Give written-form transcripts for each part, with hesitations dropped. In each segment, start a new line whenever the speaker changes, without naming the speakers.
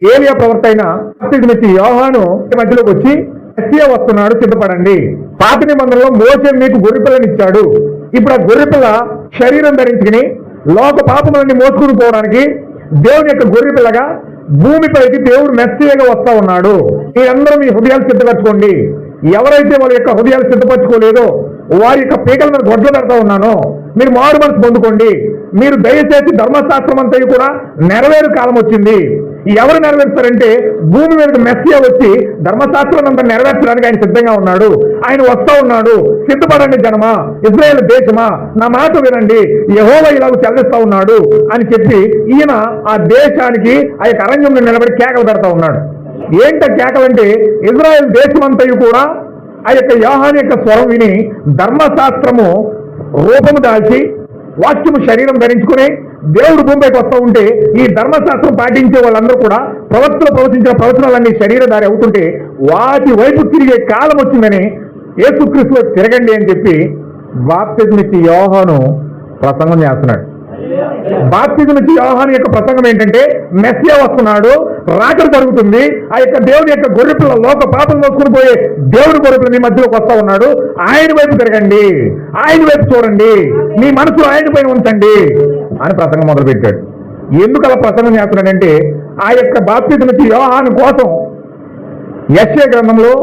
ఏలియా ప్రవక్త అయిన యోహాను మధ్యలోకి వచ్చి మెస్సియా వస్తున్నాడు, సిద్ధపడండి. పాత నిబంధనలో మోషే మీకు గొర్రెపిల్లనిచ్చాడు. ఇప్పుడు ఆ గొర్రెపిల్ల శరీరం ధరించుకుని లోక పాపములన్నీ మోసుకుని పోవడానికి దేవుని యొక్క గొర్రెపిల్లగా భూమిపైకి దేవుడు మెస్సియాగా వస్తా ఉన్నాడు. మీరందరూ మీ హృదయాలు సిద్ధపరచుకోండి. ఎవరైతే వాళ్ళ యొక్క హృదయాలు సిద్ధపరచుకోలేదో వారి యొక్క పీకల మీద గొడ్లు పెడతా ఉన్నానో మీరు మారు మనసు పొందుకోండి. మీరు దయచేసి ధర్మశాస్త్రం అంతా కూడా నెరవేరు కాలం వచ్చింది. ఎవరు నెరవేరుస్తారంటే భూమి మీదకి మెస్సియా వచ్చి ధర్మశాస్త్రం అంతా నెరవేర్చడానికి ఆయన సిద్ధంగా ఉన్నాడు. ఆయన వస్తా ఉన్నాడు. సిద్ధపడండి జనమా, ఇజ్రాయేల్ దేశమా, నా మాట వినండి, యెహోవా ఇలాగ చెల్లిస్తా ఉన్నాడు అని చెప్పి ఈయన ఆ దేశానికి ఆ యొక్క అరణ్యంలో నిలబడి కేకలు పెడతా ఉన్నాడు. ఏంట కేకలంటే ఇజ్రాయేల్ దేశమంతయు కూడా ఆ యొక్క యోహాను యొక్క స్వరం విని ధర్మశాస్త్రము రూపము దాల్చి వాక్యము శరీరం ధరించుకుని దేవుడు భూమిపైకి వస్తూ ఉంటే ఈ ధర్మశాస్త్రం పాటించే వాళ్ళందరూ కూడా ప్రవక్తలు ప్రవచించిన ప్రవచనాలన్నీ శరీరధారి అవుతుంటే వాటి వైపు తిరిగే కాలం వచ్చిందని యేసుక్రీస్తులో తిరగండి అని చెప్పి బాప్తిజం ఇచ్చి యోహాను ప్రసంగం చేస్తున్నాడు. బాప్తిజం ఇచ్చి యోహాను యొక్క ప్రసంగం ఏంటంటే మెస్సియా వస్తున్నాడు, రాకడ జరుగుతుంది, ఆ యొక్క దేవుని యొక్క గొర్రెపిల్ల లోక పాపం మోసుకుని పోయే దేవుని గొర్రెపిల్ల మీ మధ్యలోకి వస్తా ఉన్నాడు, ఆయన వైపు తిరగండి, ఆయన వైపు చూడండి, మీ మనసు ఆయన పైన ఉంచండి అని ప్రసంగం మొదలుపెట్టాడు. ఎందుకు అలా ప్రసంగం చేస్తున్నాడంటే ఆ యొక్క బాప్తిజం ఇచ్చి యోహాను కోసం యెషయా గ్రంథంలో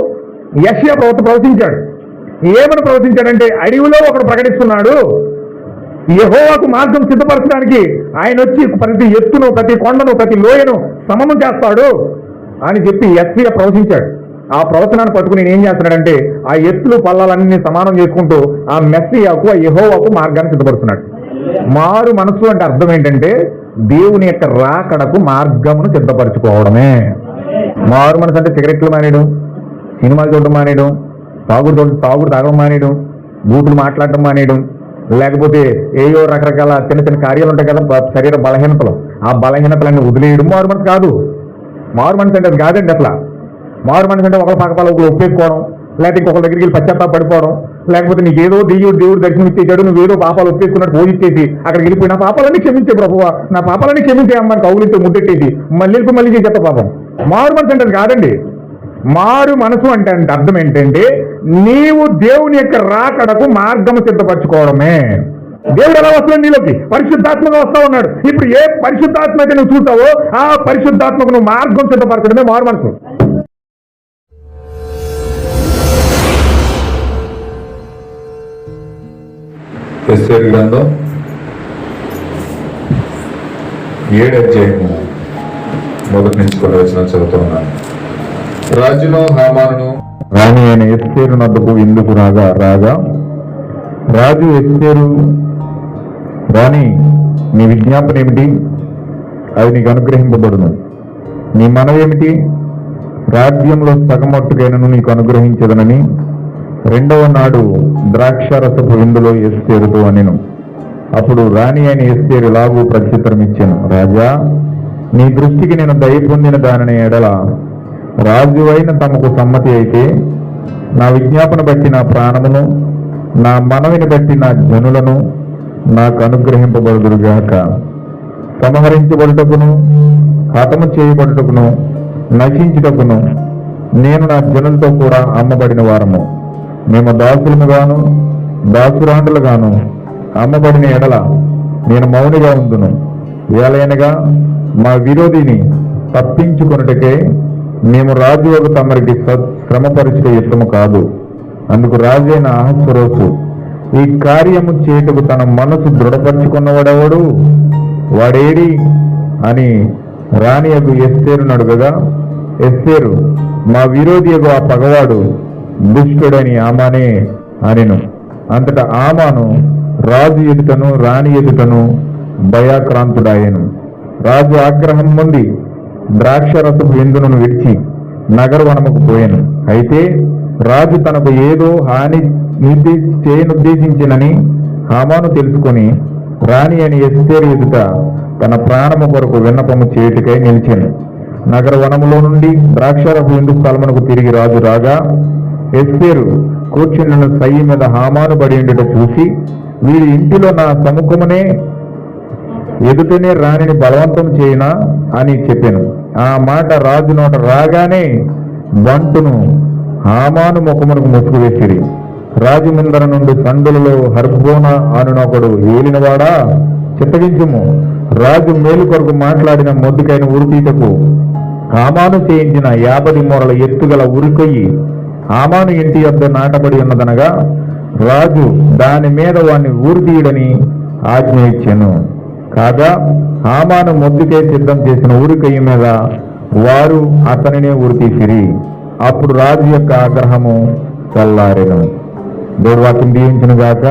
యెషయా ప్రవక్త ప్రవచించాడు. ఏమని ప్రవచించాడంటే అడవిలో ఒకడు ప్రకటిస్తున్నాడు, యెహోవాకు మార్గం సిద్ధపరచడానికి ఆయన వచ్చి ప్రతి ఎత్తును, ప్రతి కొండను, ప్రతి లోయను సమము చేస్తాడు అని చెప్పి యెషయా ప్రవచించాడు. ఆ ప్రవచనాన్ని పట్టుకుని నేను ఏం చేస్తున్నాడంటే ఆ ఎత్తులు పల్లాలన్నీ సమానం చేసుకుంటూ ఆ మెస్సియాకు, ఆ యెహోవాకు మార్గాన్ని సిద్ధపరుస్తున్నాడు. మారు మనసు అంటే అర్థం ఏంటంటే దేవుని యొక్క రాకడకు మార్గమును సిద్ధపరచుకోవడమే. మారు మనసు అంటే సిగరెట్లు మానేయడం, సినిమాలు చూడడం మానేయడం, తాగుడు తాగడం మానేయడం, బూతులు మాట్లాడడం మానేయడం, లేకపోతే ఏయో రకరకాల చిన్న చిన్న కార్యాలు ఉంటాయి కదా శరీర బలహీనతలు, ఆ బలహీనతలన్నీ వదిలేయడం మారు మనసు కాదు. మారు మనసు అంటే అది కాదండి. అట్లా మారు మనసు అంటే ఒకళ్ళ పక్కపాల ఒకరు ఒప్పేసుకోవడం, లేకపోతే ఇంకొకరి దగ్గరికి వెళ్ళి పశ్చాత్తాప పడిపోవడం, లేకపోతే నీకేదో దేవుడు దర్శనం ఇచ్చేసాడు, నువ్వేదో పాపాలు ఒప్పేసుకున్నట్టు పోజిచ్చేసి అక్కడికి వెళ్ళిపోయి నా పాపాలన్నీ క్షమించే ప్రభువా, నా పాపాలన్నీ క్షమించే అమ్మని కౌలితో ముద్దెట్టేసి మళ్ళీ చేసేత పాపం. మారు మనసు అంటే అది కాదండి. మారు మనసు అంటే అర్థం ఏంటంటే నీవు దేవుని యొక్క రాకడకు మార్గం సిద్ధపరచుకోవడమే. దేవుడు ఎలా వస్తున్నాడు నీలోకి? పరిశుద్ధాత్మగా వస్తా ఉన్నాడు. ఇప్పుడు ఏ పరిశుద్ధాత్మ అయితే నువ్వు చూస్తావో ఆ పరిశుద్ధాత్మకు నువ్వు మార్గం సిద్ధపరచడమే మారు మనసు.
ఎస్తేరు గ్రంథం 7వ అధ్యాయము 1 నుంచి కొన్ని వచనాలు చదువుతున్నాను. రాజును హామానును
రాణి అయిన ఎస్తేరు నద్దకు ఎందుకు రాగా రాజు ఎస్తేరు, రాణి నీ విజ్ఞాపన ఏమిటి? అది నీకు అనుగ్రహింపబడును. నీ మనవేమిటి? రాజ్యంలో సగమట్టుకైనను నీకు అనుగ్రహించదనని 2వ నాడు ద్రాక్షారసపు విందులో ఎస్తేరుతో అనెను. అప్పుడు రాణి అయిన ఎస్తేరు ఇలాగూ ప్రత్యుత్తరం ఇచ్చాను, రాజా, నీ దృష్టికి నేను దయ పొందిన దానిని ఎడల రాజు అయిన తమకు సమ్మతి అయితే నా విజ్ఞాపన బట్టి నా ప్రాణమును, నా మనవిని బట్టి నా జనులను నాకు అనుగ్రహింపబడుదురుగాక. సంహరించబడుటకును, హతము చేయబడుటకును, నశించుటకును నేను నా జనులతో కూడా అమ్మబడిన వారము. మేము దాసులముగాను దాసురాండులుగాను అమ్మబడిన ఎడల నేను మౌనిగా ఉందును. ఏలైనగా మా విరోధిని తప్పించుకొనుటకే మేము రాజు వద్ద తమరికి శ్రమపరిచే యుద్ధము కాదు. అందుకు రాజైన అహస్వరోసు ఈ కార్యము చేయుటకు తన మనసు దృఢపరుచుకున్నవాడెవడు? వాడేడి అని రాణియగు ఎస్తేరును అడుగగా ఎస్తేరు, మా విరోధియగు ఆ పగవాడు దుష్టుడని ఆమానే అనెను. అంతటా ఆమాను రాజు ఎదుటను రాణి ఎదుటను భయాక్రాంతుడాయెను. రాజు ఆగ్రహం పొంది ద్రాక్షరసపు విందును విడిచి నగరవనముకు పోయాను. అయితే రాజు తనకు ఏదో హాని చేయనుద్దేశించినని హామాను తెలుసుకొని రాణి అని ఎస్తేరు ఎదుట తన ప్రాణము కొరకు విన్నపము చేయుటకై నిలిచాను. నగర వనములో నుండి ద్రాక్షరసపు విందు స్థలమునకు తిరిగి రాజు రాగా ఎస్తేరు కూర్చున్న సయ్యి మీద హామాను పడి ఉండుట చూసి, వీరి ఇంటిలో నా సముఖమునే ఎదుటనే రాణిని బలవంతం చేయనా అని చెప్పాను. ఆ మాట రాజు నోట రాగానే బంటును హామాను ముఖమునకు ముసుగు వేసిరి. రాజు ముందర నుండి సందులలో హర్బోన అనునొకడు ఏలినవాడా చిత్తగించుము. రాజు మేలు కొరకు మాట్లాడిన మొద్దుకైన ఉరితీటకు హామాను చేయించిన 50 మూరల ఎత్తుగల ఉరికొయ్యి హామాను ఇంటి యొద్ద నాటబడి ఉన్నదనగా రాజు దాని మీద వాణ్ణి ఊరితీయడని ఆజ్ఞ ఇచ్చెను. కాగా హామాను మొద్దుకే సిద్ధం చేసిన ఉరికొయ్యి మీద వారు అతనినే ఉరితీసిరి. అప్పుడు రాజు యొక్క ఆగ్రహము చల్లారెను. దేవుడు వాక్యం దీవించిన గాక.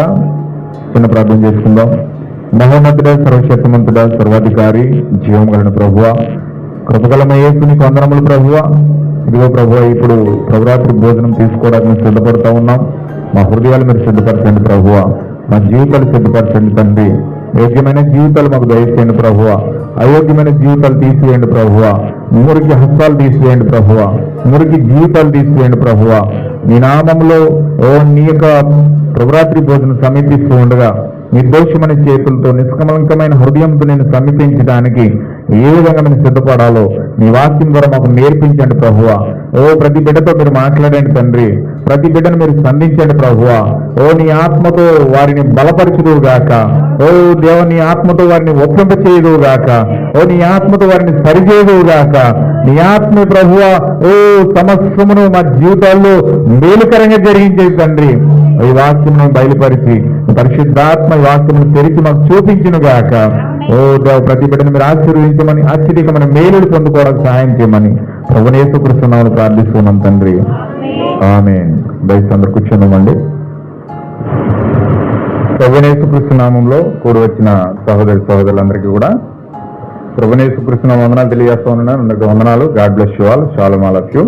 చిన్న ప్రార్థన చేసుకుందాం. మహోన్నతుడా, సర్వశక్తిమంతుడా, సర్వాధికారి, జీవం కలిగిన ప్రభువా, కృపగలమ యేసు నీకు వందనములు ప్రభువా. ఇదిగో ప్రభువా, ఇప్పుడు ప్రభురాత్రి భోజనం తీసుకోవడానికి మేము సిద్ధపడుతూ ఉన్నాం. మా హృదయాలు మీరు సిద్ధపరచండి ప్రభువా. మా జీవితాలు సిద్ధపరచండి తండ్రి. యోగ్యమైన జీవితాలు మాకు దయచేయండి ప్రభువా. అయోగ్యమైన జీవితాలు తీసివేయండి ప్రభువా. మురికి హస్తాలు తీసివేయండి ప్రభువా. మురికి జీవితాలు తీసివేయండి ప్రభువా. నీ నామంలో నీ యొక్క ప్రభురాత్రి భోజనం సమీపిస్తూ ఉండగా నిర్దోషమైన చేతులతో నిష్కలంకమైన హృదయంతో నేను సమీపించడానికి ఏ విధంగా నేను సిద్ధపడాలో నీ వాక్యం ద్వారా మాకు నేర్పించండి ప్రభువా. ప్రతి బిడ్డతో మీరు మాట్లాడండి తండ్రి. ప్రతి బిడ్డను మీరు స్పందించండి ప్రభువా. నీ ఆత్మతో వారిని బలపరచుదువు గాక. దేవ నీ ఆత్మతో వారిని ఒప్పింపచేయుదువు గాక. నీ ఆత్మతో వారిని సరిచేయుదువు గాక. నీ ఆత్మ ప్రభువా సమస్తమును మా జీవితాల్లో మేలుకరంగా జరిగించేది తండ్రి. ఈ వాక్యమును బయలుపరిచి పరిశుద్ధాత్మ వాక్యమును తెరిచి మాకు చూపించును గాక. దేవ ప్రతి బిడ్డను మీరు ఆశీర్వదించమని, అత్యధికమైన మేలులు పొందుకోవడానికి సహాయం చేయమని ప్రభువైన యేసుక్రీస్తు నామములో ప్రార్థిస్తున్నాం తండ్రి. ఆమేన్. దయచేసి అందరూ కూర్చున్నామండి. ప్రభువైన యేసుక్రీస్తు నామంలో కూడి వచ్చిన సహోదరులందరికీ కూడా ప్రభువైన యేసుక్రీస్తు నామమున వందనాలు తెలియజేస్తూ ఉన్నాను. అందరికీ వందనాలు. God bless you all. Shalom all of you.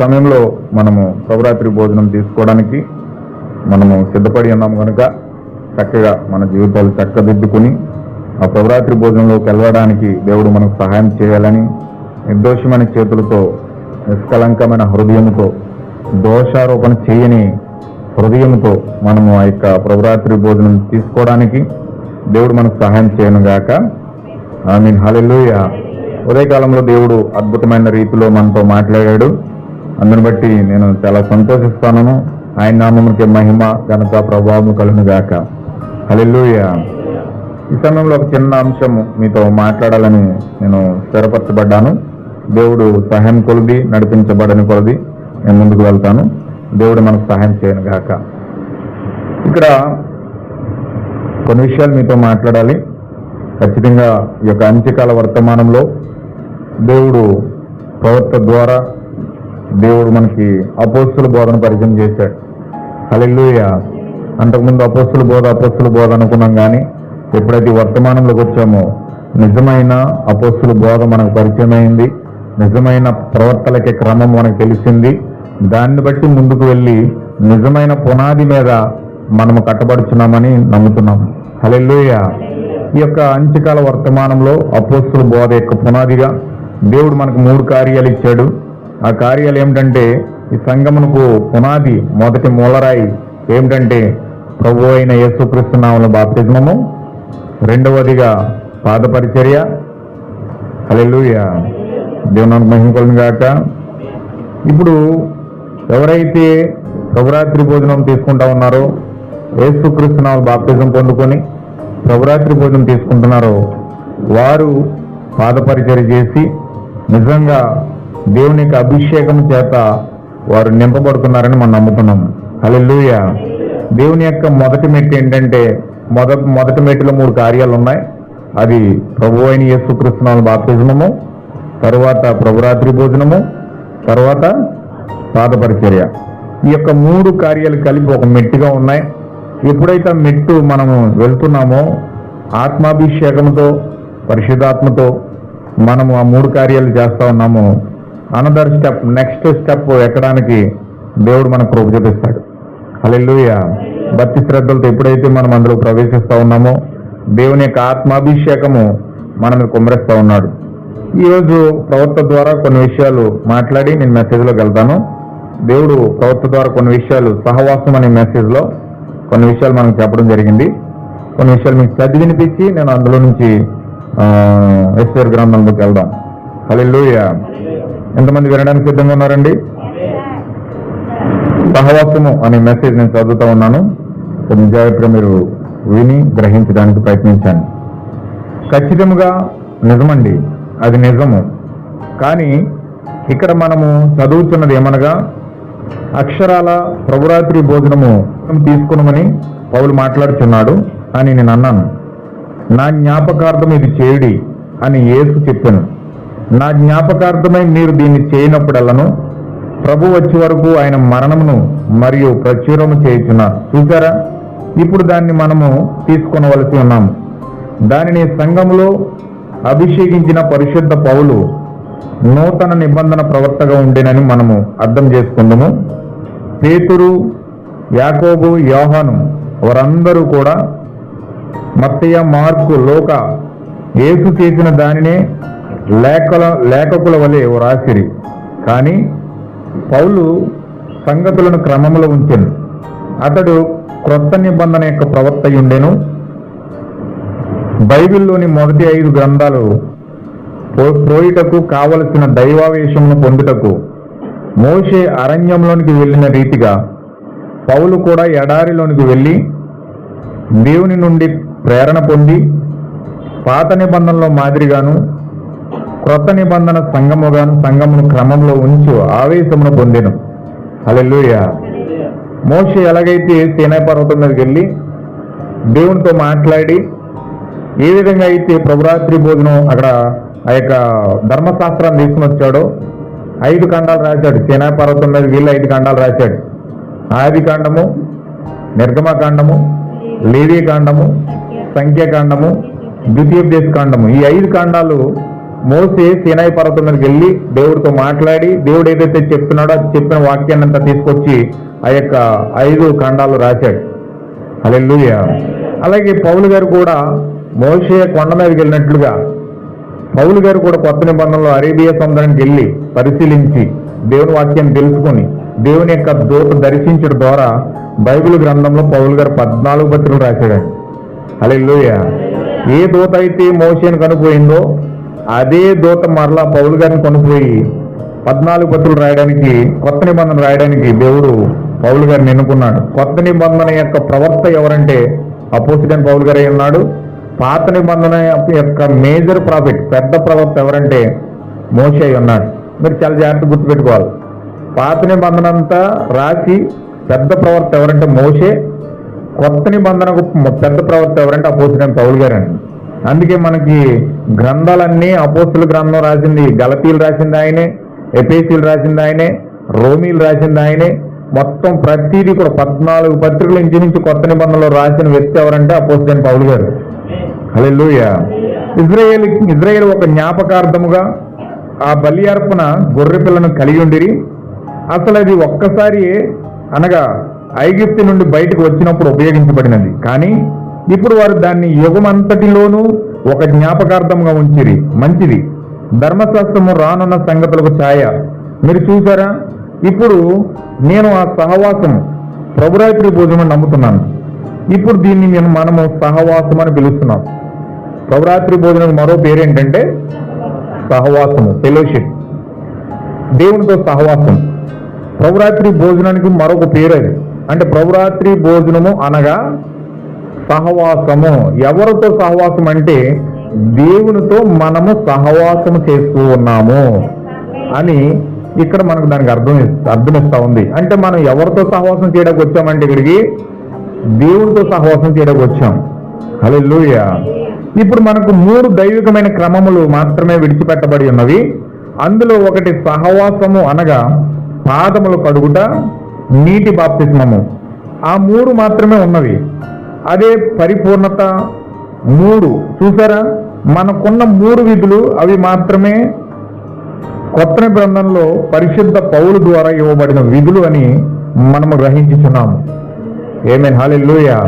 సమయంలో మనము ప్రభురాత్రి భోజనం తీసుకోవడానికి మనము సిద్ధపడి ఉన్నాము కనుక చక్కగా మన జీవితాలు చక్కదిద్దుకుని ఆ ప్రభురాత్రి భోజనంలోకి వెళ్ళడానికి దేవుడు మనకు సహాయం చేయాలని నిర్దోషమైన చేతులతో నిష్కలంకమైన హృదయంతో దోషారోపణ చేయని హృదయంతో మనము ఆ యొక్క ప్రభురాత్రి భోజనం తీసుకోవడానికి దేవుడు మనకు సహాయం చేయను గాక. ఆమేన్. హల్లెలూయా. ఉదయకాలంలో దేవుడు అద్భుతమైన రీతిలో మనతో మాట్లాడాడు. అందుని బట్టి నేను చాలా సంతోషిస్తాను. ఆయన నామమునకే మహిమ, ఘనత, ప్రభావం కలుగును గాక. హల్లెలూయా. ఈ సమయంలో ఒక చిన్న అంశం మీతో మాట్లాడాలని నేను స్థిరపరచబడ్డాను. దేవుడు సహాయం కొలది, నడిపించబడని కొలది నేను ముందుకు వెళ్తాను. దేవుడు మనకు సహాయం చేయను గాక. ఇక్కడ కొన్ని విషయాలు మీతో మాట్లాడాలి. ఖచ్చితంగా ఈ యొక్క అంత్యకాల వర్తమానంలో దేవుడు ప్రవక్త ద్వారా దేవుడు మనకి అపోస్తుల బోధన పరిచయం చేశాడు. హల్లెలూయా. అంతకుముందు అపోస్తుల బోధ అనుకున్నాం, కానీ ఎప్పుడైతే వర్తమానంలోకి వచ్చామో నిజమైన అపోస్తుల బోధ మనకు పరిచయం అయింది. నిజమైన ప్రవర్తనకి క్రమం మనకు తెలిసింది. దాన్ని బట్టి ముందుకు వెళ్ళి నిజమైన పునాది మీద మనము కట్టబడుచున్నామని నమ్ముతున్నాం. హల్లెలూయా. ఈ యొక్క అంత్యకాల వర్తమానంలో అపోస్తుల బోధ యొక్క పునాదిగా దేవుడు మనకు 3 కార్యాలు ఇచ్చాడు. ఆ కార్యాలు ఏమిటంటే, ఈ సంఘమునకు పునాది మొదటి మూలరాయి ఏమిటంటే ప్రభు అయిన యేసుక్రీస్తు నామములో బాప్తిజమము, రెండవదిగా పాద పరిచర్య. హల్లెలూయా. దేవునికి మహిమ కలుగును గాక. ఇప్పుడు ఎవరైతే ప్రభురాత్రి భోజనం తీసుకుంటా ఉన్నారో, యేసుక్రీస్తు నామములో బాప్తిజం పొందుకొని ప్రభురాత్రి భోజనం తీసుకుంటున్నారో, వారు పాద పరిచర్య చేసి నిజంగా దేవుని యొక్క అభిషేకం చేత వారు నింపబడుతున్నారని మనం నమ్ముతున్నాం. హల్లెలూయా. దేవుని యొక్క మొదటి మెట్టు ఏంటంటే, మొదటి మెట్టులో 3 కార్యాలు ఉన్నాయి. అది ప్రభు అయిన యేసుక్రీస్తు నామములో బాప్తిజమము, తరువాత ప్రభురాత్రి భోజనము, తర్వాత పాద పరిచర్య. ఈ యొక్క 3 కార్యాలు కలిపి ఒక మెట్టుగా ఉన్నాయి. ఎప్పుడైతే మెట్టు మనము వెళ్తున్నామో ఆత్మాభిషేకంతో, పరిశుద్ధాత్మతో మనము ఆ 3 కార్యాలు చేస్తా ఉన్నాము. అనదర్ స్టెప్, నెక్స్ట్ స్టెప్ ఎక్కడానికి దేవుడు మనకు కృప చూపిస్తాడు. హల్లెలూయా. భక్తి శ్రద్ధలతో ఎప్పుడైతే మనం అందులో ప్రవేశిస్తా ఉన్నామో దేవుని యొక్క ఆత్మాభిషేకము మన మీద కుమ్మరిస్తా ఉన్నాడు. ఈరోజు ప్రవక్త ద్వారా కొన్ని విషయాలు మాట్లాడి నేను మెసేజ్లోకి వెళ్తాను. దేవుడు ప్రవక్త ద్వారా కొన్ని విషయాలు, సహవాసం అనే మెసేజ్లో కొన్ని విషయాలు మనకు చెప్పడం జరిగింది. కొన్ని విషయాలు మీకు చదివి వినిపించి నేను అందులో నుంచి ఎస్తేరు గ్రంథంలోకి వెళ్దాం. హల్లెలూయా. ఎంతమంది వినడానికి సిద్ధంగా ఉన్నారండి? సహవాసము అనే మెసేజ్ నేను చదువుతా ఉన్నాను. కొంచెం జాగ్రత్తగా మీరు విని గ్రహించడానికి ప్రయత్నించండి. ఖచ్చితంగా నిజమండి, అది నిజము. కానీ ఇక్కడ మనము చదువుతున్నది ఏమనగా అక్షరాల ప్రభురాత్రి భోజనము తీసుకున్నామని పౌలు మాట్లాడుతున్నాడు అని నేను అన్నాను. నా జ్ఞాపకార్థం ఇది చేయుడి అని యేసు చెప్పాను. నా జ్ఞాపకార్థమై మీరు దీన్ని చేయనప్పుడల్లను ప్రభు వచ్చే వరకు ఆయన మరణమును మరియు ప్రచురము చేయుచున్నారు. చూసారా, ఇప్పుడు దాన్ని మనము తీసుకొనవలసి ఉన్నాము. దానిని సంఘములో అభిషేకించిన పరిశుద్ధ పౌలు నూతన నిబంధన ప్రవర్తగా ఉండేనని మనము అర్థం చేసుకుందాము. పేతురు, యాకోబు, యోహాను వారందరూ కూడా మత్తయి, మార్కు, లూకా యేసు చేసిన దానినే లేఖకుల వలె రాసిరి. కానీ పౌలు సంగతులను క్రమములో ఉంచెను. అతడు క్రొత్త నిబంధన యొక్క ప్రవక్త ఉండెను. బైబిల్లోని మొదటి 5 గ్రంథాలు ప్రోయుటకు కావలసిన దైవావేశమును పొందుటకు మోషే అరణ్యంలోనికి వెళ్ళిన రీతిగా పౌలు కూడా ఎడారిలోనికి వెళ్ళి దేవుని నుండి ప్రేరణ పొంది పాత నిబంధనలో మాదిరిగాను క్రొత్త నిబంధన సంఘమును క్రమంలో ఉంచు ఆవేశమును పొందెను. హల్లెలూయా. మోషే ఎలాగైతే సీనాయి పర్వతం మీదకి వెళ్ళి దేవునితో మాట్లాడి ఏ విధంగా అయితే ప్రభురాత్రి భోజనం అక్కడ ఆ యొక్క ధర్మశాస్త్రాన్ని తీసుకుని వచ్చాడో 5 ఖండాలు రాశాడు. సీనాయి పర్వతం మీదకి వెళ్ళి 5 ఖండాలు రాశాడు. ఆది కాండము, నిర్గమకాండము, లేవీ కాండము, సంఖ్యాకాండము, ద్వితీయోపదేశ కాండము. ఈ 5 ఖండాలు మోసే సీనాయి పర్వతం మీదకి వెళ్ళి దేవుడితో మాట్లాడి దేవుడు ఏదైతే చెప్తున్నాడో అది చెప్పిన వాక్యాన్ని అంతా తీసుకొచ్చి ఆ యొక్క 5 ఖండాలు రాశాడు. హల్లెలూయా. అలాగే పౌలు గారు కూడా మోషే కొండ మీదకి వెళ్ళినట్లుగా పౌలు గారు కూడా కొత్త నిబంధనలో అరేబియా సముద్రానికి వెళ్ళి పరిశీలించి దేవుని వాక్యాన్ని తెలుసుకుని దేవుని యొక్క దూత దర్శించడం ద్వారా బైబిల్ గ్రంథంలో పౌలు గారు 14 పత్రికలు రాశాడండి. హల్లెలూయా. ఏ దూత అయితే మోషేను కనుపోయిందో అదే దూత మరలా పౌలు గారిని కొనుపోయి 14 పత్రికలు రాయడానికి, కొత్త నిబంధన రాయడానికి దేవుడు పౌలు గారిని ఎన్నుకున్నాడు. కొత్త నిబంధన యొక్క ప్రవక్త ఎవరంటే అపోజిట్ పౌలు గారే ఉన్నాడు. పాత నిబంధన యొక్క మేజర్ ప్రాఫిట్, పెద్ద ప్రవక్త ఎవరంటే మోషే ఉన్నాడు. మీరు చాలా జాగ్రత్త గుర్తుపెట్టుకోవాలి. పాత నిబంధన అంతా రాసి పెద్ద ప్రవక్త ఎవరంటే మోషే, కొత్త నిబంధనకు పెద్ద ప్రవక్త ఎవరంటే అపోజిట్ పౌలు గారండి. అందుకే మనకి గ్రంథాలన్నీ అపోస్తుల గ్రంథం రాసింది గలతీలు రాసింది ఆయనే, ఎఫెసీలు రాసింది ఆయనే, రోమీలు రాసింది ఆయనే. మొత్తం ప్రతిదీ కూడా 14 పత్రికలు ఇంచుమించు కొత్త నిబంధనలో రాసిన వ్యక్తి ఎవరంటే అపోజిట్ పౌలు గారు. హల్లెలూయా. ఇజ్రాయేల్ ఒక జ్ఞాపకార్థముగా ఆ బలి అర్పణ గొర్రె పిల్లను కలిగి ఉండిరి. అసలు అది ఒక్కసారి అనగా ఐగుప్తు నుండి బయటకు వచ్చినప్పుడు ఉపయోగించబడినది. కానీ ఇప్పుడు వారు దాన్ని యుగమంతటిలోనూ ఒక జ్ఞాపకార్థంగా ఉంచిరి. మంచిది. ధర్మశాస్త్రము రానున్న సంగతులకు ఛాయ. మీరు చూసారా, ఇప్పుడు నేను ఆ సహవాసం ప్రభురాత్రి భోజనం నమ్ముతున్నాను. ఇప్పుడు దీన్ని మనము సహవాసం అని పిలుస్తున్నాం. ప్రభురాత్రి భోజనం మరో పేరు ఏంటంటే సహవాసము, ఫెలోషిప్, దేవునితో సహవాసం. ప్రభురాత్రి భోజనానికి మరొక పేరు అది. అంటే ప్రభురాత్రి భోజనము అనగా సహవాసము. ఎవరితో సహవాసం అంటే దేవునితో మనము సహవాసము చేస్తూ ఉన్నాము అని ఇక్కడ మనకు దానికి అర్థమిస్తా ఉంది. అంటే మనం ఎవరితో సహవాసం చేయడానికి వచ్చామంటే ఇక్కడికి దేవునితో సహవాసం చేయడానికి వచ్చాం. హల్లెలూయా. ఇప్పుడు మనకు 3 దైవికమైన క్రమములు మాత్రమే విడిచిపెట్టబడి ఉన్నవి. అందులో ఒకటి సహవాసము అనగా పాదములు కడుగుట, నీటి బాప్తిస్మము. ఆ 3 మాత్రమే ఉన్నవి. అదే పరిపూర్ణత 3. చూసారా, మనకున్న 3 విధులు అవి మాత్రమే కొత్త నిబంధనలో పరిశుద్ధ పౌలు ద్వారా ఇవ్వబడిన విధులు అని మనము గ్రహించుచున్నాము. ఆమేన్. హల్లెలూయా.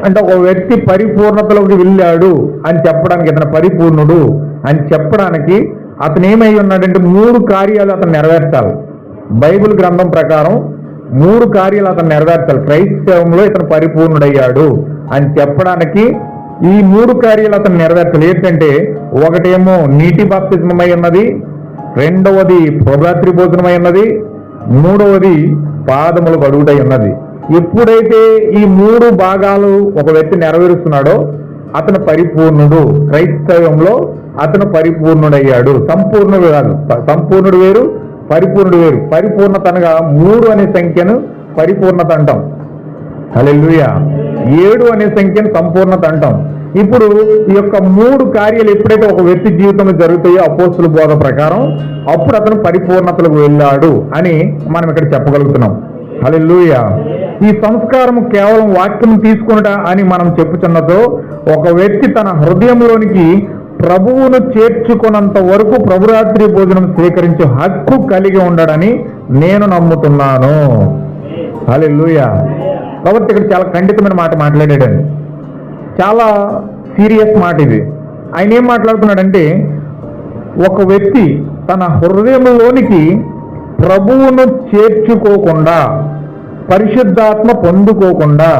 అంటే ఒక వ్యక్తి పరిపూర్ణతలోకి వెళ్ళాడు అని చెప్పడానికి, ఇతను పరిపూర్ణుడు అని చెప్పడానికి అతను ఏమై ఉన్నాడంటే 3 కార్యాలు అతను నెరవేర్చాలి. బైబిల్ గ్రంథం ప్రకారం 3 కార్యాలు అతను నెరవేర్చాలి. క్రైస్తవంలో ఇతను పరిపూర్ణుడయ్యాడు అని చెప్పడానికి ఈ 3 కార్యాలు అతను నెరవేర్చాలి. ఏంటంటే ఒకటేమో నీటి బాప్తిస్మమై ఉన్నది, రెండవది ప్రభురాత్రి భోజనమై ఉన్నది, మూడవది పాదములు కడుగుటై ఉన్నది. ఎప్పుడైతే ఈ 3 భాగాలు ఒక వ్యక్తి నెరవేరుస్తున్నాడో అతను పరిపూర్ణుడు. క్రైస్తవంలో అతను పరిపూర్ణుడయ్యాడు. సంపూర్ణుడు కాదు, సంపూర్ణుడు వేరు, పరిపూర్ణుడు వేరు. పరిపూర్ణత అనగా 3 అనే సంఖ్యను పరిపూర్ణత అంటాం. హల్లెలూయా. 7 అనే సంఖ్యను సంపూర్ణత అంటాం. ఇప్పుడు ఈ యొక్క 3 కార్యాలు ఎప్పుడైతే ఒక వ్యక్తి జీవితంలో జరుగుతాయో అపోస్తుల బోధ ప్రకారం అప్పుడు అతను పరిపూర్ణతలకు వెళ్ళాడు అని మనం ఇక్కడ చెప్పగలుగుతున్నాం. హల్లెలూయా. ఈ సంస్కారం కేవలం వాక్యం తీసుకున్నట అని మనం చెప్పుచున్నతో ఒక వ్యక్తి తన హృదయంలోనికి ప్రభువును చేర్చుకున్నంత వరకు ప్రభురాత్రి భోజనం స్వీకరించే హక్కు కలిగి ఉండడని నేను నమ్ముతున్నాను. హల్లెలూయా. కాబట్టి ఇక్కడ చాలా ఖండితమైన మాట మాట్లాడాడండి. చాలా సీరియస్ మాట ఇది. ఆయన ఏం మాట్లాడుతున్నాడంటే, ఒక వ్యక్తి తన హృదయంలోనికి ప్రభువును చేర్చుకోకుండా, పరిశుద్ధాత్మ పొందుకోకుండా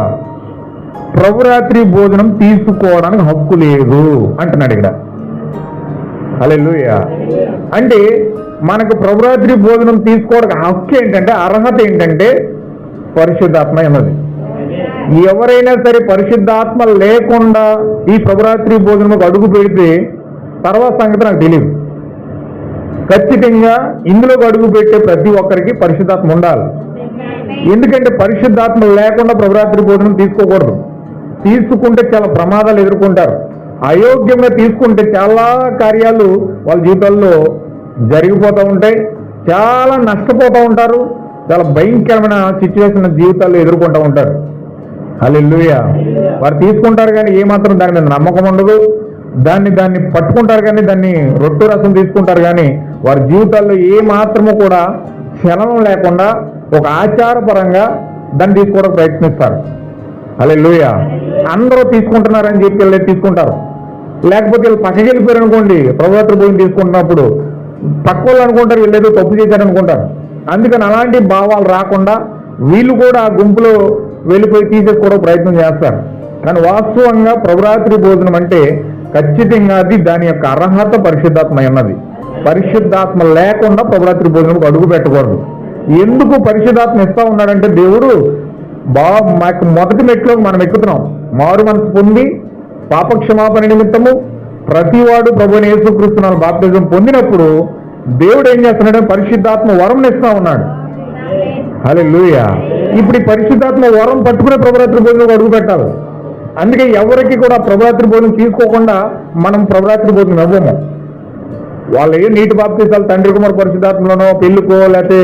ప్రభురాత్రి భోజనం తీసుకోవడానికి హక్కు లేదు అంటున్నాడు ఇక్కడ. హల్లెలూయా. అంటే మనకు ప్రభురాత్రి భోజనం తీసుకోవడానికి హక్కు ఏంటంటే, అర్హత ఏంటంటే పరిశుద్ధాత్మ అన్నది. ఎవరైనా సరే పరిశుద్ధాత్మ లేకుండా ఈ ప్రభురాత్రి భోజనంకు అడుగు పెడితే తర్వాత సంగతి నాకు తెలియదు. ఖచ్చితంగా ఇందులోకి అడుగు పెట్టే ప్రతి ఒక్కరికి పరిశుద్ధాత్మ ఉండాలి. ఎందుకంటే పరిశుద్ధాత్మ లేకుండా ప్రభురాత్రి భోజనం తీసుకోకూడదు. తీసుకుంటే చాలా ప్రమాదాలు ఎదుర్కొంటారు. అయోగ్యంగా తీసుకుంటే చాలా కార్యాలు వాళ్ళ జీవితాల్లో జరిగిపోతూ ఉంటాయి. చాలా నష్టపోతూ ఉంటారు. చాలా భయంకరమైన సిచ్యువేషన్ జీవితాల్లో ఎదుర్కొంటూ ఉంటారు. హల్లెలూయా. వారు తీసుకుంటారు కానీ ఏమాత్రం దాని మీద నమ్మకం ఉండదు. దాన్ని పట్టుకుంటారు కానీ దాన్ని రొట్టు రసం తీసుకుంటారు కానీ వారి జీవితాల్లో ఏ మాత్రము కూడా చలనం లేకుండా ఒక ఆచారపరంగా దాన్ని తీసుకోవడానికి ప్రయత్నిస్తారు. హల్లెలూయా. అందరూ తీసుకుంటున్నారని చెప్పి వెళ్ళి తీసుకుంటారు. లేకపోతే వీళ్ళు పక్కకి వెళ్ళిపోయారు అనుకోండి, ప్రభురాత్రి భోజనం తీసుకుంటున్నప్పుడు పక్క వాళ్ళు అనుకుంటారు వీళ్ళు ఏదో తప్పు చేశారనుకుంటారు. అందుకని అలాంటి భావాలు రాకుండా వీళ్ళు కూడా ఆ గుంపులో వెళ్ళిపోయి తీసేసుకోవడం ప్రయత్నం చేస్తారు. కానీ వాస్తవంగా ప్రభురాత్రి భోజనం అంటే ఖచ్చితంగా అది దాని యొక్క అర్హత పరిశుద్ధాత్మ అన్నది. పరిశుద్ధాత్మ లేకుండా ప్రభురాత్రి భోజనంకు అడుగు పెట్టకూడదు. ఎందుకు పరిశుద్ధాత్మ ఇస్తా ఉన్నాడంటే, దేవుడు మాకు మొదటి మెట్లోకి మనం ఎక్కుతున్నాం. మారు మనసు పొంది పాపక్షమాపణ నిమిత్తము ప్రతివాడు ప్రభువుని యేసుక్రీస్తు బాప్తిజం పొందినప్పుడు దేవుడు ఏం చేస్తున్నాడు? పరిశుద్ధాత్మ వరం ఇస్తా ఉన్నాడు. హల్లెలూయా. ఇప్పుడు ఈ పరిశుద్ధాత్మ వరం పట్టుకునే ప్రభురాత్రి భోజనం అడుగు పెట్టాలి. అందుకే ఎవరికి కూడా ప్రభురాత్రి భోజనం తీసుకోకుండా మనం ప్రభురాత్రి భోజనం ఇవ్వము. వాళ్ళు ఏ నీటి బాప్తిసాలు తండ్రి కుమార్ పరిశుద్ధాత్మలోనో పెళ్లికో లేకపోతే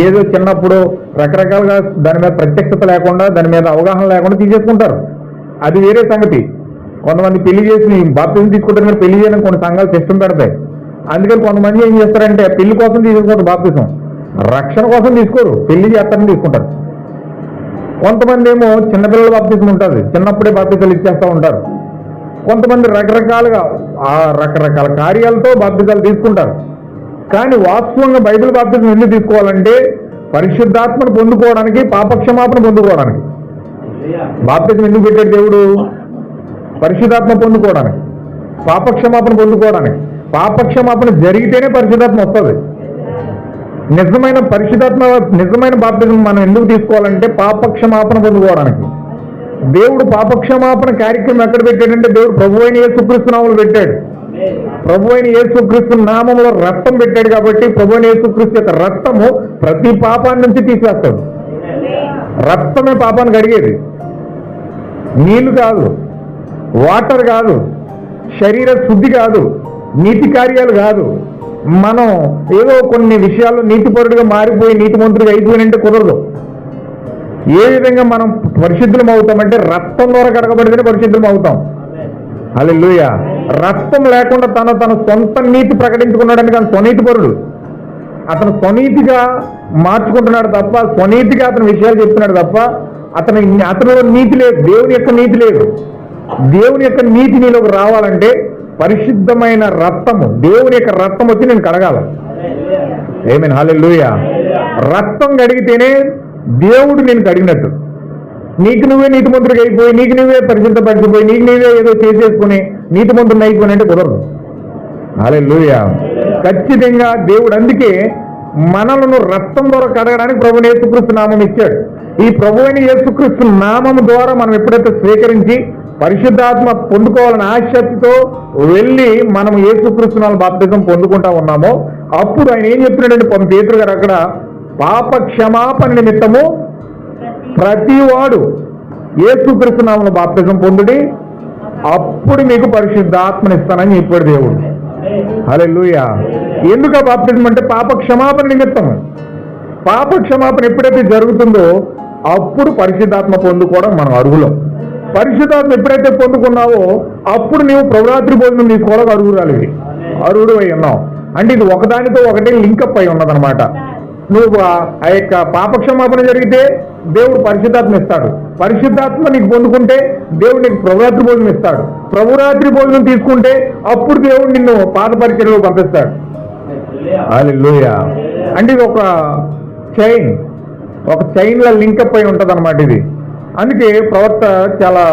ఏదో చిన్నప్పుడు రకరకాలుగా దాని మీద ప్రత్యక్షత లేకుండా దాని మీద అవగాహన లేకుండా తీసేసుకుంటారు. అది వేరే సంగతి. కొంతమంది పెళ్లి చేసి బాప్తిజం తీసుకుంటారు కానీ పెళ్లి చేయడానికి కొన్ని సంఘాలు సిస్టం పెడతాయి. అందుకని కొంతమంది ఏం చేస్తారంటే పెళ్లి కోసం తీసుకుంటారు బాప్తిజం, రక్షణ కోసం తీసుకోరు, పెళ్లి చేస్తారని తీసుకుంటారు. కొంతమంది ఏమో చిన్నపిల్లల బాప్తిజం ఉంటుంది, చిన్నప్పుడే బాప్తిజాలు ఇచ్చేస్తూ ఉంటారు. కొంతమంది రకరకాలుగా రకరకాల కార్యాలతో బాప్తిజాలు తీసుకుంటారు. కానీ వాస్తవంగా బైబిల్ బాప్తిజం ఎందుకు తీసుకోవాలంటే పరిశుద్ధాత్మను పొందుకోవడానికి, పాపక్షమాపణ పొందుకోవడానికి. బాప్తిజం ఎందుకు పెట్టాడు దేవుడు? పరిశుద్ధాత్మ పొందుకోవడానికి, పాపక్షమాపణ పొందుకోవడానికి. పాపక్షమాపణ జరిగితేనే పరిశుద్ధాత్మ వస్తుంది. నిజమైన పరిశుద్ధాత్మ, నిజమైన బాప్తిజం మనం ఎందుకు తీసుకోవాలంటే పాపక్షమాపణ పొందుకోవడానికి. దేవుడు పాపక్షమాపణ కార్యక్రమం ఎక్కడ పెట్టాడంటే దేవుడు ప్రభు అయిన యేసుక్రీస్తు నామములో పెట్టాడు. ప్రభు అయిన యేసుక్రీస్తు నామములో రక్తం పెట్టాడు కాబట్టి ప్రభు అయిన యేసుక్రీస్తు యొక్క రక్తము ప్రతి పాపాన్ని నుంచి తీసేస్తాడు. రక్తమే పాపాన్ని కడిగేది, నీళ్లు కాదు, వాటర్ కాదు, శరీర శుద్ధి కాదు, నీతి కార్యాలు కాదు. మనం ఏదో కొన్ని విషయాల్లో నీతిపరుడుగా మారిపోయి నీతిమంతుడిగా అయిపోయినంటే కుదరదు. ఏ విధంగా మనం పరిశుద్ధులం అవుతామంటే రక్తం ద్వారా కడగబడితేనే పరిశుద్ధులం అవుతాం. హల్లెలూయా. రక్తం లేకుండా తన సొంత నీతి ప్రకటించుకున్నాడని కానీ స్వనీతిపరుడు. అతను స్వనీతిగా మార్చుకుంటున్నాడు తప్ప, స్వనీతిగా అతని విషయాలు చెప్తున్నాడు తప్ప అతనిలో నీతి లేదు, దేవుని యొక్క నీతి లేదు. దేవుని యొక్క నీతి నీలోకి రావాలంటే పరిశుద్ధమైన రక్తము, దేవుని యొక్క రక్తం వచ్చి నేను కడగాల. ఆమేన్. హల్లెలూయా. రక్తం కడిగితేనే దేవుడు నేను కడిగినట్టు. నీకు నువ్వే నీతిమంతుడికి అయిపోయి, నీకు నువ్వే పరిశుద్ధపరిచిపోయి, నీకు నువ్వే ఏదో చేసేసుకుని నీతిమంతుడిని అయిపోయినంటే కుదరదు. హల్లెలూయా. ఖచ్చితంగా దేవుడు అందుకే మనలను రక్తం ద్వారా కడగడానికి ప్రభువైన యేసుక్రీస్తు నామం ఇచ్చాడు. ఈ ప్రభువైన యేసుక్రీస్తు నామం ద్వారా మనం ఎప్పుడైతే స్వీకరించి పరిశుద్ధాత్మ పొందుకోవాలని ఆసక్తితో వెళ్ళి మనం యేసుక్రీస్తు నామమున బాప్తిజం పొందుకుంటా ఉన్నామో అప్పుడు ఆయన ఏం చెప్తున్నాడంటే పేతురు గారు అక్కడ, పాప క్షమాపణ నిమిత్తము ప్రతివాడు యేసుక్రీస్తు నామమున బాప్తిజం పొందుడి, అప్పుడు మీకు పరిశుద్ధాత్మనిస్తానని చెప్పాడు దేవుడు. హల్లెలూయా. ఎందుకు బాప్తిజం అంటే పాప క్షమాపణ నిమిత్తం. పాప క్షమాపణ ఎప్పుడైతే జరుగుతుందో అప్పుడు పరిశుద్ధాత్మ పొందుకోవడం మనం అర్హులం. పరిశుద్ధాత్మ ఎప్పుడైతే పొందుకున్నావో అప్పుడు నీవు ప్రభురాత్రి భోజనం తీసుకోవడం అర్హుడు అయి ఉన్నావు. అంటే ఇది ఒకదానితో ఒకటి లింకప్ అయి ఉన్నదనమాట. నువ్వు ఆ యొక్క పాపక్షమాపణ జరిగితే దేవుడు పరిశుద్ధాత్మ ఇస్తాడు. పరిశుద్ధాత్మ నీకు పొందుకుంటే దేవుడు నీకు ప్రభురాత్రి భోజనం ఇస్తాడు. ప్రభురాత్రి భోజనం తీసుకుంటే అప్పుడు దేవుడు నిన్ను పాద పరిచర్యలో పంపిస్తాడు. హల్లెలూయా. అంటే ఇది ఒక చైన్లో లింకప్ అయి ఉంటుంది అనమాట ఇది. అందుకే ప్రవక్త చాలా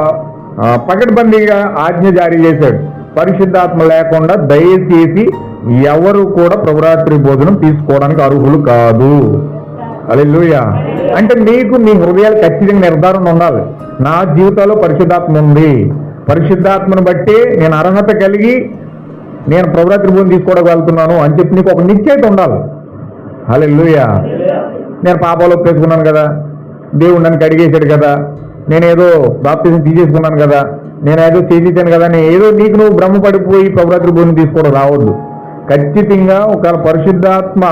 పకడ్బందీగా ఆజ్ఞ జారీ చేశాడు, పరిశుద్ధాత్మ లేకుండా దయచేసి ఎవరు కూడా ప్రభురాత్రి భోజనం తీసుకోవడానికి అర్హులు కాదు. హల్లెలూయా. అంటే మీకు మీ హృదయాలు ఖచ్చితంగా నిర్ధారణ ఉండాలి, నా జీవితంలో పరిశుద్ధాత్మ ఉంది, పరిశుద్ధాత్మను బట్టి నేను అర్హత కలిగి నేను ప్రభురాత్రి భోజనం తీసుకోవడానికి వెళ్తున్నాను అని చెప్పి నీకు ఒక నిశ్చయిత ఉండాలి. హల్లెలూయా. నేను పాపాలు ఒప్పేసుకున్నాను కదా, దేవుడు నన్ను కడిగేశాడు కదా, నేనేదో బాప్తిజం తీసేసుకున్నాను కదా, నేనేదో చేసేసాను కదా, ఏదో నీకు నువ్వు భ్రమపడిపోయి ప్రభురాత్రి భోజనం తీసుకోవడం రావద్దు. ఖచ్చితంగా ఒకవేళ పరిశుద్ధాత్మ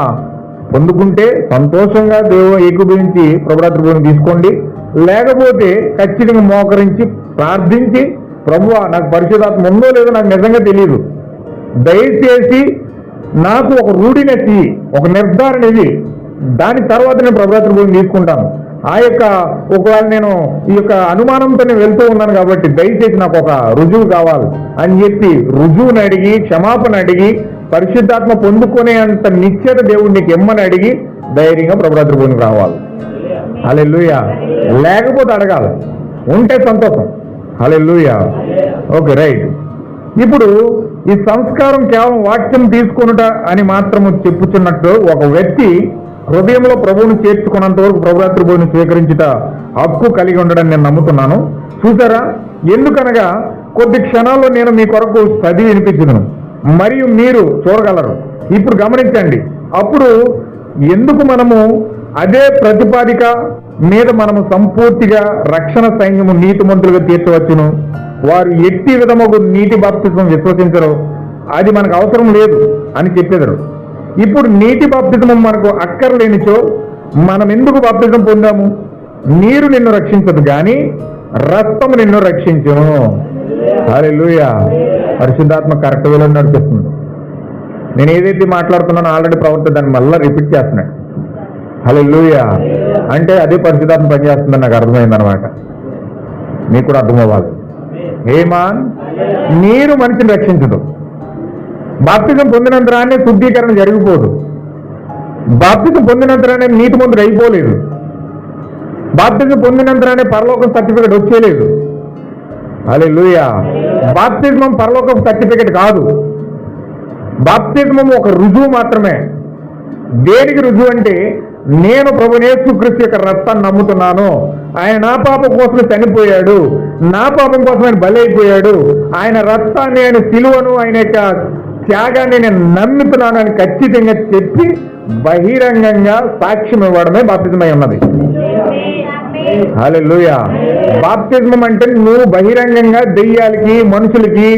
పొందుకుంటే సంతోషంగా దేవుడు ఏకీభవించి ప్రభురాత్రి భోజనం తీసుకోండి. లేకపోతే ఖచ్చితంగా మోకరించి ప్రార్థించి, ప్రభువా నాకు పరిశుద్ధాత్మ ఉందో లేదో నాకు నిజంగా తెలియదు, దయచేసి నాకు ఒక రూఢినెస్, ఒక నిర్ధారణ ఇది, దాని తర్వాత నేను ప్రభురాత్రి భోజనం తీసుకుంటాను. ఆ యొక్క ఒకవేళ నేను ఈ యొక్క అనుమానంతో నేను వెళ్తూ ఉన్నాను కాబట్టి దయచేసి నాకు ఒక రుజువు కావాలి అని చెప్పి రుజువుని అడిగి, క్షమాపణ అడిగి, పరిశుద్ధాత్మ పొందుకునే అంత నిశ్చయత దేవుడు నీకు ఇమ్మని అడిగి ధైర్యంగా ప్రభురాత్రి భోజనం రావాలి. హల్లెలూయా. లేకపోతే అడగాలి, ఉంటే సంతోషం. హల్లెలూయా. Okay, right. ఇప్పుడు ఈ సంస్కారం కేవలం వాక్యం తీసుకొనుట అని మాత్రము చెప్పుచున్నట్టు ఒక వ్యక్తి హృదయంలో ప్రభువును చేర్చుకున్నంత వరకు ప్రభురాత్రి భోజనం స్వీకరించుట హక్కు కలిగి ఉండడం నేను నమ్ముతున్నాను. చూసారా, ఎందుకనగా కొద్ది క్షణాల్లో నేను మీ కొరకు చదివి వినిపించుదును మరియు మీరు చూడగలరు. ఇప్పుడు గమనించండి, అప్పుడు ఎందుకు మనము అదే ప్రతిపాదిక మీద మనము సంపూర్తిగా రక్షణ సైన్యము నీతిమంతులుగా తీర్చవచ్చును. వారు ఎట్టి విధముగు నీటి బాప్తిజం విశ్వసించరు, అది మనకు అవసరం లేదు అని చెప్పేదారు. ఇప్పుడు నీటి బాప్తిజం మనకు అక్కర్లేనిచో మనం ఎందుకు బాప్తిజం పొందాము? నీరు నిన్ను రక్షించదు కానీ రక్తము నిన్ను రక్షించును. హల్లెలూయా. పరిశుద్ధాత్మ కరెక్ట్ వేలో నడిపిస్తుంది. నేను ఏదైతే మాట్లాడుతున్నానో ఆల్రెడీ ప్రవర్తన దాన్ని మళ్ళీ రిపీట్ చేస్తున్నాడు. హల్లెలూయా. అంటే అదే పరిశుద్ధాత్మ పనిచేస్తుందని నాకు అర్థమైందనమాట. మీకు కూడా అర్థమవ్వాలి. ఏమాన్, నీరు మనిషిని రక్షించదు. బాప్తిజం పొందినంతరానే శుద్ధీకరణ జరిగిపోదు. బాప్తిజం పొందినంతరానే నీతిమంతుడు అయిపోలేదు. బాప్తిజం పొందినంతరానే పరలోకం సర్టిఫికెట్ వచ్చేలేదు. హల్లెలూయా. బాప్తిజం పరలోకం సర్టిఫికెట్ కాదు. బాప్తిజం ఒక రుజువు మాత్రమే. దేనికి రుజువు అంటే, నేను ప్రభువైన యేసుక్రీస్తు యొక్క రక్తాన్ని నమ్ముతున్నాను, ఆయన నా పాపం కోసమే చనిపోయాడు, నా పాపం కోసం ఆయన బలి అయిపోయాడు, ఆయన రక్తాన్ని, ఆయన సిలువను, ఆయన యొక్క త్యాగాన్ని నేను నమ్ముతున్నాను అని ఖచ్చితంగా చెప్పి బహిరంగంగా సాక్ష్యం ఇవ్వడమే బాప్తిజమై ఉన్నది. హల్లెలూయా. బాప్తిజం అంటే నువ్వు బహిరంగంగా దెయ్యాలకి, మనుషులకి,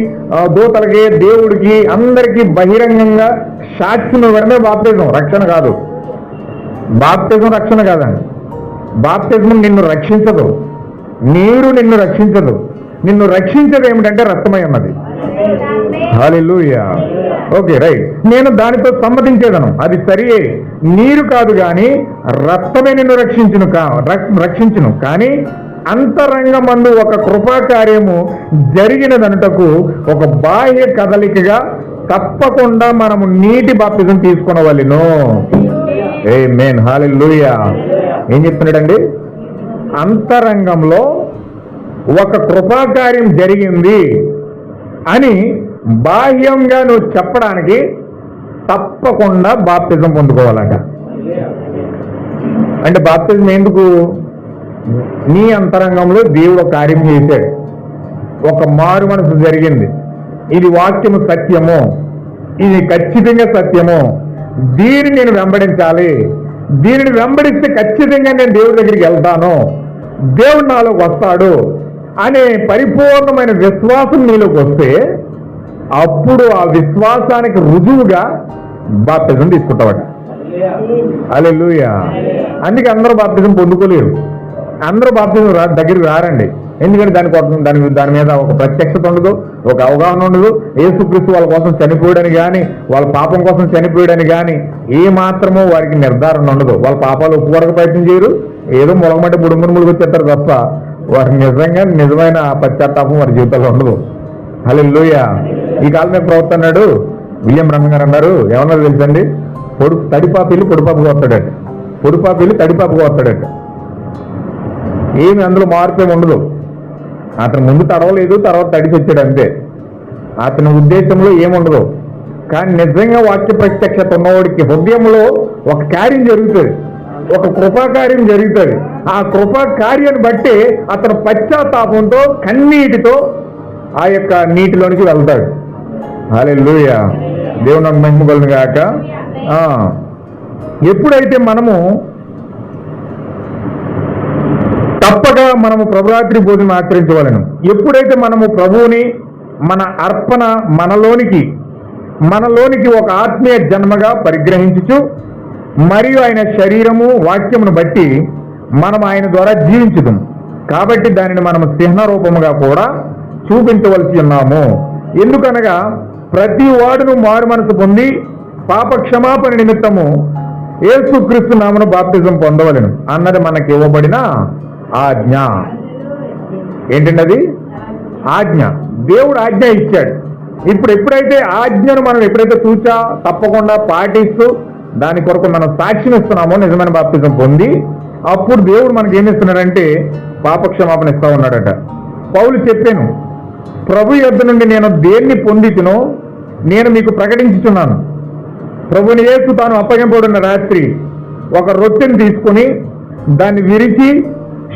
దూతలకి, దేవుడికి, అందరికీ బహిరంగంగా సాక్ష్యం ఇవ్వడమే బాప్తిజం, రక్షణ కాదు. బాప్తిజం రక్షణ కాదండి. బాప్తిజం నిన్ను రక్షించదు, నీరు నిన్ను రక్షించదు. నిన్ను రక్షించదు ఏమిటంటే రక్తమై ఉన్నది. హల్లెలూయా. Okay, right. నేను దానితో సమ్మతించేదను, అది సరియే. నీరు కాదు కానీ రక్తమే నిన్ను రక్షించును. కానీ అంతరంగమందు ఒక కృపాకార్యము జరిగినదనుటకు ఒక బాహ్య కదలికగా తప్పకుండా మనము నీటి బాప్తిజం తీసుకొనవలెను. ఆమేన్. హల్లెలూయా. ఏం చెప్తున్నాడండి? అంతరంగంలో ఒక కృపాకార్యం జరిగింది అని బాహ్యంగా నువ్వు చెప్పడానికి తప్పకుండా బాప్తిజం పొందుకోవాలట. అంటే బాప్తిజం ఎందుకు? నీ అంతరంగంలో దేవుడు కార్యం చేశాడు, ఒక మారు మనసు జరిగింది, ఇది వాక్యము సత్యము, ఇది ఖచ్చితంగా సత్యము, దీన్ని నేను వెంబడించాలి, దీనిని వెంబడిస్తే ఖచ్చితంగా నేను దేవుడి దగ్గరికి వెళ్తాను, దేవుడు నాలోకి వస్తాడు అనే పరిపూర్ణమైన విశ్వాసం నీలోకి వస్తే అప్పుడు ఆ విశ్వాసానికి రుజువుగా బాప్తిజం తీసుకుంటావట. హల్లెలూయా. అందుకే అందరూ బాప్తిజం పొందుకోలేరు, అందరూ బాప్తిజం దగ్గరికి రారండి. ఎందుకంటే దాని మీద ఒక ప్రత్యక్షత ఉండదు, ఒక అవగాహన ఉండదు. యేసుక్రీస్తు వాళ్ళ కోసం చనిపోయాడని కానీ, వాళ్ళ పాపం కోసం చనిపోయాడని కానీ ఏ మాత్రమో వారికి నిర్ధారణ ఉండదు. వాళ్ళ పాపాలు ఒప్పుకోవడానికి ప్రయత్నం చేయరు, ఏదో మొలగమంటే ముడుములు వచ్చేస్తారు తప్ప వారికి నిజమైన పశ్చాత్తాపం వారి జీవితంలో ఉండదు. హల్లెలూయా. ఈ కాలమే ప్రవక్త అన్నాడు, విలియం బ్రహ్మ గారు అన్నారు, ఏమన్నారు తెలుసండి, తడిపాపిల్లి పొడిపాపుగా వస్తాడట, పొడిపాపిల్లి తడిపాపుగా వస్తాడట. ఏమి అందులో మార్పేమి ఉండదు. అతను ముందు తడవలేదు, తర్వాత తడిసి వచ్చాడు అంతే. అతని ఉద్దేశంలో ఏముండదు. కానీ నిజంగా వాక్య ప్రత్యక్షత ఉన్నవాడికి హృదయంలో ఒక కార్యం జరుగుతుంది, ఒక కృపాకార్యం జరుగుతుంది. ఆ కృపాకార్యాన్ని బట్టి అతను పశ్చాత్తాపంతో కన్నీటితో ఆ యొక్క నీటిలోనికి వెళ్తాడు. హల్లెలూయా. దేవుని మహిమ కలుగును గాక. ఎప్పుడైతే మనము తప్పగా మనము ప్రభురాత్రి భోజనం ఆచరించవలను, ఎప్పుడైతే మనము ప్రభువుని మన అర్పణ మనలోనికి ఒక ఆత్మీయ జన్మగా పరిగ్రహించుచు మరియు ఆయన శరీరము వాక్యమును బట్టి మనం ఆయన ద్వారా జీవించుదాం. కాబట్టి దానిని మనము చిహ్న రూపముగా కూడా చూపించవలసి ఉన్నాము. ఎందుకనగా ప్రతి వాడును మారు మనసు పొంది పాప క్షమాపణ నిమిత్తము యేసుక్రీస్తు నామమున బాప్తిజం పొందవలెను అన్నది మనకి ఇవ్వబడిన ఆజ్ఞ. ఏంటండి అది? ఆజ్ఞ. దేవుడు ఆజ్ఞ ఇచ్చాడు. ఇప్పుడు ఎప్పుడైతే ఆజ్ఞను మనం ఎప్పుడైతే చూచా తప్పకుండా పాటిస్తూ దాని కొరకు మనం సాక్ష్యం ఇస్తున్నామో, నిజమైన బాప్తిజం పొంది, అప్పుడు దేవుడు మనకి ఏమి ఇస్తున్నాడంటే పాపక్షమాపణ ఇస్తా ఉన్నాడట. పౌలు చెప్పాను, ప్రభు యొద్ద నుండి నేను దేన్ని పొందితునో నేను మీకు ప్రకటించుచున్నాను. ప్రభుని యేసు తాను అప్పగింపబడిన రాత్రి ఒక రొట్టెను తీసుకుని దాన్ని విరిచి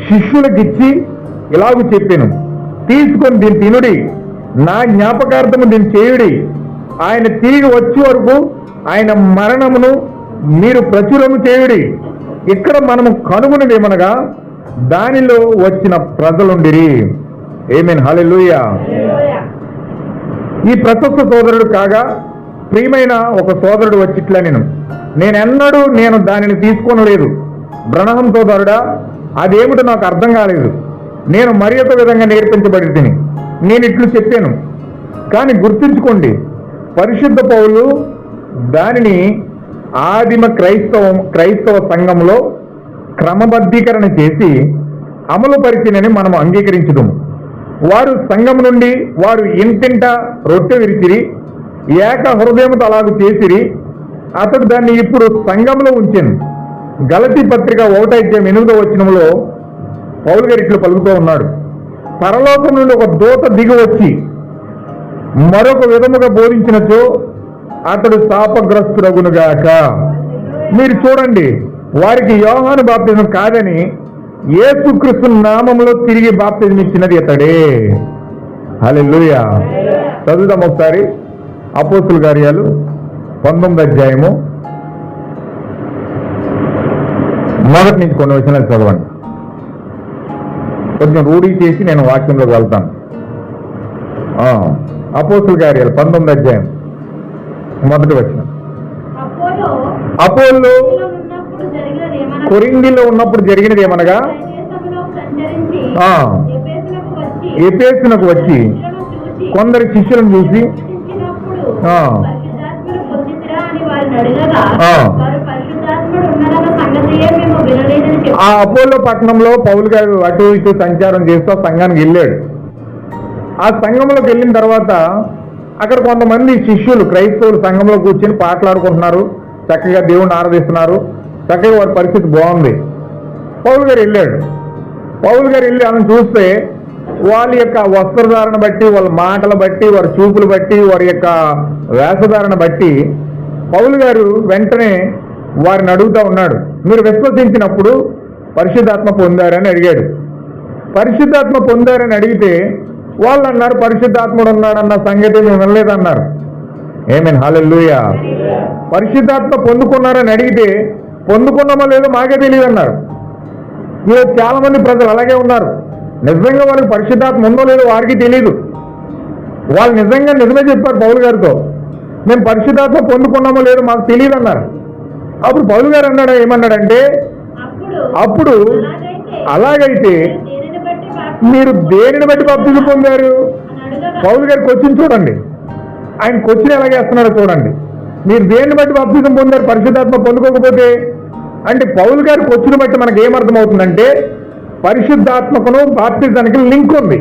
శిష్యులకిచ్చి ఇలాగూ చెప్పాను, తీసుకొని దీన్ని తినుడి, నా జ్ఞాపకార్థము దీన్ని చేయుడి. ఆయన తిరిగి వచ్చే వరకు ఆయన మరణమును మీరు ప్రచురము చేయుడి. ఇక్కడ మనము కనుగొనది ఏమనగా దానిలో వచ్చిన ప్రజలుండిరి. ఆమేన్. హల్లెలూయా. ఈ ప్రశస్త సోదరుడు కాగా ప్రియమైన ఒక సోదరుడు వచ్చి ఇట్లా నేను దానిని తీసుకోనలేదు. బ్రహ్మం సోదరుడా, అదేమిటో నాకు అర్థం కాలేదు. నేను మరి ఒక విధంగా నేర్పించబడి తిని నేను ఇట్లు చెప్పాను. కానీ గుర్తుంచుకోండి, పరిశుద్ధ పౌలు దానిని ఆదిమ క్రైస్తవ సంఘంలో క్రమబద్ధీకరణ చేసి అమలుపరిచినని మనం అంగీకరించుదాము. వారు సంఘం నుండి వారు ఇంటింట రొట్టె విరిచిరి, ఏక హృదయముతో అలాగూ చేసిరి. అతడు దాన్ని ఇప్పుడు సంఘంలో ఉంచాను. గలతీ పత్రిక 1:8 పౌలు గారు ఇట్లు పలుకుతూ ఉన్నాడు, పరలోకం నుండి ఒక దూత దిగి వచ్చి మరొక విధముగా బోధించినచో అతడు శాపగ్రస్తుడగునుగాక. మీరు చూడండి, వారికి యోహాను బాప్తిజం కాదని యేసుక్రీస్తు నామములో తిరిగి బాప్తిజం ఇచ్చినది ఇతడే. హల్లెలూయా. చదువుదాం ఒకసారి. అపోస్తుల కార్యాలు 19వ అధ్యాయము 1 నుంచి కొన్ని వచనాలు చదవండి. కొంచెం రూఢీ చేసి నేను వాక్యంలోకి వెళ్తాను. అపోస్తుల కార్యాలు 19వ అధ్యాయం 1వ వచనం. అపోల్లో కొరింథీలో ఉన్నప్పుడు జరిగినది ఏమనగా ఎఫెసునకు వచ్చి కొందరు శిష్యులను చూసి ఆ అపోలో పట్టణంలో పౌలు గారు అటు ఇటు సంచారం చేస్తూ సంఘానికి వెళ్ళాడు. ఆ సంఘంలోకి వెళ్ళిన తర్వాత అక్కడ కొంతమంది శిష్యులు క్రైస్తవులు సంఘంలో కూర్చొని పాటలాడుకుంటున్నారు, చక్కగా దేవుణ్ణి ఆరాధిస్తున్నారు, చక్కగా వారి పరిస్థితి బాగుంది. పౌలు గారు వెళ్ళి ఆమెను చూస్తే వాళ్ళ యొక్క వస్త్రధారణ బట్టి, వాళ్ళ మాటలు బట్టి, వారి చూపులు బట్టి, వారి యొక్క వేషధారణ బట్టి పౌలు గారు వెంటనే వారిని అడుగుతా ఉన్నాడు, మీరు విశ్వసించినప్పుడు పరిశుద్ధాత్మ పొందారని అడిగాడు. పరిశుద్ధాత్మ పొందారని అడిగితే వాళ్ళు అన్నారు, పరిశుద్ధాత్ముడు ఉన్నాడన్న సంగతి మేము వినలేదన్నారు. ఆమేన్, హల్లెలూయా. పరిశుద్ధాత్మ పొందుకున్నారని అడిగితే పొందుకున్నామో లేదో మాకే తెలియదు అన్నారు. ఈరోజు చాలా మంది ప్రజలు అలాగే ఉన్నారు. నిజంగా వాళ్ళకి పరిశుద్ధాత్మ ఉందో లేదో వారికి తెలియదు. వాళ్ళు నిజంగా నిజమే చెప్పారు పౌలు గారితో, మేము పరిశుద్ధాత్మ పొందుకున్నామో లేదో మాకు తెలియదు అన్నారు. అప్పుడు పౌలు గారు అన్నాడు, ఏమన్నాడంటే, అప్పుడు అలాగైతే మీరు దేనిని బట్టి బాప్తిజం పొందారు? పౌలు గారి క్వశ్చన్ చూడండి, ఆయన క్వశ్చన్ ఎలాగేస్తున్నాడో చూడండి. మీరు దేన్ని బట్టి బాప్తిజం పొందారు పరిశుద్ధాత్మ పొందుకోకపోతే? అంటే పౌలు గారి క్వశ్చన్ బట్టి మనకి ఏమర్థమవుతుందంటే, పరిశుద్ధాత్మకును బాప్తిజానికి లింక్ ఉంది.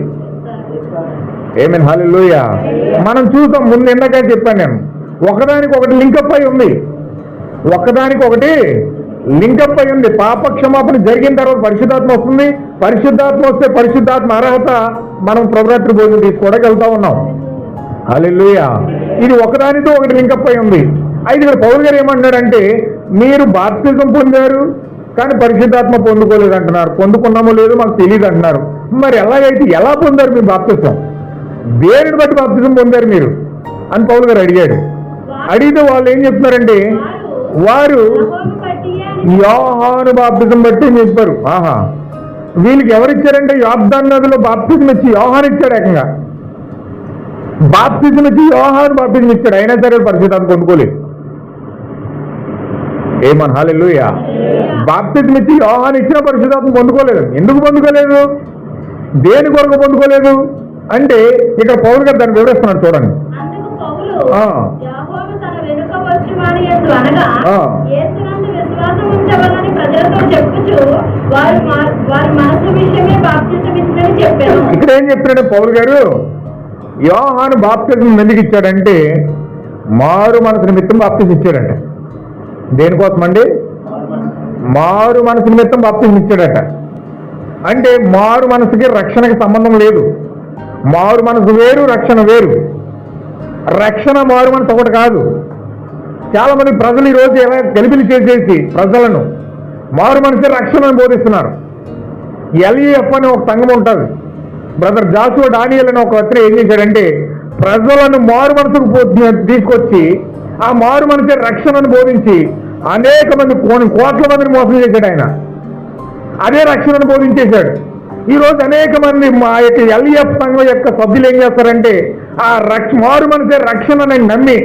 ఆమేన్, హల్లెలూయా. మనం చూసాం, ముందు ఇందాక చెప్పాను నేను, ఒకదానికి ఒకటి లింకప్ అయి ఉంది. ఒకదానికి ఒకటి లింకప్ అయి ఉంది. పాప క్షమాపణ జరిగిన తర్వాత పరిశుద్ధాత్మ వస్తుంది. పరిశుద్ధాత్మ వస్తే పరిశుద్ధాత్మ అర్హత మనం ప్రభురాత్రి భోజనం తీసుకోవడానికి వెళ్తా ఉన్నాం. హల్లెలూయా. ఇది ఒకదానితో ఒకటి లింకప్ అయి ఉంది. అయితే ఇక్కడ పౌలు గారు ఏమంటున్నాడంటే, మీరు బాప్తిజం పొందారు కానీ పరిశుద్ధాత్మ పొందుకోలేదు అంటున్నారు. పొందుకున్నామో లేదో మాకు తెలియదు అంటున్నారు. మరి ఎలాగైతే ఎలా పొందారు మీ బాప్తిజం? దేనిని బట్టి బాప్తిజం పొందారు మీరు అని పౌలు గారు అడిగాడు. అడిగితే వాళ్ళు ఏం చెప్తున్నారంటే, వారు యోహాను బాప్తిజం బట్టి చెప్పారు. ఆహా, వీళ్ళకి ఎవరిచ్చారంటే యోర్దాను నదిలో బాప్తిజం ఇచ్చి యోహాను ఇచ్చాడు. ఏకంగా బాప్తిజం ఇచ్చి యోహాను బాప్తిజం ఇచ్చాడు. అయినా సరే పరిశుద్ధాత్మ పొందుకోలేదు. ఏమన్, హల్లెలూయా. బాప్తిజం ఇచ్చి యోహాను ఇచ్చిన పరిశుద్ధాత్మ పొందుకోలేదు. ఎందుకు పొందుకోలేదు? దేని కొరకు పొందుకోలేదు అంటే ఇక్కడ పౌలు గారు దాన్ని వివరిస్తున్నాడు చూడండి. ఇక్కడ ఏం చెప్తున్నాడు పౌలు గారు? యోహాను బాప్తిజం ఎందుకు ఇచ్చాడంటే మారు మనసు నిమిత్తం బాప్తిజం ఇచ్చాడంట. దేనికోసం అండి? మారు మనసు నిమిత్తం బాప్తిజం ఇచ్చాడట. అంటే మారు మనసుకి రక్షణకి సంబంధం లేదు. మారు మనసు వేరు, రక్షణ వేరు. రక్షణ మారు మనసు ఒకటి కాదు. చాలా మంది ప్రజలు ఈరోజు ఎలా గలిబిలి చేసేసి ప్రజలను మారు మనసు రక్షణను బోధిస్తున్నారు. ఎల్ఈఎఫ్ అనే ఒక సంఘం ఉంటుంది. బ్రదర్ జాషువా డానియల్ అనే ఒక వ్యక్తి ఏం చేశాడంటే, ప్రజలను మారు మనసుకు తీసుకొచ్చి ఆ మారు మనసే రక్షణను బోధించి అనేక మంది కోట్ల మందిని మోసం చేశాడు ఆయన. అదే రక్షణను బోధించేశాడు. ఈరోజు అనేక మంది మా యొక్క ఎల్ఈఎఫ్ సంఘం యొక్క సభ్యులు ఏం చేస్తారంటే, ఆ మారు మనసే రక్షణని నమ్మి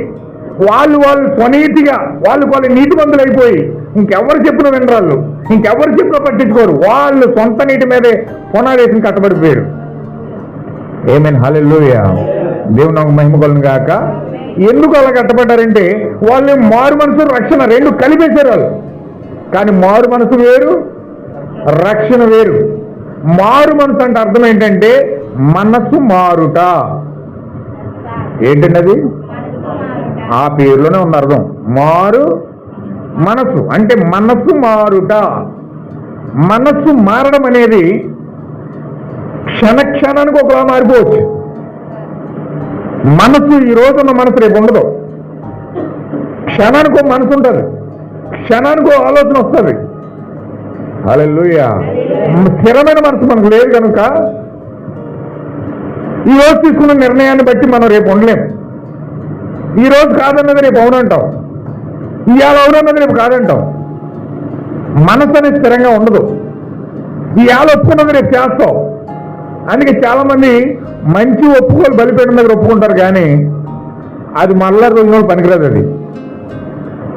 వాళ్ళు స్వనీతిగా వాళ్ళు నీతిమంతులు అయిపోయి ఇంకెవరు చెప్పిన వినరాళ్ళు, ఇంకెవరు చెప్పిన పట్టించుకోరు. వాళ్ళు సొంత నీటి మీదే పునాదేశం కట్టబడిపోయారు. ఆమేన్, హల్లెలూయా. దేవుని నామమునకు మహిమ కలుగును గాక. ఎందుకు అలా కట్టబడ్డారంటే వాళ్ళు మారు మనసు రక్షణ రెండు కలిపేశారు వాళ్ళు. కానీ మారు మనసు వేరు, రక్షణ వేరు. మారు మనసు అంటే అర్థం ఏంటంటే మనస్సు మారుట. ఏంటండి అది? ఆ పేరులోనే ఉన్న అర్థం. మారు మనసు అంటే మనస్సు మారుట. మనస్సు మారడం అనేది క్షణానికి ఒకలా మారిపోవచ్చు. మనసు ఈ రోజున్న మనసు రేపు ఉండదు. క్షణానికో మనసు ఉంటుంది, క్షణానికో ఆలోచన వస్తుంది. హల్లెలూయా. స్థిరమైన మనసు మనకు లేదు కనుక ఈ రోజు తీసుకున్న నిర్ణయాన్ని బట్టి మనం రేపు ఉండలేం. ఈ రోజు కాదన్నది రేపు అవునంటాం, ఇవాళ అవునన్నది రేపు కాదంటాం. మనసు అనేది స్థిరంగా ఉండదు. ఇవాళ ఒప్పుకున్నది రేపు చేస్తాం. అందుకే చాలా మంది మంచి ఒప్పుకోలు బలిపీఠం దగ్గర ఒప్పుకుంటారు, కానీ అది మళ్ళా రోజున పనికిరాదు. అది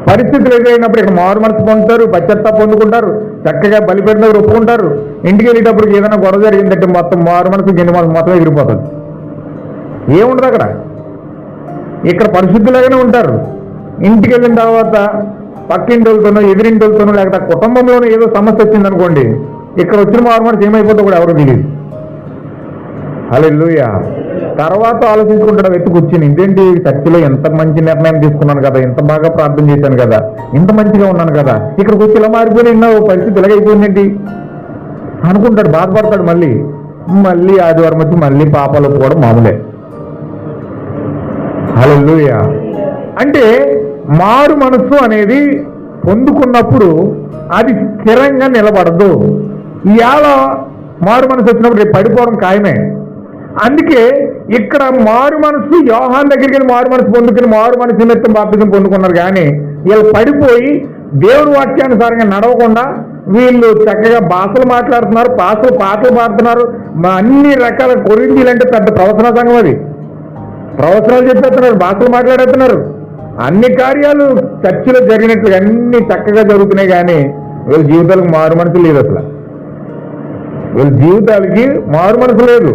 పరిస్థితులు ఎదురైనప్పుడు ఇక్కడ మారు మనసు పొందుతారు, పశ్చాత్తాపం పొందుకుంటారు, చక్కగా బలిపీఠం దగ్గర ఒప్పుకుంటారు. ఇంటికి వెళ్ళేటప్పుడు ఏదైనా గొడవ జరిగిందంటే మొత్తం మారు మనసు గిన్నె మనసు మొత్తం ఎగిరిపోతుంది. ఏముండదు అక్కడ. ఇక్కడ పరిశుద్ధులాగానే ఉంటారు. ఇంటికి వెళ్ళిన తర్వాత పక్కింటి వెళ్తానో ఎదిరింటి వెళ్తానో లేకపోతే కుటుంబంలోనూ ఏదో సమస్య వచ్చిందనుకోండి, ఇక్కడ వచ్చిన మారు మనసు ఏమైపోతుందో కూడా ఎవరో తెలియదు. హల్లెలూయా. తర్వాత ఆలోచించుకుంటాడు వెతికి కూర్చుని, ఇదేంటి చర్చిలో ఎంత మంచి నిర్ణయం తీసుకున్నాను కదా, ఎంత బాగా ప్రార్థన చేశాను కదా, ఇంత మంచిగా ఉన్నాను కదా, ఇక్కడికి వచ్చి ఇలా మారిపోయి ఎన్నో పరిస్థితి ఇలాగైపోయిందేంటి అనుకుంటాడు, బాధపడతాడు. మళ్ళీ ఆదివారం వచ్చి మళ్ళీ పాపాలు కూడా మామూలే. హల్లెలూయా. అంటే మారు మనస్సు అనేది పొందుకున్నప్పుడు అది స్థిరంగా నిలబడదు. ఇవాళ మారు మనసు వచ్చినప్పుడు రేపు పడిపోవడం ఖాయమే. అందుకే ఇక్కడ మారు మనసు యోహాన్ దగ్గరికి వెళ్ళి మారు మనసు పొందుకుని మారు మనసు నిమిత్తం బాప్తిజం పొందుకున్నారు. కానీ వీళ్ళు పడిపోయి దేవుని వాక్యానుసారంగా నడవకుండా వీళ్ళు చక్కగా భాషలు మాట్లాడుతున్నారు, పాటలు పాడుతున్నారు. అన్ని రకాల కొరింథీలంటే పెద్ద ప్రవచన సంఘం, అది ప్రవచనాలు చెప్పేస్తున్నారు, భాషలు మాట్లాడేస్తున్నారు. అన్ని కార్యాలు చర్చిలో జరిగినట్లుగా అన్ని చక్కగా జరుగుతున్నాయి. కానీ వీళ్ళ జీవితాలకు మారు మనసు లేదు. అసలు వీళ్ళ జీవితాలకి మారు మనసు లేదు.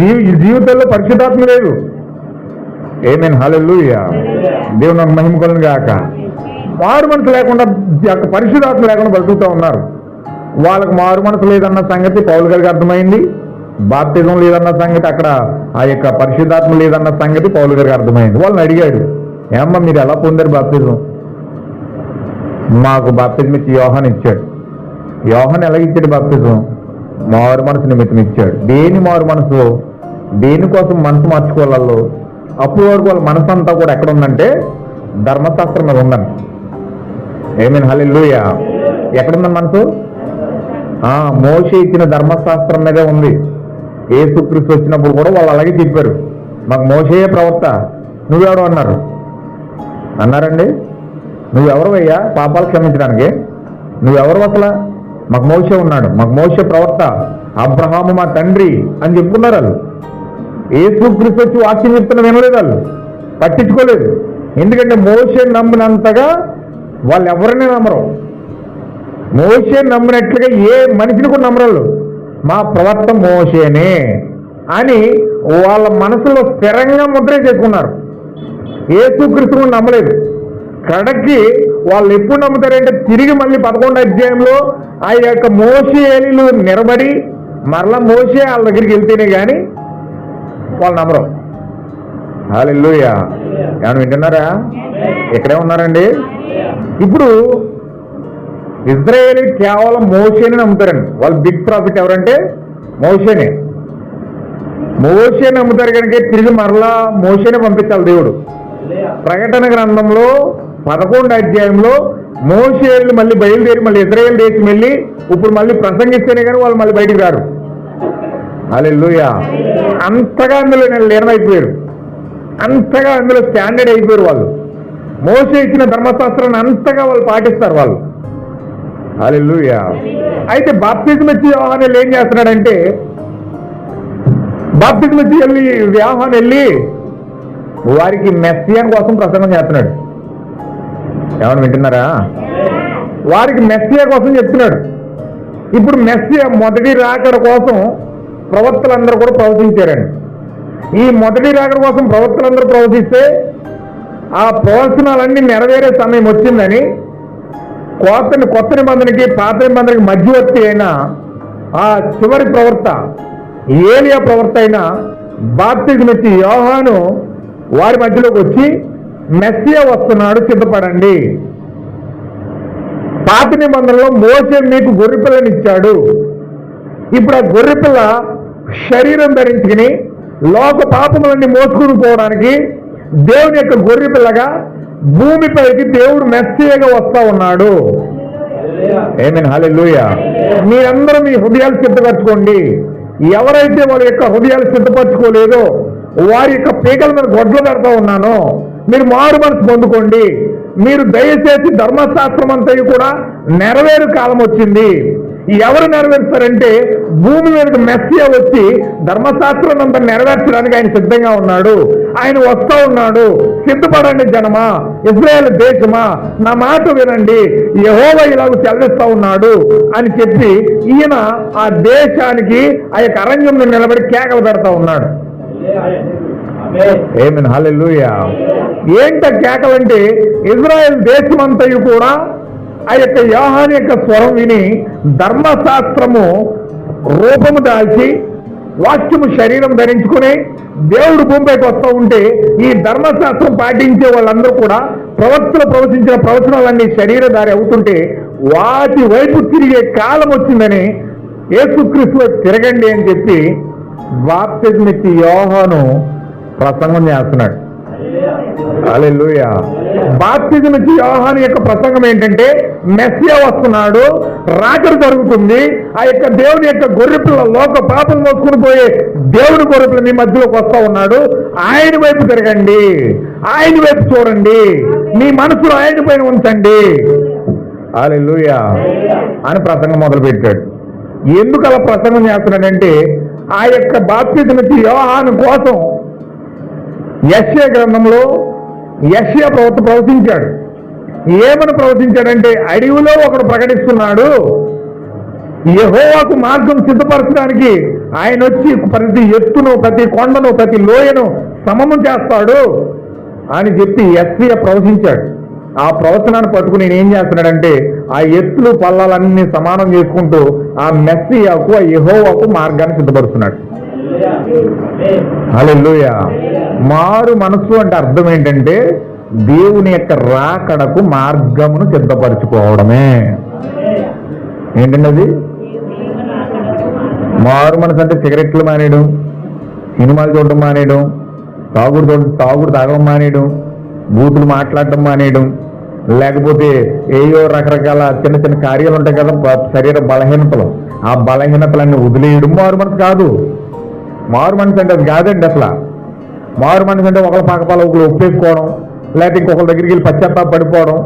వీళ్ళ జీవితాల్లో పరిశుద్ధాత్మ లేదు. ఆమేన్, హల్లెలూయా. దేవుని మహిమ కలుగును గాక. మారు మనసు లేకుండా, పరిశుద్ధాత్మ లేకుండా బతుకుతూ ఉన్నారు. వాళ్ళకి మారు మనసు లేదన్న సంగతి పౌలు గారికి అర్థమైంది. బాప్తిజం లేదన్న సంగతి, అక్కడ ఆ యొక్క పరిశుద్ధాత్మ లేదన్న సంగతి పౌలు గారికి అర్థమైంది. వాళ్ళని అడిగాడు, ఏమ్మా మీరు ఎలా పొందారు బాప్తిజం? మాకు బాప్తిజం ఇచ్చి యోహాన్ ఇచ్చాడు. యోహాన్ ఎలా ఇచ్చాడు బాప్తిజం? మారు మనసు నిమిత్తం ఇచ్చాడు. దేని మారు మనసు? దేనికోసం మనసు మార్చుకోవాలో అప్పుడు వరకు వాళ్ళ మనసు అంతా కూడా ఎక్కడ ఉందంటే ధర్మశాస్త్రం మీద ఉందండి. ఆమేన్, హల్లెలూయా. ఎక్కడుందని మనసు? మోషే ఇచ్చిన ధర్మశాస్త్రం మీదే ఉంది. యేసుక్రీస్తు వచ్చినప్పుడు కూడా వాళ్ళు అలాగే చెప్పారు, మాకు మోషేయే ప్రవక్త, నువ్వెవడు అన్నారండి. నువ్వెవరు అయ్యా పాపాలు క్షమించడానికి? నువ్వెవరు అసలు? మాకు మోషే ఉన్నాడు, మాకు మోషే ప్రవక్త, అబ్రహాము మా తండ్రి అని చెప్పుకున్నారు. వాళ్ళు యేసుక్రీస్తు వచ్చి వాక్యం చెప్తున్న వినలేదు, వాళ్ళు పట్టించుకోలేదు. ఎందుకంటే మోషే నమ్మినంతగా వాళ్ళు ఎవరిని నమ్మరు. మోషే నమ్మినట్లుగా ఏ మనిషిని కూడా నమ్మరు. మా ప్రవక్త మోషేనే అని వాళ్ళ మనసులో స్థిరంగా ముద్ర చేసుకున్నారు. యేసుక్రీస్తును నమ్మలేదు. కడకి వాళ్ళు ఎప్పుడు నమ్ముతారంటే తిరిగి మళ్ళీ 11వ అధ్యాయంలో ఆ యొక్క మోషేలీలు నిలబడి మరలా మోషే వాళ్ళ దగ్గరికి వెళ్తేనే కానీ వాళ్ళు నమ్మరు. హల్లెలూయా. ఏమన్నా వింటున్నారా? ఇక్కడే ఉన్నారండి. ఇప్పుడు ఇజ్రాయేలీ కేవలం మోషేని నమ్ముతారండి. వాళ్ళు బిగ్ ప్రాఫిట్ ఎవరంటే మోషేనే. మోషేని నమ్ముతారు కనుక తిరిగి మరలా మోషేనే పంపించాలి దేవుడు. ప్రకటన గ్రంథంలో 11వ అధ్యాయంలో మోషేలు మళ్ళీ బయలుదేరి మళ్ళీ ఇజ్రాయేల్ దేశం వెళ్ళి ఇప్పుడు మళ్ళీ ప్రసంగిస్తేనే కానీ వాళ్ళు మళ్ళీ బయటికి రారు. హల్లెలూయా. అంతగా అందులో లీనమైపోయారు, అంతగా అందులో స్టాండర్డ్ అయిపోయారు వాళ్ళు. మోషే ఇచ్చిన ధర్మశాస్త్రాన్ని అంతగా వాళ్ళు పాటిస్తారు వాళ్ళు. హల్లెలూయా. అయితే బాప్తిజం ఇచ్చి యోహాను ఏం చేస్తున్నాడంటే, బాప్తిజం ఇచ్చి యోహాను వెళ్ళి వారికి మెస్సియా కోసం ప్రసంగం చేస్తున్నాడు. ఏమన్నా వింటున్నారా? వారికి మెస్సియా కోసం చెప్తున్నాడు. ఇప్పుడు మెస్సియా మొదటి రాకడ కోసం ప్రవక్తలందరూ కూడా ప్రవచించారండి. ఈ మొదటి రాకడ కోసం ప్రవక్తలందరూ ప్రవచిస్తే ఆ ప్రవచనాలన్నీ నెరవేరే సమయం వచ్చిందని కొత్త నిబంధనకి పాత నిబంధనకి మధ్యవర్తి అయిన ఆ చివరి ప్రవక్త ఏలియా ప్రవక్త అయిన బాప్తిజం ఇచ్చి యోహాను వారి మధ్యలోకి వచ్చి మెస్సియా వస్తున్నాడు, సిద్ధపడండి. పాత నిబంధనలో మోషే మీకు గొర్రెపిల్లనిచ్చాడు. ఇప్పుడు ఆ గొర్రెపిల్ల శరీరం ధరించుకుని లోక పాపములన్నీ మోసుకుని పోవడానికి దేవుని యొక్క గొర్రెపిల్లగా భూమిపైకి దేవుడు మెస్సియాగా వస్తా ఉన్నాడు. ఆమేన్, హల్లెలూయా. మీరందరూ మీ హృదయాలు సిద్ధపరచుకోండి. ఎవరైతే వాళ్ళ యొక్క హృదయాలు సిద్ధపరచుకోలేదో వారి యొక్క పీకల మీద గొడ్లు పెడతా ఉన్నానో మీరు మారు మనసు పొందుకోండి. మీరు దయచేసి ధర్మశాస్త్రం అంతా కూడా నెరవేరు కాలం వచ్చింది. ఎవరు నెరవేరుస్తారంటే భూమి మీదకి మెస్సియా వచ్చి ధర్మశాస్త్రం అంతా నెరవేర్చడానికి ఆయన సిద్ధంగా ఉన్నాడు. ఆయన వస్తా ఉన్నాడు. సిద్ధపడండి జనమా, ఇశ్రాయేలు దేశమా, నా మాట వినండి, యెహోవా ఇలాగ చెల్లిస్తా ఉన్నాడు అని చెప్పి ఈయన ఆ దేశానికి ఆ యొక్క అరణ్యంలో నిలబడి కేకలు పెడతా ఉన్నాడు. ఆమేన్, హల్లెలూయా. ఏంట కేకలంటే ఇజ్రాయెల్ దేశమంతయు కూడా ఆ యొక్క యోహాను యొక్క స్వరం విని ధర్మశాస్త్రము రూపము దాల్చి వాక్యము శరీరం ధరించుకుని దేవుడు భూమిపైకి వస్తూ ఉంటే ఈ ధర్మశాస్త్రం పాటించే వాళ్ళందరూ కూడా ప్రవక్తలు ప్రవచించిన ప్రవచనాలన్నీ శరీరధారి అవుతుంటే వాటి వైపు తిరిగే కాలం వచ్చిందని యేసుక్రీస్తులో తిరగండి అని చెప్పి బాప్తిజం ఇచ్చి యోహాను ప్రసంగం చేస్తున్నాడు. హల్లెలూయా. బాప్తిజం ఇచ్చి యోహాను యొక్క ప్రసంగం ఏంటంటే మెస్సియా వస్తున్నాడు, రాకడ జరుగుతుంది, ఆ యొక్క దేవుని యొక్క గొర్రెపిల్ల లోక పాపం మోసుకుని పోయే దేవుని గొర్రెపిల్ల మీ మధ్యలోకి వస్తా ఉన్నాడు, ఆయన వైపు తిరగండి, ఆయన వైపు చూడండి, మీ మనసులో ఆయన పైన ఉంచండి. హల్లెలూయా అని ప్రసంగం మొదలు పెట్టాడు. ఎందుకు అలా ప్రసంగం చేస్తున్నాడంటే ఆ యొక్క బాప్తిజం ఇచ్చి యోహాను కోసం యెషయా గ్రంథంలో యెషయా ప్రవక్త ప్రవచించాడు. ఏమని ప్రవచించాడంటే అడవిలో ఒకడు ప్రకటిస్తున్నాడు, యెహోవాకు మార్గం సిద్ధపరచడానికి ఆయన వచ్చి ప్రతి ఎత్తును, ప్రతి కొండను, ప్రతి లోయను సమము చేస్తాడు అని చెప్పి యెషయా ప్రవచించాడు. ఆ ప్రవచనాన్ని పట్టుకుని నేను ఏం చేస్తున్నాడంటే ఆ ఎత్తులు పల్లాలన్నీ సమానం చేసుకుంటూ ఆ మెస్సియాకు, ఆ యెహోవాకు మార్గాన్ని సిద్ధపరుస్తున్నాడు. హల్లెలూయా. మారు మనసు అంటే అర్థం ఏంటంటే దేవుని యొక్క రాకడకు మార్గమును సిద్ధపరచుకోవడమే. ఏంటండి అది? మారు మనసు అంటే సిగరెట్లు మానేయడం, సినిమాలు చూడడం మానేయడం, తాగుడు తాగడం మానేయడం, బూతులు మాట్లాడడం మానేయడం, లేకపోతే ఏయో రకరకాల చిన్న చిన్న కార్యాలు ఉంటాయి కదా శరీర బలహీనతలు, ఆ బలహీనతలన్నీ వదిలేయడం మారు మనసు కాదు. మారు మనసు అంటే అది కాదండి అసలు. మారు మనసు అంటే ఒకళ్ళ పాకపాల ఒకళ్ళు ఒప్పేసుకోవడం, లేకపోతే ఇంకొకరి దగ్గరికి వెళ్ళి పశ్చాత్తాప పడిపోవడం,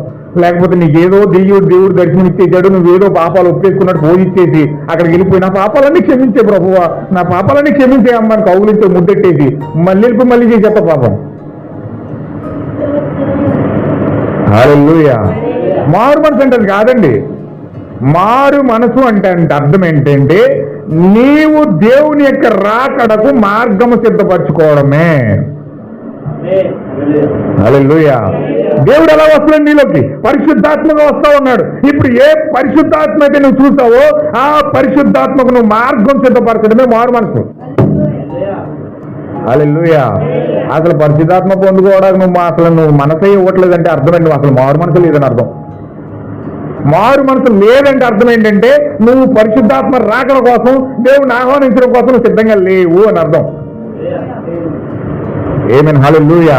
లేకపోతే నీకేదో దేవుడు దర్శనం ఇచ్చేసాడు, నువ్వేదో పాపాలు ఒప్పేసుకున్నట్టు పోయిచ్చేసి అక్కడికి వెళ్ళిపోయి నా పాపాలన్నీ క్షమించే ప్రభువా, నా పాపాలన్నీ క్షమించే అమ్మని కౌగులించే ముద్దెట్టేసి మళ్ళీ చేసేత పాపం. హల్లెలూయా. మారు మనసు అంటే అది కాదండి. మారు మనసు అంటే అర్థం ఏంటంటే నీవు దేవుని యొక్క రాకడకు మార్గము సిద్ధపరచుకోవడమే. హల్లెలూయా. దేవుడు ఎలా వస్తున్నాడు నీలోకి? పరిశుద్ధాత్మగా వస్తా ఉన్నాడు. ఇప్పుడు ఏ పరిశుద్ధాత్మ అయితే నువ్వు చూసావో ఆ పరిశుద్ధాత్మకు నువ్వు మార్గం సిద్ధపరచడమే మారు మనసు. హల్లెలూయా. అసలు పరిశుద్ధాత్మ పొందుకోవడానికి నువ్వు మనసే ఇవ్వట్లేదంటే అర్థమైంది నువ్వు అసలు మారు మనసు లేదని అర్థం. మారు మనసు లేదంటే అర్థం ఏంటంటే నువ్వు పరిశుద్ధాత్మ రాకడ కోసం, దేవుని ఆహ్వానించడం కోసం నువ్వు సిద్ధంగా లేవు అని అర్థం. ఆమేన్. హల్లెలూయా.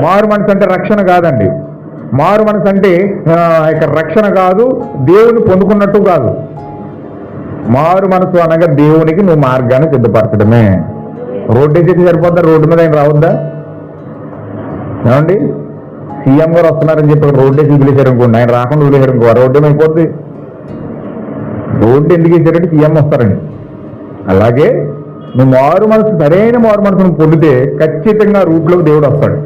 మారు మనసు అంటే రక్షణ కాదండి. మారు మనసు అంటే రక్షణ కాదు, దేవుని పొందుకున్నట్టు కాదు. మారు మనసు అనగా దేవునికి నువ్వు మార్గాన్ని సిద్ధపరచడమే. రోడ్డు వేసేసి సరిపోద్దా? రోడ్డు మీద ఆయన రావద్దా? ఏమండి, సీఎం గారు వస్తున్నారని చెప్పి రోడ్డు వేసి వదిలేశారు అనుకోండి, ఆయన రాకుండా వదిలేశారు అనుకో, రోడ్డు ఏమైపోద్ది? రోడ్డు ఎందుకు వేసారంటే సీఎం వస్తారండి. అలాగే నువ్వు మారు మనసు, సరైన మారు మనసు నువ్వు పొందితే ఖచ్చితంగా రూట్లోకి దేవుడు వస్తాడు.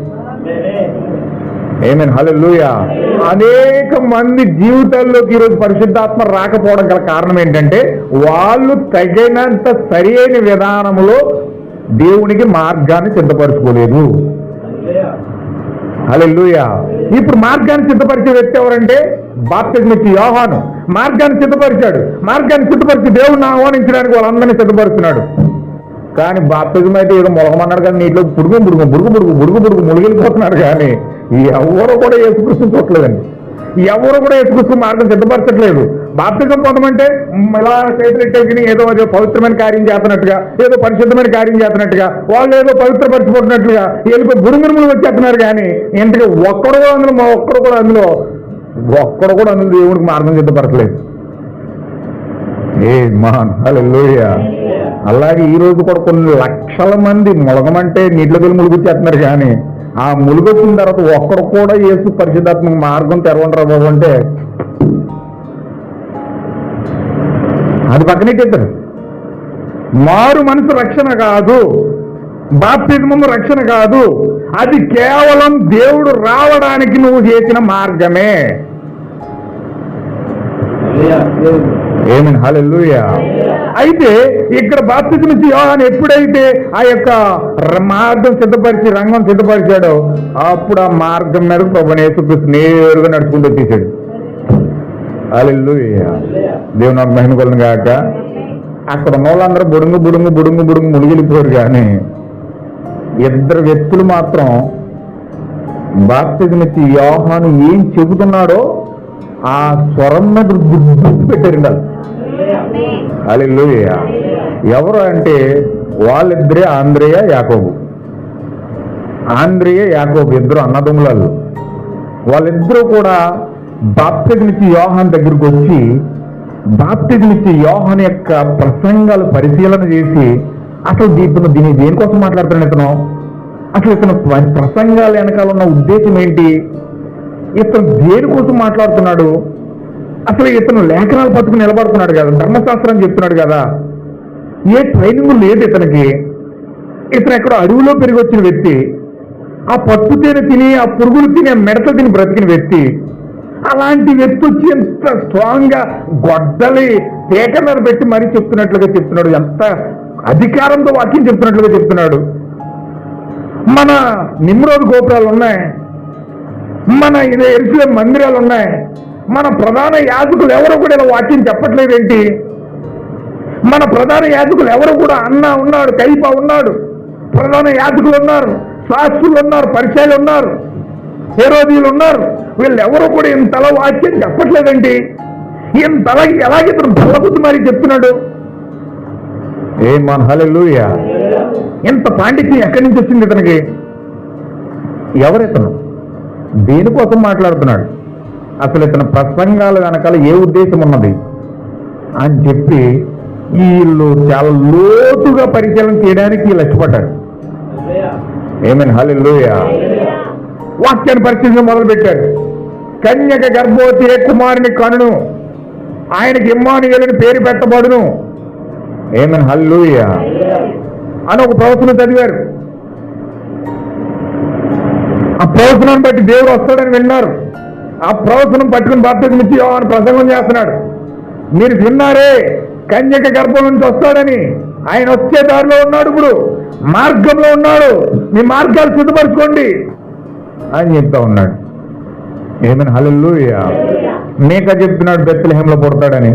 ఆమేన్. హల్లెలూయా. అనేక మంది జీవితాల్లోకి ఈరోజు పరిశుద్ధాత్మ రాకపోవడం గల కారణం ఏంటంటే వాళ్ళు తగినంత సరైన విధానంలో దేవునికి మార్గాన్ని సిద్ధపరచుకోలేదు. హల్లెలూయా. ఇప్పుడు మార్గాన్ని సిద్ధపరిచే వ్యక్తి ఎవరంటే బాప్తిజం ఇచ్చి యోహాను మార్గాన్ని సిద్ధపరిచాడు. మార్గాన్ని సిద్ధపరిచి దేవుడిని ఆహ్వానించడానికి వాళ్ళందరినీ సిద్ధపరుస్తున్నాడు. కానీ బాప్తిజం అయితే ఏదో మొలగమన్నాడు కానీ నీటిలో బుడుగు ములిగిపోతున్నాడు. కానీ ఎవరు కూడా యేసుక్రీస్తుని చూడలేదండి. ఎవరు కూడా యేసుక్రీస్తు మార్గం సిద్ధపరచట్లేదు. బాప్తిజం పొందమంటే ఇలా చేతులెట్టేసి ఏదో పవిత్రమైన కార్యం చేస్తున్నట్టుగా, ఏదో పరిశుద్ధమైన కార్యం చేస్తున్నట్టుగా, వాళ్ళు ఏదో పవిత్రపరచుకుంటున్నట్లుగా వెళ్ళిపోయి గురుమురుములు వచ్చేస్తున్నారు. కానీ ఇంతకీ ఒక్కడు కూడా అందులో దేవుడికి మార్గం సిద్ధపరచలేదు. హల్లెలూయా. అలాగే ఈ రోజు కూడా కొన్ని లక్షల మంది ములగమంటే నీటిలో వెళ్ళి ములుగుచ్చేస్తున్నారు. కానీ ఆ ములుగొచ్చిన తర్వాత ఒక్కడు కూడా యేసు పరిశుద్ధాత్మక మార్గం తెరవంటారు బాబు అంటే అది పక్కనెట్టేద్దరు. మారు మనసు రక్షణ కాదు, బాప్తిజము రక్షణ కాదు, అది కేవలం దేవుడు రావడానికి నువ్వు చేసిన మార్గమే. ఆమేన్. హల్లెలూయా. అయితే ఇక్కడ బాప్తిజం ఇచ్చి యోహాను ఎప్పుడైతే ఆ యొక్క మార్గం సిద్ధపరిచి రంగం సిద్ధపరిచాడో అప్పుడు ఆ మార్గం మీద ప్రభువైన యేసుక్రీస్తు నేరుగా నడుచుకుంటూ వచ్చేసాడు. హల్లెలూయా. దేవుని నాకు మహిమ కలుగును గాక. అక్కడ ఉన్న వాళ్ళందరూ బుడుంగు మునిగిలిపోయారు. కానీ ఇద్దరు వ్యక్తులు మాత్రం బాప్తిజం ఇచ్చి యోహాను ఏం చెబుతున్నాడో ఆ స్వరం మీద గుర్తు పెట్టారండి. హల్లెలూయా. ఎవరు అంటే వాళ్ళిద్దరే, ఆంద్రేయ, యాకోబు. ఆంద్రియ యాకోబు ఇద్దరు అన్నదమ్ములు. వాళ్ళిద్దరూ కూడా బాప్తిజం ఇచ్చి యోహాన్ దగ్గరకు వచ్చి బాప్తిజం ఇచ్చి యోహాన్ యొక్క ప్రసంగాలు పరిశీలన చేసి అసలు దీన్ని దేనికోసం మాట్లాడుతున్నాడు ఇతను, అసలు ఇతను ప్రసంగాల వెనకాల ఉన్న ఉద్దేశం ఏంటి, ఇతను దేనికోసం మాట్లాడుతున్నాడు, అసలు ఇతను లేఖనాలు పట్టుకుని నిలబడుతున్నాడు కదా, ధర్మశాస్త్రం చెప్తున్నాడు కదా, ఏ ట్రైనింగ్ లేదు ఇతనికి. ఇతను ఎక్కడో అడవిలో పెరిగి వచ్చిన వ్యక్తి, ఆ పట్టు తేనె తిని ఆ పురుగులు తిని ఆ మెడత తిని బ్రతికిన వ్యక్తి. అలాంటి వ్యక్తి వచ్చి ఎంత స్ట్రాంగ్ గా గొడ్డలి పేకన్నర పెట్టి మరీ చెప్తున్నట్లుగా చెప్తున్నాడు, ఎంత అధికారంతో వాక్యం చెప్తున్నట్లుగా చెప్తున్నాడు. మన నిమ్రోద్ గోపురాలు ఉన్నాయి, మన ఎరుసలేం మందిరాలు ఉన్నాయి, మన ప్రధాన యాజకులు ఎవరు కూడా ఇలా వాక్యం చెప్పట్లేదేంటి? మన ప్రధాన యాజకులు ఎవరు కూడా అన్న ఉన్నాడు, కైప ఉన్నాడు, ప్రధాన యాజకులు ఉన్నారు, శాస్త్రులు ఉన్నారు, పరిచయాలు ఉన్నారు, హేరోదీయులు ఉన్నారు, వీళ్ళు ఎవరు కూడా ఇంతలా వాక్యం చెప్పట్లేదండి. ఇంతలా ఎలాగే ఇతను బల్లబుద్ధి మరి చెప్తున్నాడు. మన హల్లెలూయా, ఇంత పాండిత్యం ఎక్కడి నుంచి వచ్చింది ఇతనికి? ఎవరితను దేనికోసం మాట్లాడుతున్నాడు, అసలు ఇతను ప్రసంగాల వెనకాల ఏ ఉద్దేశం ఉన్నది అని చెప్పి వీళ్ళు చాలా లోతుగా పరిశీలన చేయడానికి వీళ్ళు ఇష్టపడ్డారు. ఏమైనా హల్లెలూయా. వాక్యాన్ని పరిశీలన మొదలు పెట్టారు. కన్యక గర్భవతి కుమారుని కనును, ఆయనకి ఇమ్మానుయేలుని పేరు పెట్టబడును. ఏమైనా హల్లెలూయా అని ఒక ప్రవచనం చదివారు. ఆ ప్రవచనాన్ని బట్టి దేవుడు వస్తాడని విన్నారు. ఆ ప్రవచనం పట్టుకుని బాప్తిజం ఇచ్చి యోహాను ప్రసంగం చేస్తున్నాడు. మీరు విన్నారే, కన్యక గర్భం నుంచి వస్తాడని. ఆయన వచ్చే దారిలో ఉన్నాడు, ఇప్పుడు మార్గంలో ఉన్నాడు, మీ మార్గాలు సిద్ధపరచుకోండి అని చెప్తా ఉన్నాడు. ఏమైనా హల్లెలూయా. మీకా చెప్తున్నాడు బెత్లెహేంలో పుడతాడని.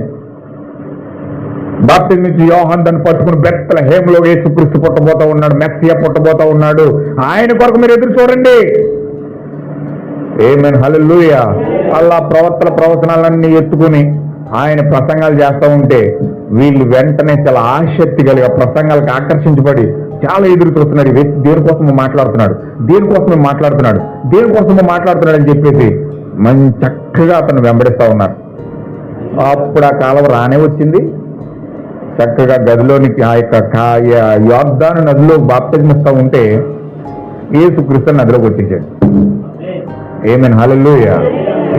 బాప్తిజం ఇచ్చి యోహాను దాన్ని పట్టుకుని బెత్లెహేంలో యేసుక్రీస్తు పుట్టబోతా ఉన్నాడు, మెస్సియా పుట్టబోతా ఉన్నాడు, ఆయన కొరకు మీరు ఎదురు చూడండి. ఏమైనా హల్లెలూయా. అలా ప్రవక్తల ప్రవచనాలన్నీ ఎత్తుకుని ఆయన ప్రసంగాలు చేస్తూ ఉంటే వీళ్ళు వెంటనే చాలా ఆసక్తి కలిగి ప్రసంగాలకు ఆకర్షించబడి చాలా ఎదురు చూస్తున్నాడు. ఈ వ్యక్తి దేనికోసమో మాట్లాడుతున్నాడు, దేనికోసమో మాట్లాడుతున్నాడు, దేనికోసమో మాట్లాడుతున్నాడు అని చెప్పేసి మంచి చక్కగా అతను వెంబడిస్తూ ఉన్నారు. అప్పుడు ఆ కాలం రానే వచ్చింది. చక్కగా గదిలోనికి ఆ యొక్క యోర్దాను నదిలో బాప్తిజం ఇస్తూ ఉంటే యేసుక్రీస్తు నదిలోకి వచ్చేసాడు. ఏమైనా హల్లెలూయా.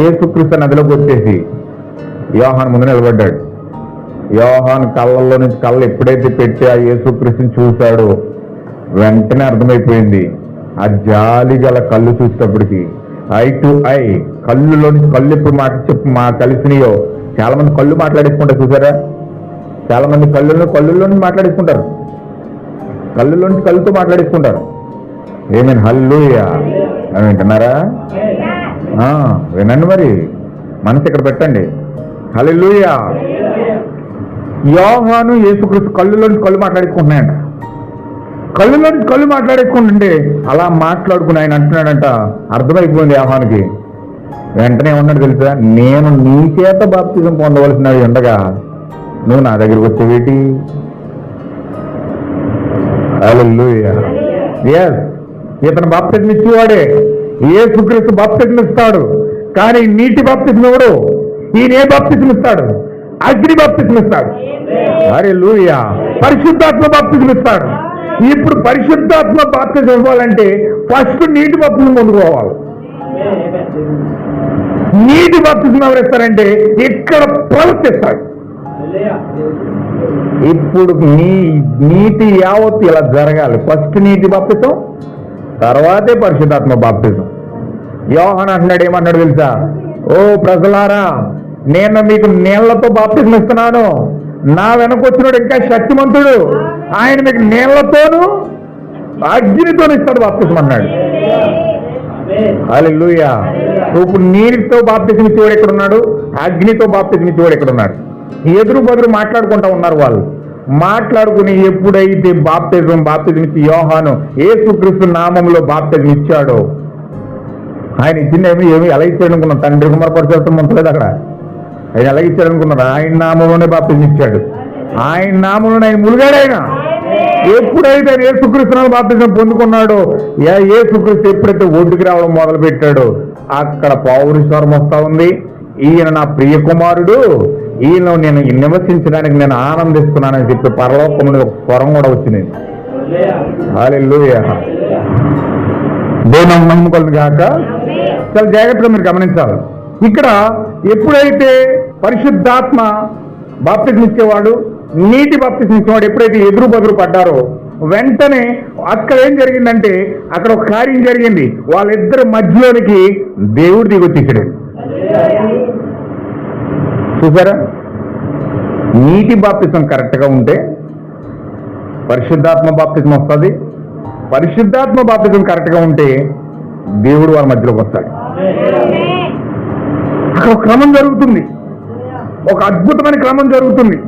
యేసుక్రీస్తు నదిలోకి వచ్చేసి యోహాను ముందు నిలబడ్డాడు. యోహాను కళ్ళల్లో నుంచి కళ్ళు ఎప్పుడైతే పెట్టి ఆ యేసుక్రీస్తుని చూశాడో వెంటనే అర్థమైపోయింది. ఆ జాలి గల కళ్ళు చూసేటప్పటికి ఐ టు ఐ, కళ్ళులో నుంచి కళ్ళు ఎప్పుడు కలిసినాయో. చాలా మంది కళ్ళు మాట్లాడేసుకుంటారు చూసారా, చాలా మంది కళ్ళులో నుంచి మాట్లాడేసుకుంటారు, కళ్ళులో నుంచి కళ్ళుతో మాట్లాడేసుకుంటారు. ఏమైనా హల్లెలూయా అని వింటున్నారా? వినండి మరి, మనసు ఇక్కడ పెట్టండి. హల్లెలూయా. యోహాను యేసుక్రీస్తు కళ్ళులోంచి కళ్ళు మాట్లాడేసుకుంటున్నాయంట. కళ్ళులోంచి కళ్ళు మాట్లాడేసుకుంటుంటే అలా మాట్లాడుకుని ఆయన అంటున్నాడంట. అర్థమైపోయింది యోహానుకి. వెంటనే ఉన్నాడు తెలుసా, నేను నీ చేత బాప్తిజం పొందవలసినవి ఉండగా నువ్వు నా దగ్గరికి వచ్చేవేటి? హల్లెలూయా. ఎస్, ఇతను బాప్తిజం ఇచ్చేవాడే, యేసుక్రీస్తు బాప్తిజం ఇస్తాడు. కానీ నీటి బాప్తిజం ఎవడు? ఈయన ఏ బాప్తిజం ఇస్తాడు? అగ్ని బాప్తిజం ఇస్తాడు. హల్లెలూయా. పరిశుద్ధాత్మ బాప్తిజం ఇస్తాడు. ఇప్పుడు పరిశుద్ధాత్మ బాప్తిజం ఇవ్వాలంటే ఫస్ట్ నీటి బాప్తిజం పొందుకోవాలి. నీటి బాప్తిజం ఎవరిస్తారంటే ఇక్కడ ప్రవర్తిస్తాడు. ఇప్పుడు నీటి యావత్తు ఇలా జరగాలి. ఫస్ట్ నీటి బాప్తిజం, తర్వాతే పరిశుద్ధాత్మ బాప్తిజం. యోహాను అంటున్నాడు, ఏమన్నాడు తెలుసా? ఓ ప్రజలారా, నేను మీకు నీళ్లతో బాప్తిజం ఇస్తున్నాను, నా వెనక వచ్చినాడు ఇంకా శక్తిమంతుడు, ఆయన మీకు నీళ్లతోనూ అగ్నితోనూ ఇస్తాడు బాప్తిజం అన్నాడు. హల్లెలూయా. ఇప్పుడు నీటితో బాప్తిజం ఇచ్చేవాడు ఎక్కడున్నాడు? అగ్నితో బాప్తిజం ఇచ్చేవాడు ఎక్కడున్నాడు? ఎదురు బదురు మాట్లాడుకుంటా ఉన్నారు వాళ్ళు. మాట్లాడుకుని ఎప్పుడైతే బాప్తిజం ఇచ్చి యోహాను యేసుక్రీస్తు నామంలో బాప్తిజం ఇచ్చాడో, ఆయన ఇచ్చిందేమి ఎలా ఇచ్చాడు అనుకున్నాం? తండ్రి కుమార పరిశుద్ధం ఉంచలేదు అక్కడ. ఆయన ఎలా ఇచ్చాడు అనుకున్నారు? ఆయన నామంలోనే బాప్తిజం ఇచ్చాడు. ఆయన నామంలోనే ఆయన ములిగాడు. ఆయన ఎప్పుడైతే ఆయన యేసుక్రీస్తునామములో బాప్తిజం పొందుకున్నాడో, యేసుక్రీస్తు ఎప్పుడైతే ఒడ్డుకి రావడం మొదలు పెట్టాడో అక్కడ పౌరుషవరం వస్తా ఉంది. ఈయన నా ప్రియ కుమారుడు, ఈయన నేను నివసించడానికి నేను ఆనందిస్తున్నానని చెప్పి పరలోకం నుండి ఒక స్వరం కూడా వచ్చింది. హల్లెలూయా. దేవుని నమ్ముకోలేదు కాక చాలా జాగ్రత్తగా మీరు గమనించాలి. ఇక్కడ ఎప్పుడైతే పరిశుద్ధాత్మ బాప్తిజం ఇచ్చేవాడు, నీటి బాప్తిజం ఇచ్చేవాడు ఎప్పుడైతే ఎదురు బదురు పడ్డారో వెంటనే అక్కడ ఏం జరిగిందంటే అక్కడ ఒక కార్యం జరిగింది. వాళ్ళిద్దరి మధ్యలోనికి దేవుడు దిగొచ్చేసాడు. చూసారా, నీటి బాప్తిజం కరెక్ట్ గా ఉంటే పరిశుద్ధాత్మ బాప్తిజం వస్తుంది. పరిశుద్ధాత్మ బాప్తిజం కరెక్ట్ గా ఉంటే దేవుడు వాళ్ళ మధ్యలోకి వస్తాడు. అక్కడ ఒక క్రమం జరుగుతుంది, ఒక అద్భుతమైన క్రమం జరుగుతుంది.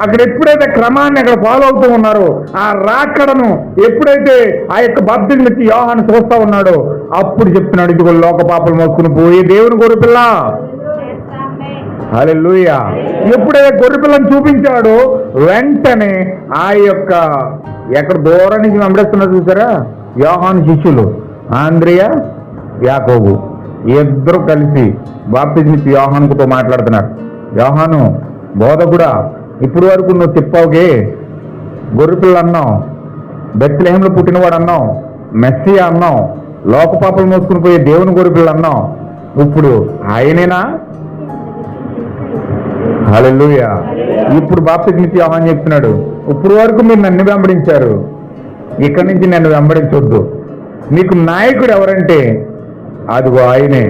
అక్కడ ఎప్పుడైతే క్రమాన్ని అక్కడ ఫాలో అవుతూ ఉన్నారో, ఆ రాకడను ఎప్పుడైతే ఆ యొక్క బాప్తిజం ఇచ్చి యోహాను చూస్తా ఉన్నాడో అప్పుడు చెప్తున్నాడు, ఇదిగో లోక పాపలు మోసుకుని పోయి దేవుని గొర్రెపిల్ల. హల్లెలూయా. ఎప్పుడైతే గొర్రెపిల్లని చూపించాడో వెంటనే ఆ యొక్క ఎక్కడ దూరం నుంచి వెంబడిస్తున్నారు చూసారా, యోహాను శిష్యులు ఆంద్రియా యాకోబు ఇద్దరు కలిసి బాప్తిజం ఇచ్చి యోహానుతో మాట్లాడుతున్నారు. యోహాను, బోధకుడా, ఇప్పుడు వరకు నువ్వు చెప్పావుకే గొర్రెపిల్ల అన్నావు, బెత్లెహేంలో పుట్టినవాడు అన్నావు, మెస్సియా అన్నావు, లోక పాపలు మోసుకుని పోయి దేవుని గొర్రెపిల్ల అన్నావు, ఇప్పుడు ఆయనేనా? హల్లెలూయా. ఇప్పుడు బాప్తిజం ఇచ్చి యోహాను చెప్తున్నాడు, ఇప్పుడు వరకు మీరు నన్ను వెంబడించారు, ఇక్కడి నుంచి నన్ను వెంబడించొద్దు. మీకు నాయకుడు ఎవరంటే అదిగో ఆయనే,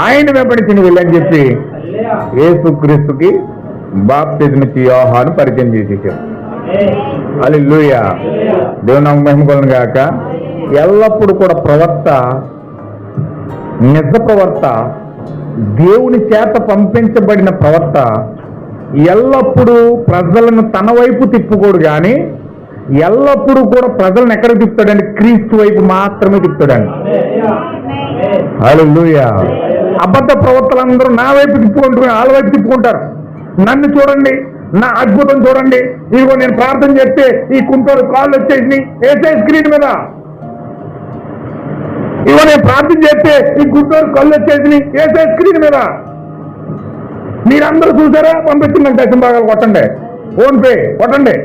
ఆయన వెంబడించిన వీళ్ళని చెప్పి యేసుక్రీస్తుకి బాప్తిజం ఇచ్చి యోహాను పరిచయం చేసేసారు. హల్లెలూయా. దేవుని మహిమ కలుగును గాక. ఎల్లప్పుడూ కూడా ప్రవక్త, నిజ ప్రవక్త, దేవుని చేత పంపించబడిన ప్రవక్త ఎల్లప్పుడూ ప్రజలను తన వైపు తిప్పుకోడు కానీ ఎల్లప్పుడూ కూడా ప్రజలను ఎక్కడ తిప్పుతాడండి? క్రీస్తు వైపు మాత్రమే తిప్పుతాడండి. హల్లెలూయా. అబద్ధ ప్రవక్తలందరూ నా వైపు తిప్పుకుంటారు, వాళ్ళ వైపు తిప్పుకుంటారు. నన్ను చూడండి, నా అద్భుతం చూడండి, ఇదిగో నేను ప్రార్థన చేస్తే ఈ కుంటోరు కాళ్ళు వచ్చేసి వేసే స్క్రీన్ మీద, ఇదిగో నేను ప్రార్థన చేస్తే ఈ గుంటూరు కళ్ళు వచ్చేసి వేసే స్క్రీన్ మీద. మీరందరూ చూసారా? పంపించిందండి, దశం భాగాలు కొట్టండి, ఫోన్ పే కొట్టండి.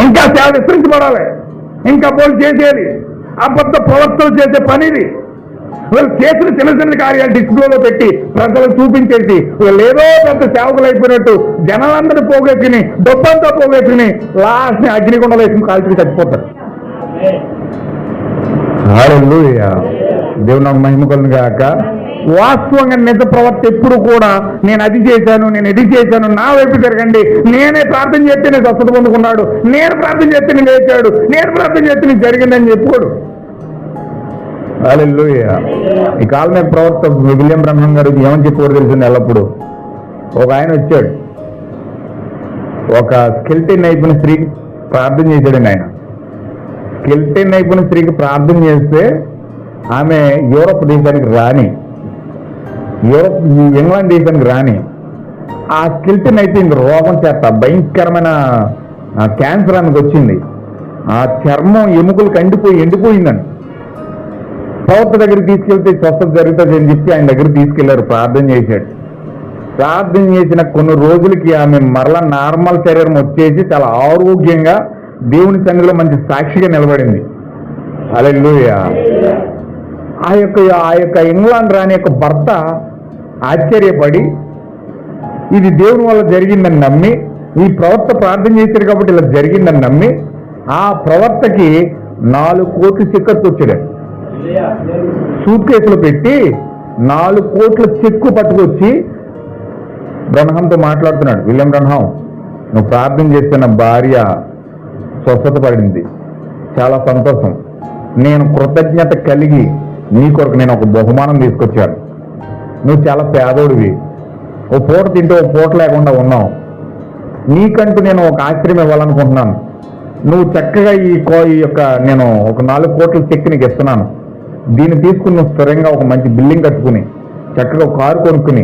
ఇంకా సేవ విస్తరించబడాలి, ఇంకా పోలు చేసేది. అబద్ధ ప్రవర్తన చేసే పని ఇది. వీళ్ళు చేసిన చిన్న చిన్న కార్యాలు డిస్ప్లేలో పెట్టి ప్రజలకు చూపించేసి వీళ్ళు ఏదో పెద్ద సేవకులు అయిపోయినట్టు జనాలందరూ పోగొట్టుకుని డబ్బంతా పోగొట్టుకుని లాస్ట్ని అగ్నిగుండలో వేసుకుని కాల్చుకుని చచ్చిపోతారు. హల్లెలూయా. దేవుని నాకు మహిమ కలుగును గాక. వాస్తవంగా నిజ ప్రవర్త ఎప్పుడు కూడా నేను అది చేశాను, నేను ఇది చేశాను, నా వైపు తిరగండి, నేనే ప్రార్థన చేస్తే నేను స్వస్థత పొందుకున్నాడు, నేను ప్రార్థన చేస్తే నేను లేచాడు, నేను ప్రార్థన చేస్తే నీకు జరిగిందని చెప్పుకోడు. హల్లెలూయా. ఈ కాలం మీద ప్రవర్త విలియం బ్రహ్మం గారు ఏమని చెప్పారు తెలిసింది? ఎల్లప్పుడు ఒక ఆయన వచ్చాడు, ఒక స్కెల్టన్ అయిపోయిన స్త్రీకి ప్రార్థన చేశాడండి. ఆయన స్కెల్టన్ అయిపోయిన స్త్రీకి ప్రార్థన చేస్తే ఆమె యూరోప్ దేశానికి రాని, ఇంగ్లాండ్ దేశానికి రాని, ఆ స్కెల్టన్ అయితే ఇంక రోగం చేత భయంకరమైన క్యాన్సర్ ఆమెకు వచ్చింది. ఆ చర్మం ఎముకలు ఎండిపోయిందండి. ప్రవక్త దగ్గరికి తీసుకెళ్తే స్వస్థత జరుగుతుంది అని చెప్పి ఆయన దగ్గర తీసుకెళ్లారు, ప్రార్థన చేశాడు. ప్రార్థన చేసిన కొన్ని రోజులకి ఆమె మరలా నార్మల్ శరీరం వచ్చేసి చాలా ఆరోగ్యంగా దేవుని సన్నిధిలో మంచి సాక్షిగా నిలబడింది. హల్లెలూయా. ఆ యొక్క ఇంగ్లాండ్ రాని యొక్క భర్త ఆశ్చర్యపడి ఇది దేవుని వల్ల జరిగిందని నమ్మి, ఈ ప్రవక్త ప్రార్థన చేశారు కాబట్టి ఇలా జరిగిందని నమ్మి ఆ ప్రవక్తకి 4 కోట్లు చెక్కు వచ్చాడు. సూట్ కేసులో పెట్టి 4 కోట్ల చెక్కు పట్టుకొచ్చి బ్రహ్మంతో మాట్లాడుతున్నాడు. విలియం బ్రహ్మం, నువ్వు ప్రార్థన చేస్తున్న భార్య స్వస్థత పడింది, చాలా సంతోషం. నేను కృతజ్ఞత కలిగి నీ కొరకు నేను ఒక బహుమానం తీసుకొచ్చాను. నువ్వు చాలా పేదోడివి, ఓ పూట తింటే ఓ పూట లేకుండా ఉన్నావు, నీకంటూ నేను ఒక ఆశ్రయం ఇవ్వాలనుకుంటున్నాను. నువ్వు చక్కగా ఈ యొక్క నేను ఒక 4 కోట్ల చెక్ నీకు ఇస్తున్నాను. దీన్ని తీసుకుని నువ్వు స్థిరంగా ఒక మంచి బిల్డింగ్ కట్టుకుని చక్కగా ఒక కారు కొనుక్కుని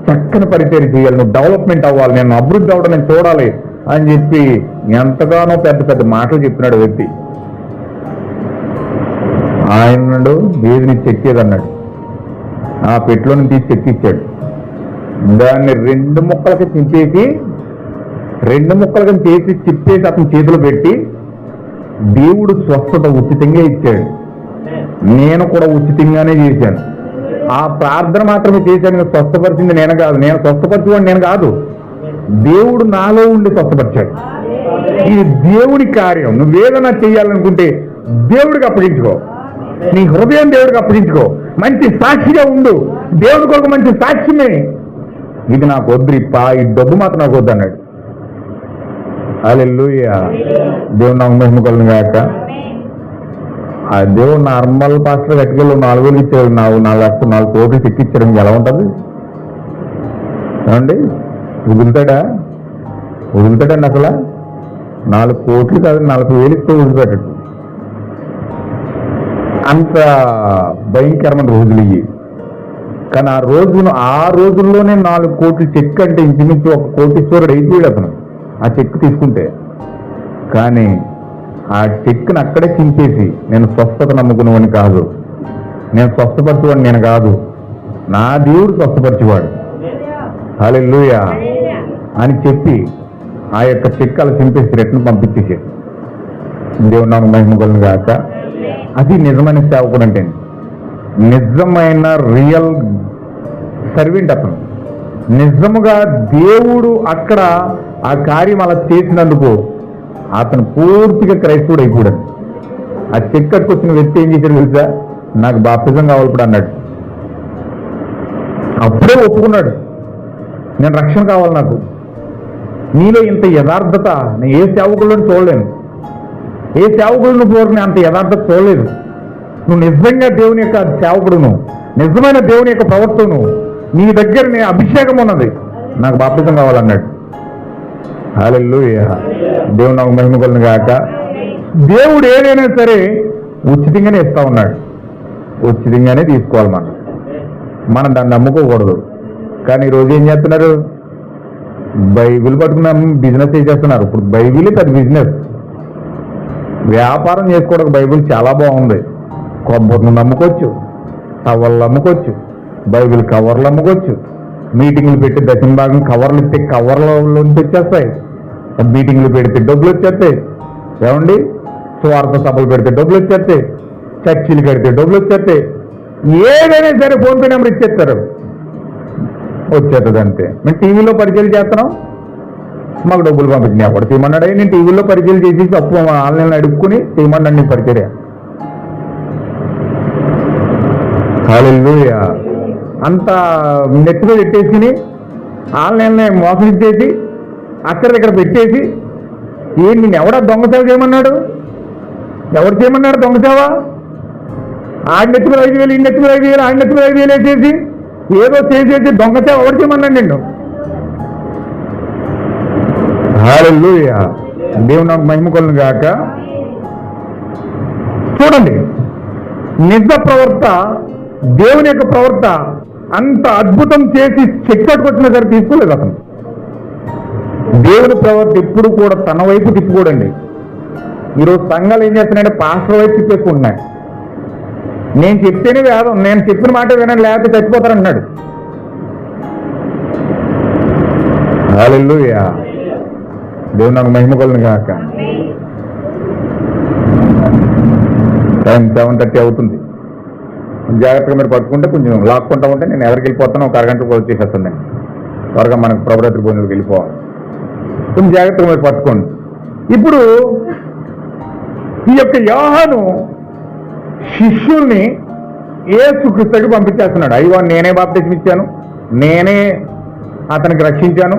చక్కని పరిచయం చేయాలి, నువ్వు డెవలప్మెంట్ అవ్వాలి, నేను అభివృద్ధి అవ్వడం నేను చూడాలి అని చెప్పి ఎంతగానో పెద్ద పెద్ద మాటలు చెప్పినాడు వ్యక్తి. ఆయన వీధిని చెక్కేది అన్నాడు. ఆ పెట్టులోని తీసి చెక్కిచ్చాడు. దాన్ని 2 ముక్కలకి చింపేసి 2 ముక్కలకి చేసి చిప్పేసి అతని చేతిలో పెట్టి దేవుడు స్వస్థత ఉచితంగా ఇచ్చాడు. నేను కూడా ఉచితంగానే చేశాను. ఆ ప్రార్థన మాత్రమే చేశాను. స్వస్థపరిచింది నేను కాదు, నేను స్వస్థపరిచేవాడు నేను కాదు, దేవుడు నాలో ఉండి స్వస్థపరిచాడు. ఇది దేవుడి కార్యం. నువ్వేదైనా చేయాలనుకుంటే దేవుడికి అప్పగించుకో, నీ హృదయం దేవుడికి అప్పగించుకో, మంచి సాక్షిగా ఉండు. దేవుడి కొరకు మంచి సాక్ష్యమే. ఇది నాకు వద్దురిప్పా, ఈ డబ్బు మాత్రం నాకు వద్దు అన్నాడు. హల్లెలూయా. దేవుడు నాకు మహిమ కలుగును గాక. ఆ దేవుడు నార్మల్ పాస్టర్ గట్టిగా 4,000 ఇచ్చాడు, 4 కోట్లు చెక్కిచ్చాడు. ఎలా ఉంటుంది ఏమండి? వదులుతాడండి అసలు? 4 కోట్లు కాదు, 40,000 ఇస్తే వదిలిపెట్టాడు. అంత భయంకరమైన రోజులు ఇవి. కానీ ఆ రోజుల్లోనే 4 కోట్లు చెక్ అంటే ఇంచుమించు 1 కోటీశ్వరుడు అయిపోయాడు అతను ఆ చెక్ తీసుకుంటే. కానీ ఆ చెక్ను అక్కడే చింపేసి, నేను స్వస్థత నమ్ముకునేవాడిని కాదు, నేను స్వస్థపరిచేవాడిని నేను కాదు, నా దేవుడు స్వస్థపరిచేవాడు, హల్లెలూయా అని చెప్పి ఆ యొక్క చెక్ అలా చింపేసి రిటర్న్ పంపించేసాడు. దేవుడు నాకు మహిమ కలుగును గాక. అది నిజమైన సేవకుడు అంటే, నిజమైన రియల్ సర్వెంట్ అతను. నిజముగా దేవుడు అక్కడ ఆ కార్యం అలా చేసినందుకు అతను పూర్తిగా క్రైస్తవుడు అయిపోయాడు. ఆ చెక్ కట్టుకొచ్చిన వ్యక్తి ఏం చేశాడు తెలుసా? నాకు బాప్తిజం కావాలి ఇప్పుడు అన్నాడు. అప్పుడే ఒప్పుకున్నాడు, నేను రక్షణ కావాలి నాకు. నీలో ఇంత యథార్థత నేను ఏ సేవకులను చూడలేను, ఏ సేవకులను చూడని అంత యథార్థత చూడలేదు. నువ్వు నిజంగా దేవుని యొక్క సేవకుడును, నిజమైన దేవుని యొక్క ప్రవర్తను, నీ దగ్గర నీ అభిషేకం ఉన్నది, నాకు బాప్తిజం కావాలన్నాడు. హల్లెలూయా. దేవుడు నాకు మహిమ కలుగును గాక. దేవుడు ఏదైనా సరే ఉచితంగానే ఇస్తా ఉన్నాడు, ఉచితంగానే తీసుకోవాలి. మనం దాన్ని నమ్ముకోకూడదు. కానీ ఈరోజు ఏం చేస్తున్నారు? బైబిల్ పట్టుకున్నాం బిజినెస్ చేస్తున్నారు. ఇప్పుడు బైబిల్ పెద్ద బిజినెస్. వ్యాపారం చేసుకోవడానికి బైబిల్ చాలా బాగుంది. కొబ్బరిని నమ్ముకోవచ్చు, టవళ్ళు అమ్ముకోవచ్చు, బైబిల్ కవర్లు అమ్ముకోవచ్చు, మీటింగ్లు పెట్టి దశమ భాగం కవర్లు ఇస్తే కవర్లలోంచి వచ్చేస్తాయి, మీటింగ్లు పెడితే డబ్బులు వచ్చేస్తాయి, ఏమండి స్వార్థ సభలు పెడితే డబ్బులు వచ్చేస్తాయి, చర్చిలు కడితే డబ్బులు వచ్చేస్తాయి, ఏదైనా సరే ఫోన్పే నెంబర్ ఇచ్చేస్తారు, వచ్చేస్తుంది అంతే. మేము టీవీలో పరిచయం చేస్తున్నాం, మాకు డబ్బులు పంపించింది. అప్పుడు చేయమన్నాడు. నేను టీవీలో పరిచయం చేసి అప్పు ఆన్లైన్లో అడుక్కుని చేయమన్నాడు నీ పరిచర్య. హల్లెలూయా. అంత నెట్లో పెట్టేసి ఆన్లైన్లో మోసం ఇచ్చేసి అక్కడ పెట్టేసి నేను ఎవడా దొంగ సేవ చేయమన్నాడు? ఎవరు చేయమన్నాడు దొంగ సేవ? ఆడి నెత్తి మీద 5,000, ఈ నెత్తి మీద 5,000, ఆడి నెత్తి మీద 5,000 వేసేసి ఏదో చేసేసి దొంగ సేవ ఎవరు చేయమన్నాడు నిన్ను? హల్లెలూయా. దేవుడు నాకు మహిమ కలుగును గాక. చూడండి, నిజ ప్రవర్త, దేవుని యొక్క ప్రవర్త అంత అద్భుతం చేసి చెక్కట్టుకొచ్చినా సరే తీసుకోలేదు అతను. దేవుని ప్రవర్త ఎప్పుడు కూడా తన వైపు తిప్పుకోడండి. ఈరోజు సంఘాలు ఏం చేస్తున్నాయంటే పాస్టర్ వైపు తిప్పేసుకుంటున్నాయి. నేను చెప్తేనే వేదం, నేను చెప్పిన మాట వినండి లేకపోతే చచ్చిపోతారన్నాడు. హల్లెలూయా. దేవుడు నాకు మహిమ కలుగును గాక. టైం 7:30 అవుతుంది. జాగ్రత్తగా మీరు పట్టుకుంటే కొంచెం లాక్కుంటా ఉంటే నేను ఎవరికి వెళ్ళిపోతాను, ఒక అరగంటకు వచ్చేసేస్తుంది. త్వరగా మనకు ప్రభురాత్రి భోజనాలకు వెళ్ళిపోవాలి. కొంచెం జాగ్రత్తగా మీరు పట్టుకోండి. ఇప్పుడు ఈ యొక్క యోహాను శిష్యుల్ని యేసుక్రీస్తుకి పంపించేస్తున్నాడు. అయ్యో నేనే బాప్తిజం ఇచ్చాను, నేనే అతనికి రక్షించాను,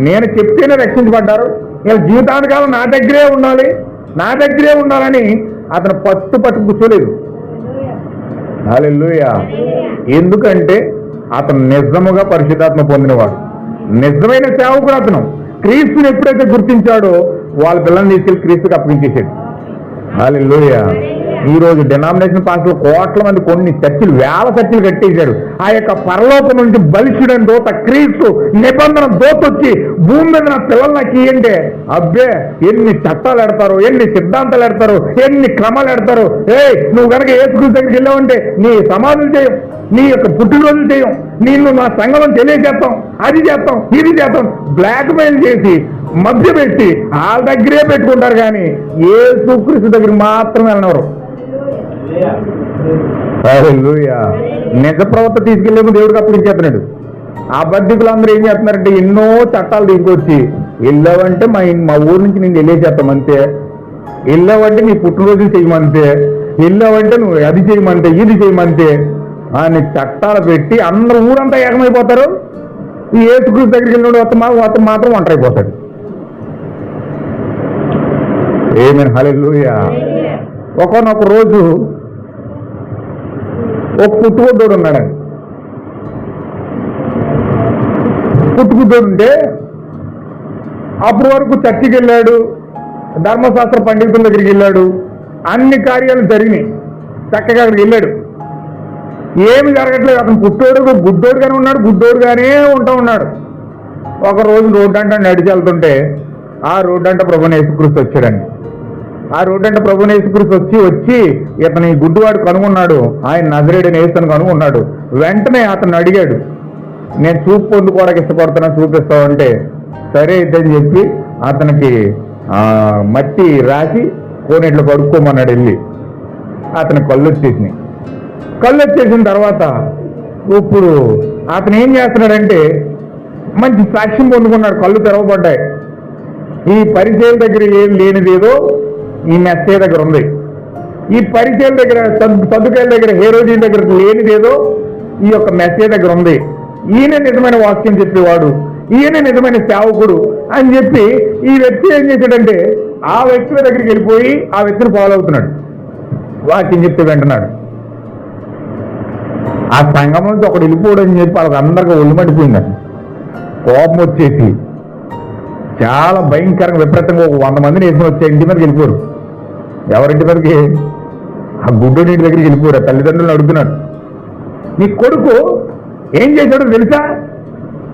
నేను చెప్తేనే రక్షించబడ్డారు, ఇలా జీవితాంతకాలం నా దగ్గరే ఉండాలి, నా దగ్గరే ఉండాలని అతను పట్టు కూర్చోలేదు. హల్లెలూయా. ఎందుకంటే అతను నిజముగా పరిశుద్ధాత్మ పొందినవాడు, నిజమైన సేవకుడు. అతను క్రీస్తుని ఎప్పుడైతే గుర్తించాడో వాళ్ళ పిల్లల్ని తీసుకెళ్లి క్రీస్తుకి అప్పగించేసాడు. హల్లెలూయా. ఈ రోజు డినామినేషన్ పాస్టర్లు కోట్ల మంది కొన్ని చర్చిలు వేల చర్చిలు కట్టేశారు. ఆ యొక్క పరలోకం నుంచి బలిష్ఠుడని దూత క్రీస్తు నిబంధన దూత వచ్చి భూమి మీద నా పిల్లలు నాకు ఇయ్యంటే అబ్బే ఎన్ని చట్టాలు ఎడతారు, ఎన్ని సిద్ధాంతాలు ఎడతారు, ఎన్ని క్రమాలు ఎడతారు. నువ్వు కనుక యేసుక్రీస్తు దగ్గరికి వెళ్ళావంటే నీ సమాధులు చేయం, నీ యొక్క పుట్టినరోజులు చేయం, నిన్ను నా సంఘం తెలియజేస్తాం, అది చేస్తాం, ఇది చేస్తాం, బ్లాక్ మెయిల్ చేసి మధ్య పెట్టి వాళ్ళ దగ్గరే పెట్టుకుంటారు. కానీ యేసుక్రీస్తు దగ్గర మాత్రం వెళ్ళినవారు. హల్లెలూయా. నిజ ప్రవర్త తీసుకెళ్ళేమో దేవుడికి అప్పగించేస్తున్నాడు. ఆ బద్ధికులు అందరూ ఏం చేస్తున్నారంటే ఎన్నో చట్టాలు తీసుకొచ్చి వెళ్ళావంటే మా ఊరు నుంచి నేను వెళ్ళేసేస్తాం అంతే, వెళ్ళావంటే నీ పుట్టినరోజులు చేయమంతే, వెళ్ళావంటే నువ్వు అది చేయమంతే, ఇది చేయమంతే అని చట్టాలు పెట్టి అందరూ ఊరంతా ఏకమైపోతారు. ఈ యేసుక్రీస్తు దగ్గరికి వెళ్ళినోడు అతను మాత్రం ఒంటరైపోతాడు. ఆమేన్. హల్లెలూయా. ఒకనొక రోజు ఒక పుట్టుగుడ్డోడు ఉన్నాడండి. పుట్టుగుడ్డోడు ఉంటే అప్పటి వరకు చర్చికి వెళ్ళాడు, ధర్మశాస్త్ర పండితుల దగ్గరికి వెళ్ళాడు, అన్ని కార్యాలు జరిగినాయి, చక్కగా అక్కడికి వెళ్ళాడు. ఏమి జరగట్లేదు. అతను పుట్టోడు గుడ్డోడుగానే ఉన్నాడు, గుడ్డోడుగానే ఉన్నాడు. ఒక రోజు రోడ్డు అంట నడిచి వెళ్తుంటే ఆ రోడ్డు అంట ప్రభువుని యేసుక్రీస్తు వచ్చాడండి. ఆ రోడ్డు అంటే ప్రభువుని యేసుక్రీస్తు వచ్చి ఇతని గుడ్డివాడు కనుగొన్నాడు. ఆయన నజరేయుడైన యేసుని కనుగొన్నాడు. వెంటనే అతను అడిగాడు, నేను చూపు పొందుకోవడానికి ఇష్టపడుతున్నా, చూపిస్తావంటే సరే ఇద్దని చెప్పి అతనికి మట్టి రాసి కోనేట్లో కడుక్కోమన్నాడు. వెళ్ళి అతని కళ్ళు వచ్చేసినాయి. కళ్ళు వచ్చేసిన తర్వాత ఇప్పుడు అతను ఏం చేస్తున్నాడంటే మంచి సాక్ష్యం పొందుకున్నాడు. కళ్ళు తెరవబడ్డాయి. ఈ పరిచయాల దగ్గర ఏం లేనిదేదో ఈ మెస్సే దగ్గర ఉంది. ఈ పరిచయాల దగ్గర సదుకాయల దగ్గర హేరోజీల దగ్గర లేనిదేదో ఈ యొక్క మెస్సే దగ్గర ఉంది. ఈయన నిజమైన వాక్యం చెప్పేవాడు, ఈయన నిజమైన సేవకుడు అని చెప్పి ఈ వ్యక్తి ఏం చేశాడంటే ఆ వ్యక్తి దగ్గరికి వెళ్ళిపోయి ఆ వ్యక్తిని ఫాలో అవుతున్నాడు. వాక్యం చెప్తే వింటున్నాడు. ఆ సంఘం నుంచి ఒకడు వెళ్ళిపోవడం అని చెప్పి వాళ్ళకి అందరికీ ఒళ్ళు మండిపోయిందండి. కోపం వచ్చేసి చాలా భయంకరంగా విపరీతంగా ఒక 100 మందిని వేసుకుని వచ్చే ఇంటి మీదకి వెళ్ళిపోరు. ఎవరింటి మీదకి? ఆ గుడ్డోడి ఇంటి దగ్గరికి వెళ్ళిపోరు. తల్లిదండ్రులను అడుగుతున్నాడు, నీ కొడుకు ఏం చేశాడో తెలుసా?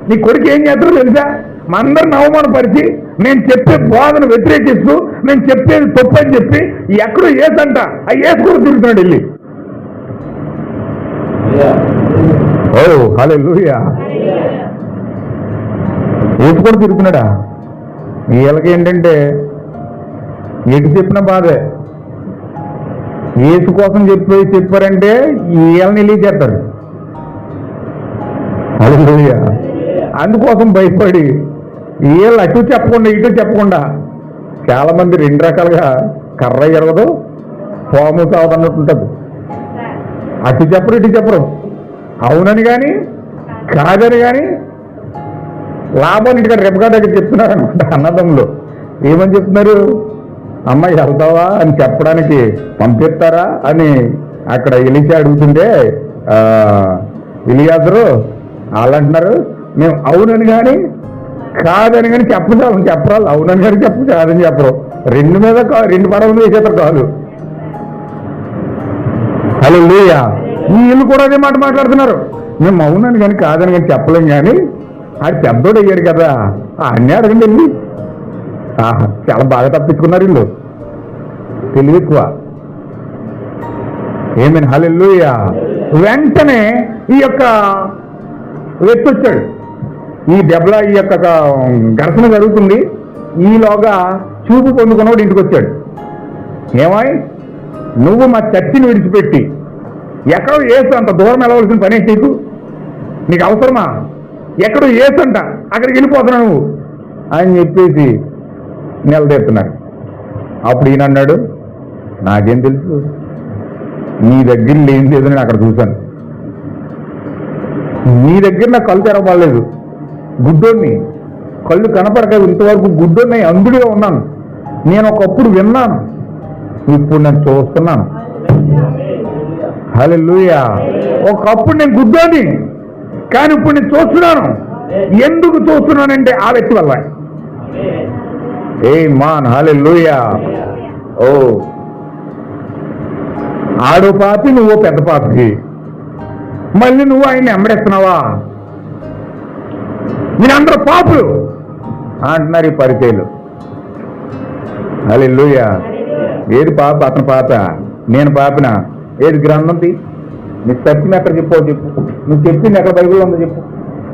నీ కొడుకు ఏం చేస్తాడో తెలుసా? మా అందరిని అవమానపరిచి నేను చెప్పే బోధన వ్యతిరేకిస్తూ నేను చెప్పేది తప్పు అని చెప్పి ఎక్కడో ఏసంట ఆ ఏసు కూడా తిరుగుతున్నాడు వెళ్ళి. ఓ హల్లెలూయా. ఏసు కూడా తిరుగుతున్నాడా? వీళ్ళకి ఏంటంటే ఎటు చెప్పిన బాధే. ఏసు కోసం చెప్పారంటే వీళ్ళని వెళ్ళేసేస్తారు. హల్లెలూయా. అందుకోసం భయపడి వీళ్ళు అటు చెప్పకుండా ఇటు చెప్పకుండా చాలా మంది 2 రకాలుగా కర్ర ఎరగదు, పాము సావదన్నట్టుంటది. అటు చెప్పరు ఇటు చెప్పరు, అవునని కానీ కాదని కానీ లాభాన్ని ఇంటికాడ రెబ్బగా దగ్గర చెప్తున్నారు అనమాట. అన్నదమ్ములు ఏమని చెప్తున్నారు? అమ్మాయి వెళ్తావా అని చెప్పడానికి పంపిస్తారా అని అక్కడ ఎలిచి అడుగుతుంటే ఎలియాజరు వాళ్ళు అంటున్నారు, మేము అవునని కానీ కాదని కానీ చెప్పరాలు. అవునని కానీ చెప్పు, కాదని చెప్పరు. 2 మీద 2 పడవలు వేసేస్తారు కాదు. హల్లెలూయా. వీళ్ళు కూడా అదే మాట మాట్లాడుతున్నారు. మేము అవునని కానీ కాదని కానీ చెప్పలేం, కానీ అది పెద్దోడు అయ్యాడు కదా అన్నీ అడగండి వెళ్ళి. చాలా బాగా తప్పించుకున్నారు వీళ్ళు, తెలివి ఎక్కువ. ఆమేన్. హల్లెలూయా. వెంటనే ఈ యొక్క వ్యక్తి వచ్చాడు. ఈ దెబ్బల ఈ యొక్క ఘర్షణ జరుగుతుంది. ఈలోగా చూపు పొందుకున్నవాడు ఇంటికి వచ్చాడు. ఏమాయ్, నువ్వు మా చర్చిని విడిచిపెట్టి ఎక్కడో ఏసు అంత దూరం వెళ్ళవలసిన పని నీకు అవసరమా? ఎక్కడో ఏసు అంట అక్కడికి వెళ్ళిపోతున్నావు నువ్వు అని చెప్పేసి నిలదీస్తున్నారు. అప్పుడు ఈయన అన్నాడు, నాకేం తెలుసు, నీ దగ్గర లేనిది ఏదో నేను అక్కడ చూశాను. నీ దగ్గర నాకు కళ్ళు తెరవబడలేదు. గుడ్డోడిని, కళ్ళు కనపడక ఇంతవరకు గుడ్డోడిని అందుడిగా ఉన్నాను. నేను ఒకప్పుడు విన్నాను, ఇప్పుడు నేను చూస్తున్నాను. హల్లెలూయా. ఒకప్పుడు నేను గుడ్డోడిని, కానీ ఇప్పుడు నేను చూస్తున్నాను. ఎందుకు చూస్తున్నానంటే ఆ వ్యక్తి వల్ల. ఆమేన్. హల్లెలూయా. ఓ ఆడో పాపి నువ్వు పెద్ద పాపి, మళ్ళీ నువ్వు ఆయన్ని వెంబడిస్తున్నావా? మీరందరూ పాపులు అంటున్నారు ఈ పరిచయలు. హల్లెలూయా. ఏది పాప? అతని పాప, నేను పాపిన. ఏది గ్రంథం తీ, నీకు సత్యం ఎక్కడ చెప్పు నువ్వు చెప్పింది ఎక్కడ బైబిల్లో ఉందో చెప్పు,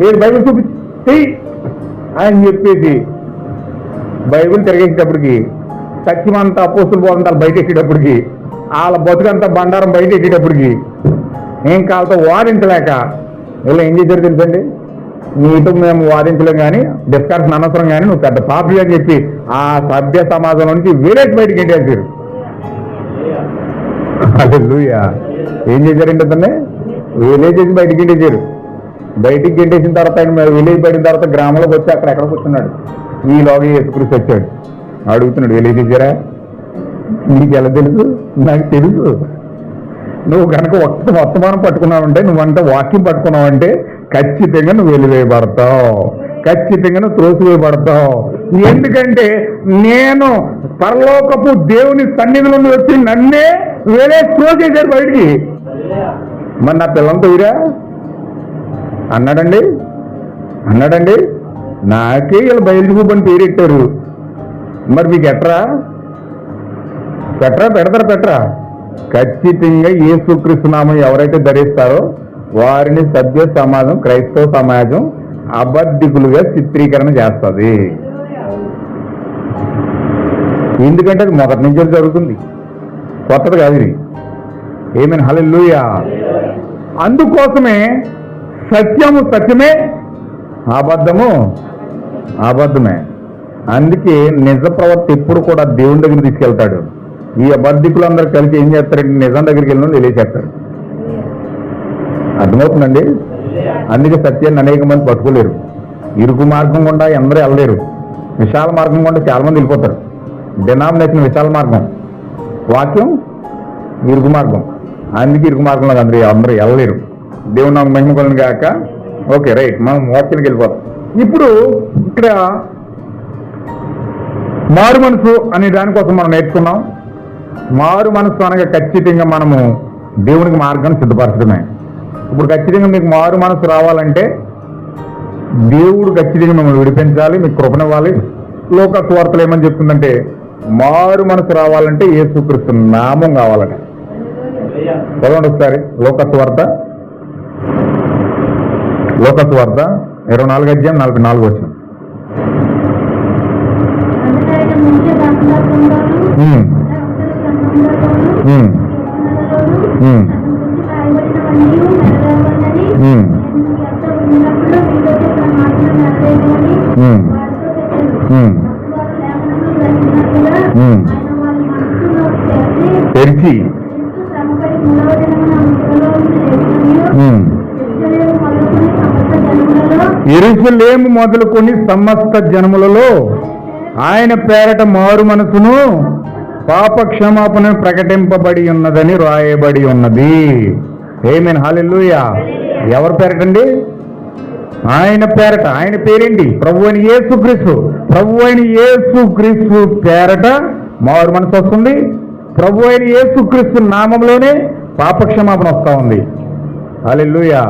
ఏది బైబిల్ చూపించి అని చెప్పేసి బైబిల్ తిరిగేసేటప్పటికి సత్యం అంతా అపోస్తుల బోధంతా బయట ఎక్కేటప్పటికి, వాళ్ళ బతుకంతా బండారం బయట ఎక్కేటప్పటికి ఏం కాలతో వాదించలేక ఇలా ఏం చేశారు తెలుసండి? నీతో మేము వాదించలేం కానీ, డిస్కషన్ అనవసరం కానీ, నువ్వు పెద్ద పాపి అని చెప్పి ఆ సభ్య సమాజం నుంచి వేరేసి బయటకి ఎంటేసారు. హల్లెలూయా. ఏం చేశారంటే అతన్ని విలేజ్ చేసి బయటికి ఎంటేసారు. బయటికి గెంటేసిన తర్వాత ఆయన విలేజ్ పడిన తర్వాత గ్రామంలోకి వచ్చి అక్కడ ఎక్కడ కూర్చున్నాడు. ఈలోగా యేసుక్రీస్తు వచ్చాడు. అడుగుతున్నాడు, విలేజ్ చేశారా? నీకు ఎలా తెలుసు? నాకు తెలుసు. నువ్వు కనుక వర్తమానం పట్టుకున్నావంటే, నువ్వంటే వాక్యం పట్టుకున్నావంటే ఖచ్చితంగా నువ్వు వెలివేయబడతావు, ఖచ్చితంగా నువ్వు త్రోసివేయబడతావు. ఎందుకంటే నేను పరలోకపు దేవుని సన్నిధిలో వచ్చి నన్నే వేరే త్రోసేశారు బయటికి. మరి నా పిల్లలతో వీరా అన్నాడండి. నాకే వీళ్ళు బయలుదేరి అని పేరెట్టారు. మరి మీకు పెడతారా? ఖచ్చితంగా యేసుక్రీస్తు నామం ఎవరైతే ధరిస్తారో వారిని సభ్య సమాజం, క్రైస్తవ సమాజం అబద్ధికులుగా చిత్రీకరణ చేస్తుంది. ఎందుకంటే అది మొదటి నుంచి జరుగుతుంది, కొత్తది కాదు ఇది. ఏమైనా హల్లెలూయా. అందుకోసమే సత్యము సత్యమే, అబద్ధము అబద్ధమే. అందుకే నిజ ప్రవర్త ఎప్పుడు కూడా దేవుని దగ్గర తీసుకెళ్తాడు. ఈ అబద్ధికులందరూ కలిసి ఏం చేస్తారంటే నిజం దగ్గరికి వెళ్ళిన తెలియచేస్తారు. అర్థమవుతుందండి? అందుకే సత్యాన్ని అనేక మంది పట్టుకోలేరు. ఇరుకు మార్గం గుండా అందరూ వెళ్ళలేరు. విశాల మార్గం గుండా చాలా మంది వెళ్ళిపోతారు. డినామినేషన్ విశాల మార్గం, వాక్యం ఇరుకు మార్గం. అందుకే ఇరుకు మార్గంలో అందరూ వెళ్ళలేరు. దేవుని నాకు మహిమ కొలను కాక. ఓకే, రైట్, మనం వాక్యానికి వెళ్ళిపోతాం. ఇప్పుడు ఇక్కడ మారు మనసు అనే దానికోసం మనం నేర్చుకున్నాం. మారు మనసు అనగా ఖచ్చితంగా మనము దేవునికి మార్గాన్ని సిద్ధపరచడమే. ఇప్పుడు ఖచ్చితంగా మీకు మారు మనసు రావాలంటే దేవుడు ఖచ్చితంగా మిమ్మల్ని విడిపించాలి, మీకు కృపనివ్వాలి. లోక సువార్తలు ఏమని చెప్తుందంటే మారు మనసు రావాలంటే యేసుక్రీస్తు నామం కావాలట. చదవండి ఒకసారి లోక సువార్త 24:44. తెరిచి యెరూషలేము మొదలుకొని సమస్త జనములలో ఆయన పేరట మారు మనసును పాప క్షమాపణ ప్రకటింపబడి ఉన్నదని రాయబడి ఉన్నది. ఆమేన్, హల్లెలూయా. ఎవరి పేరటండి? ఆయన పేరట. ఆయన పేరేంటి? ప్రభు అయిన యేసుక్రీస్తు. ప్రభు అయిన యేసుక్రీస్తు పేరట మారు మనసు వస్తుంది. ప్రభు అయిన యేసుక్రీస్తు నామంలోనే పాప క్షమాపణ వస్తూ ఉంది. హల్లెలూయా.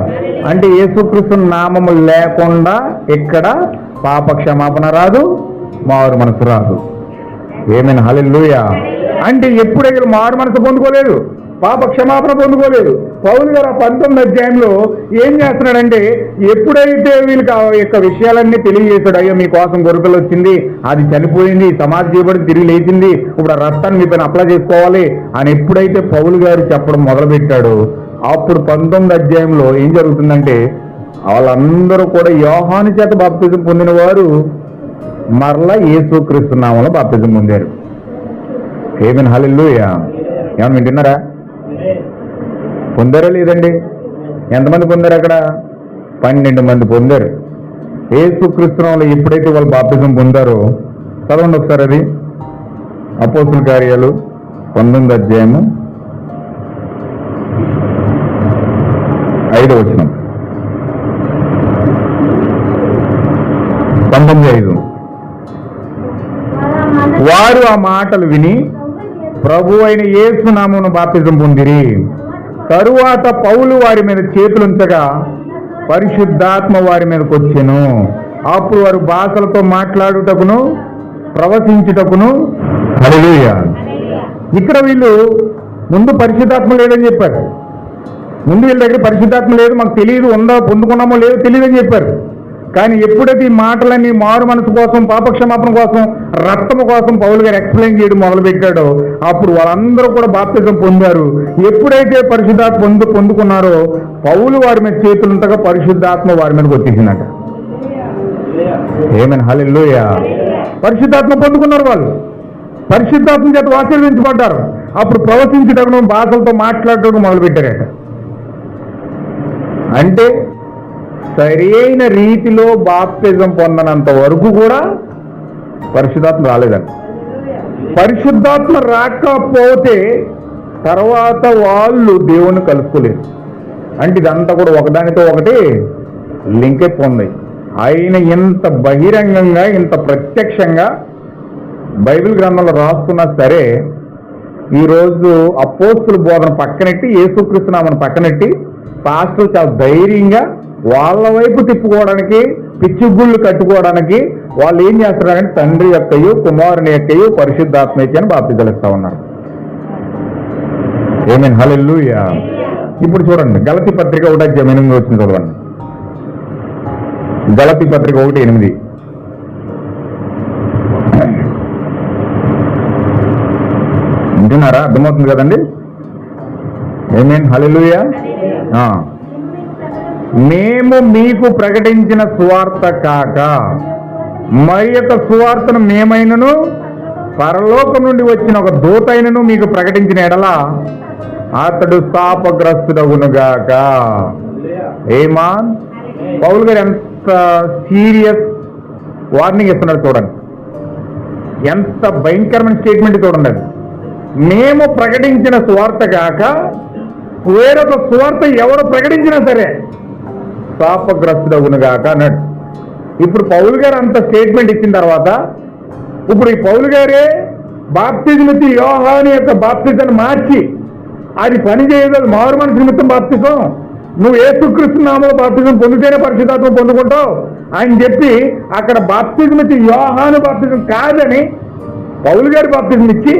అంటే యేసుక్రీస్తు నామము లేకుండా ఇక్కడ పాప క్షమాపణ రాదు, మారు మనసు రాదు. ఆమేన్, హల్లెలూయా. అంటే ఎప్పుడైతే మారు మనసు పొందుకోలేదు, పాప క్షమాపణ పొందుకోలేదు. పౌలు గారు 19వ అధ్యాయంలో ఏం చేస్తున్నాడంటే ఎప్పుడైతే వీళ్ళకి ఆ యొక్క విషయాలన్నీ తెలియజేశాడు, అయ్యో మీకోసం గొర్రెపిల్ల వచ్చింది, అది చనిపోయింది, సమాధి చేయబడి తిరిగి లేచింది, ఇప్పుడు ఆ రక్తాన్ని మీ పైన అప్లై చేసుకోవాలి అని ఎప్పుడైతే పౌలు గారు చెప్పడం మొదలుపెట్టాడో అప్పుడు 19వ అధ్యాయంలో ఏం జరుగుతుందంటే వాళ్ళందరూ కూడా యోహాను చేత బాప్తిజం పొందిన వారు మరలా యేసుక్రీస్తు నామములో బాప్తిజం పొందారు. ఆమేన్, హల్లెలూయా. ఏమన్నా వింటున్నారా? పొందారా లేదండి? ఎంతమంది పొందారు? అక్కడ 12 మంది పొందారు. యేసుక్రీస్తు నామములో ఎప్పుడైతే వాళ్ళు బాప్తిజం పొందారో చదవండి ఒకసారి. అది అపోస్తుల కార్యాలు 19వ అధ్యాయము 5వ వచనం. 19:5. వారు ఆ మాటలు విని ప్రభు అయిన యేసు నామమున బాప్తిజం పొందిరి. తరువాత పౌలు వారి మీద చేతులుంచగా పరిశుద్ధాత్మ వారి మీదకి వచ్చెను. అప్పుడు వారు భాషలతో మాట్లాడుటకును ప్రవచించుటకును. హల్లెలూయా. ఇక్కడ వీళ్ళు ముందు పరిశుద్ధాత్మ లేదని చెప్పారు. ముందు వీళ్ళ దగ్గర పరిశుద్ధాత్మ లేదు, మాకు తెలియదు, ఉందా పొందుకున్నామో లేదో తెలియదని చెప్పారు. కానీ ఎప్పుడైతే ఈ మాటలన్నీ మారు మనసు కోసం, పాపక్షమాపణ కోసం, రక్తము కోసం పౌలు గారు ఎక్స్ప్లెయిన్ చేయడం మొదలుపెట్టాడో అప్పుడు వాళ్ళందరూ కూడా బాప్తిజం పొందారు. ఎప్పుడైతే పరిశుద్ధాత్మ పొందుకున్నారో పౌలు వారి మీద చేతులుంటగా పరిశుద్ధాత్మ వారి మీదకి వచ్చేసిందట. ఏమని హల్లెలూయా. పరిశుద్ధాత్మ పొందుకున్నారు వాళ్ళు, పరిశుద్ధాత్మ చేత ఆశీర్వదించబడ్డారు. అప్పుడు ప్రవచించడం, భాషలతో మాట్లాడటం మొదలుపెట్టారట. అంటే సరైన రీతిలో బాప్తిజం పొందనంత వరకు కూడా పరిశుద్ధాత్మ రాలేదండి. పరిశుద్ధాత్మ రాకపోతే తర్వాత వాళ్ళు దేవుణ్ణి కలుసుకోలేదు. అంటే ఇదంతా కూడా ఒకదానితో ఒకటి లింక్ అయి పొందాయి. ఆయన ఇంత బహిరంగంగా, ఇంత ప్రత్యక్షంగా బైబిల్ గ్రంథంలో రాస్తున్నా సరే ఈరోజు అపోస్తుల బోధన పక్కనెట్టి, యేసుక్రీస్తు నామమును పక్కనెట్టి పాస్టర్లు చాలా ధైర్యంగా వాళ్ళ వైపు తిప్పుకోవడానికి, పిచ్చిగుళ్ళు కట్టుకోవడానికి వాళ్ళు ఏం చేస్తున్నారంటే తండ్రి యొక్కయు కుమారుని యొక్కయు పరిశుద్ధాత్మ అని బాప్తిజాలు ఇస్తా ఉన్నారు. ఆమేన్ హల్లెలూయా. ఇప్పుడు చూడండి గలతీ పత్రిక 1:8 వచ్చింది చదవండి. గలతీ పత్రిక 1:8 వింటున్నారా? అర్థమవుతుంది కదండి? ఆమేన్ హల్లెలూయా. మేము మీకు ప్రకటించిన సువార్త కాక మరి యొక్క సువార్తను మేమైనను పరలోకం నుండి వచ్చిన ఒక దూతైనను మీకు ప్రకటించిన ఎడల అతడు శాపగ్రస్తుడగునుగాక. ఏమాన్ పౌలు గారు ఎంత సీరియస్ వార్నింగ్ ఇస్తున్నారు చూడండి, ఎంత భయంకరమైన స్టేట్మెంట్ చూడండి. అది మేము ప్రకటించిన సువార్త కాక వేరొక సువార్త ఎవరు ప్రకటించినా సరే శాపగ్రస్తుడగునుగాక అన్నాడు. ఇప్పుడు పౌలు గారు అంత స్టేట్మెంట్ ఇచ్చిన తర్వాత ఇప్పుడు ఈ పౌలు గారే బాప్తిజం ఇచ్చి యోహాను యొక్క బాప్తిజాన్ని మార్చి అది పని చేయదు, మారు మనసు నిమిత్తం బాప్తిజం, నువ్వు యేసుక్రీస్తు నామములో బాప్తిజం పొందితేనే పరిశుద్ధాత్మ పొందుకుంటావు అని చెప్పి అక్కడ బాప్తిజం ఇచ్చి యోహాను బాప్తిజం కాదని పౌలు గారి బాప్తిజం ఇచ్చి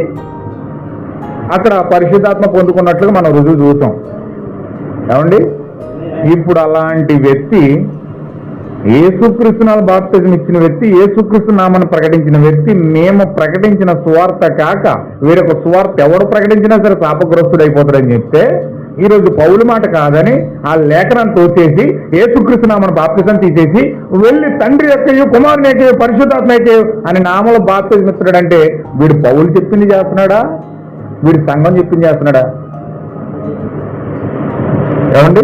అక్కడ పరిశుద్ధాత్మ పొందుకున్నట్లుగా మనం రుజువు చూస్తాం. ఏమండి? ఇప్పుడు అలాంటి వ్యక్తి, యేసుక్రీస్తు నామములో బాప్తిజం ఇచ్చిన వ్యక్తి, యేసుక్రీస్తు నామమును ప్రకటించిన వ్యక్తి, మేము ప్రకటించిన సువార్త కాక వేరొక సువార్త ఎవడు ప్రకటించినా సరే శాపగ్రస్తుడు అయిపోతాడని చెప్తే ఈరోజు పౌలు మాట కాదని ఆ లేఖనాన్ని తోచేసి యేసుక్రీస్తు నామమును బాప్తిజం తీసేసి వెళ్ళి తండ్రి యొక్కయు కుమారుని యొక్కయు పరిశుద్ధాత్మ యొక్కయు అని నామములో బాప్తిజం ఇస్తున్నాడంటే వీడు పౌలు చెప్పింది చేస్తున్నాడా, వీడి సంఘం చెప్పింది చేస్తున్నాడా? ఏమండి?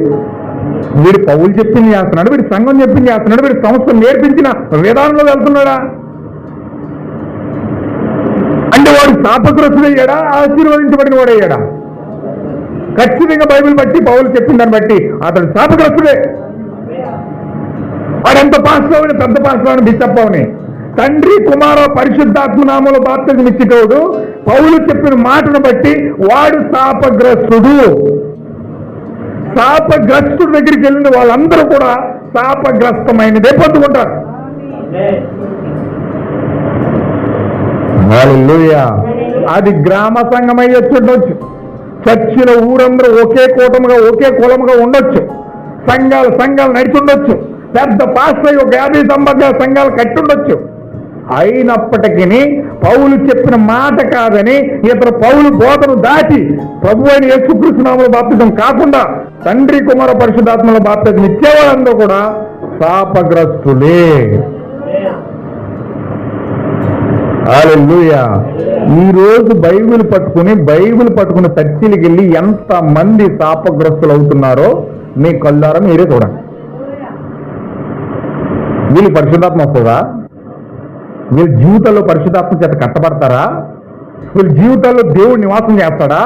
వీడి పౌలు చెప్పింది చేస్తున్నాడు, వీడి సంఘం చెప్పింది చేస్తున్నాడు, వీడి సంస్థ నేర్పించిన విధానంలో వెళ్తున్నాడా? అంటే వాడు శాపగ్రస్తుడయ్యాడా, ఆశీర్వదించబడిన వాడయ్యాడా? ఖచ్చితంగా బైబిల్ బట్టి పౌలు చెప్పిన దాన్ని బట్టి అతడు శాపగ్రస్తుడే. వాడెంత పాస్టర్ అవని, పెద్ద పాస్టర్ అవని, బిషప్ అవని, తండ్రి కుమార పరిశుద్ధాత్మ నామములో బాప్తిజం ఇచ్చేటోడు పౌలు చెప్పిన మాటను బట్టి వాడు శాపగ్రస్తుడు. శాపగ్రస్తుడి దగ్గరికి వెళ్ళిన వాళ్ళందరూ కూడా శాపగ్రస్తమైనదే పొందుకుంటారు. హల్లెలూయా. అది గ్రామ సంఘం అయ్యొచ్చు, చర్చిలో ఊరందరూ ఒకే కూటముగా ఒకే కులముగా ఉండొచ్చు, సంఘాలు నడిచి ఉండొచ్చు, పెద్ద పాస్టర్ ఒక 50 సంఘాలు కట్టి ఉండొచ్చు. అయినప్పటికీ పౌలు చెప్పిన మాట కాదని ఇతర పౌలు బోధను దాటి ప్రభు అయిన యేసుక్రీస్తు నామములో బాప్తిజం కాకుండా తండ్రి కుమార పరిశుద్ధాత్మలో బాప్తిజం ఇచ్చేవాళ్ళందరూ కూడా శాపగ్రస్తులే. హల్లెలూయా. ఈ రోజు బైబిల్ పట్టుకుని చర్చిలకు వెళ్ళి ఎంత మంది శాపగ్రస్తులు అవుతున్నారో మీ కళ్ళారా మీరే చూడండి. వీళ్ళు పరిశుద్ధాత్మ వస్తుందా? వీళ్ళ జీవితాల్లో పరిశుద్ధాత్మ చేత కట్టబడతారా? వీళ్ళ జీవితాల్లో దేవుడు నివాసం చేస్తాడా?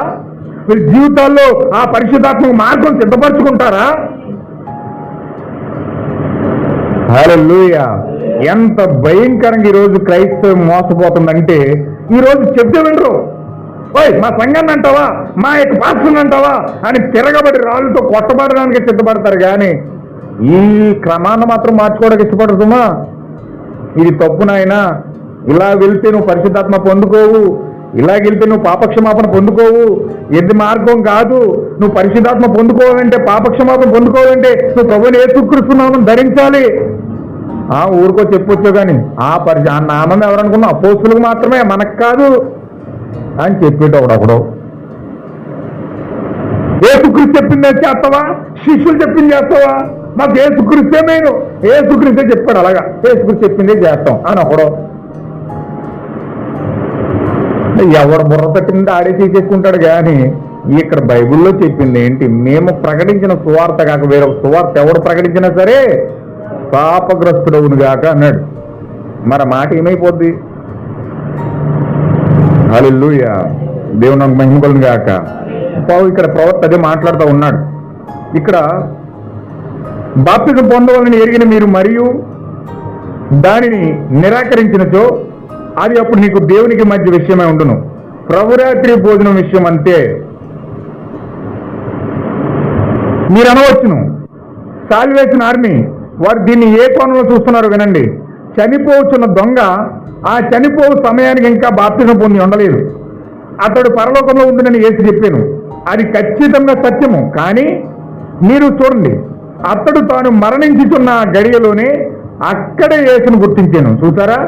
వీళ్ళ జీవితాల్లో ఆ పరిశుద్ధాత్మ మార్గం సిద్ధపరచుకుంటారా? హల్లెలూయా. ఎంత భయంకరంగా ఈరోజు క్రైస్తవం మోసపోతుందంటే ఈరోజు చెప్తే వినరు. ఓయ్ మా సంఘాన్ని అంటావా, మా యొక్క పాస్టర్ని అంటావా అని తిరగబడి రాళ్ళతో కొట్టబడడానికి సిద్ధపడతారు. కానీ ఈ క్రమాన్ని మాత్రం మార్చుకోవడానికి ఇష్టపడుతున్నా. ఇది తప్పు నాయనా, ఇలా వెళ్తే నువ్వు పరిశుద్ధాత్మ పొందుకోవు, ఇలాగెళ్తే నువ్వు పాపక్షమాపణ పొందుకోవు, ఇది మార్గం కాదు. నువ్వు పరిశుద్ధాత్మ పొందుకోవాలంటే, పాపక్షమాపణ పొందుకోవాలంటే నువ్వు ప్రభువుని యేసుక్రీస్తు నామమును ధరించాలి. ఊరికో చెప్పొచ్చు కానీ ఆ నామం ఎవరనుకున్నా అపోస్తులకు మాత్రమే, మనకు కాదు అని చెప్పేటప్పుడు ఒకడు యేసుక్రీస్తు చెప్పింది చేస్తావా, శిష్యులు చెప్పింది చేస్తావా? మాకు యేసుక్రీస్తే నేను, యేసుక్రీస్తే చెప్పాడు అలాగా, యేసుక్రీస్తు చెప్పిందే చేస్తాం అని ఒకడు. ఎవరు బుర్ర తట్టింది ఆడే చేసేసుకుంటాడు. కానీ ఇక్కడ బైబిల్లో చెప్పింది ఏంటి? మేము ప్రకటించిన సువార్త కాక వేరొక సువార్త ఎవడు ప్రకటించినా సరే పాపగ్రస్తుడవును గాక అన్నాడు. మరి మాట ఏమైపోద్ది? హల్లెలూయా, దేవుని నాకు మహిమ కలుగును గాక. ఇక్కడ ప్రవక్త అదే మాట్లాడుతూ ఉన్నాడు. ఇక్కడ బాప్తిజం పొందవాలని ఎరిగిన మీరు మరియు దానిని నిరాకరించినచో అది అప్పుడు నీకు దేవునికి మధ్య విషయమై ఉండును. ప్రభురాత్రి భోజనం విషయం అంతే. మీరు అనవచ్చును, సాల్వేషన్ ఆర్మీ వారు దీన్ని ఏ కోణంలో చూస్తున్నారో వినండి. చనిపోవచ్చున్న దొంగ ఆ చనిపోవు సమయానికి ఇంకా బాప్తిజం పొంది ఉండలేదు, అతడు పరలోకంలో ఉంటుందని యేసు చెప్పాను. అది ఖచ్చితంగా సత్యము. కానీ మీరు చూడండి, అతడు తాను మరణించుతున్న గడియలోనే అక్కడే యేసును గుర్తించాను. చూసారా,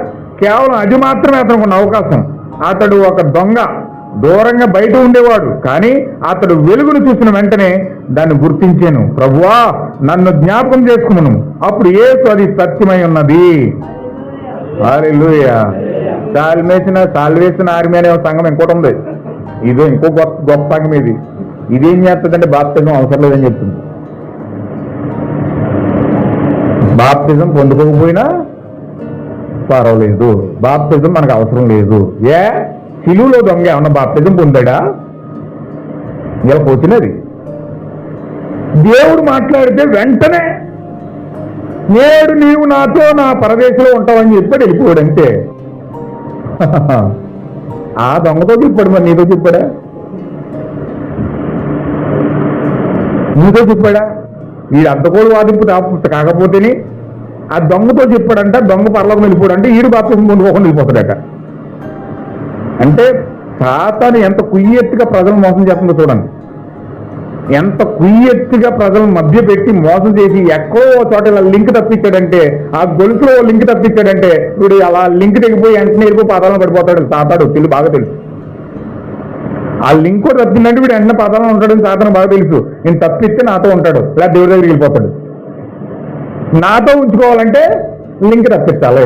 కేవలం అది మాత్రమే అతనికి ఉన్న అవకాశం. అతడు ఒక దొంగ, దూరంగా బయట ఉండేవాడు. కానీ అతడు వెలుగును చూసిన వెంటనే దాన్ని గుర్తించాను. ప్రభువా నన్ను జ్ఞాపకం చేసుకున్నాను. అప్పుడు యేసు అది సత్యమై ఉన్నది. హల్లెలూయా. సాల్వేషన్ ఆర్మీ అనే సంఘం ఇంకోటి ఉంది. ఇదో ఇంకో గొప్ప సంఘం. ఇదేం చేస్తుందంటే బాప్తిజం అవసరం లేదని చెప్తుంది. బాప్తిజం పొందుకోకపోయినా పర్వాలేదు, బాప్తిజం మనకు అవసరం లేదు. సిలువలో దొంగ ఏమన్నా బాప్తిజం పొందాడా? ఇలా వచ్చినది. దేవుడు మాట్లాడితే వెంటనే నేడు నీవు నాతో నా పరదేశంలో ఉంటావని చెప్పాడు, వెళ్ళిపోయాడు అంతే. ఆ దొంగతో చెప్పాడు, మరి నీతో చెప్పాడా? నీతో చెప్పాడా? వీడు అద్దకోడు వాదింపు కాకపోతేనే ఆ దొంగతో చెప్పాడంట. దొంగ పరలోకం వెళ్ళిపోయాడంటే ఈడు బాప్తిజం పొందుకోకుండా వెళ్ళిపోతాడట. అంటే సాతాను ఎంత కుయ్యెత్తుగా ప్రజలను మోసం చేస్తుందో చూడండి. ఎంత కుయ్యెత్తుగా ప్రజలను మధ్య పెట్టి మోసం చేసి ఎక్కడో చోట ఇలా లింక్ తప్పించాడంటే, ఆ గొలుసులో లింక్ తప్పించాడంటే వీడు అలా లింక్ తెగిపోయి వెంటనే వెళ్ళిపోయి పాదాలను పడిపోతాడు. సాతాడు బాగా తెలుసు. ఆ లింక్ కూడా తప్పిందంటే వీడు వెంటనే పాదాలను ఉంటాడని సాతాను బాగా తెలుసు. నేను తప్పిస్తే నాతో ఉంటాడు, ఇలా దేవుడి దగ్గరికి వెళ్ళిపోతాడు. నాతో ఉంచుకోవాలంటే లింక్ తప్పించాలి.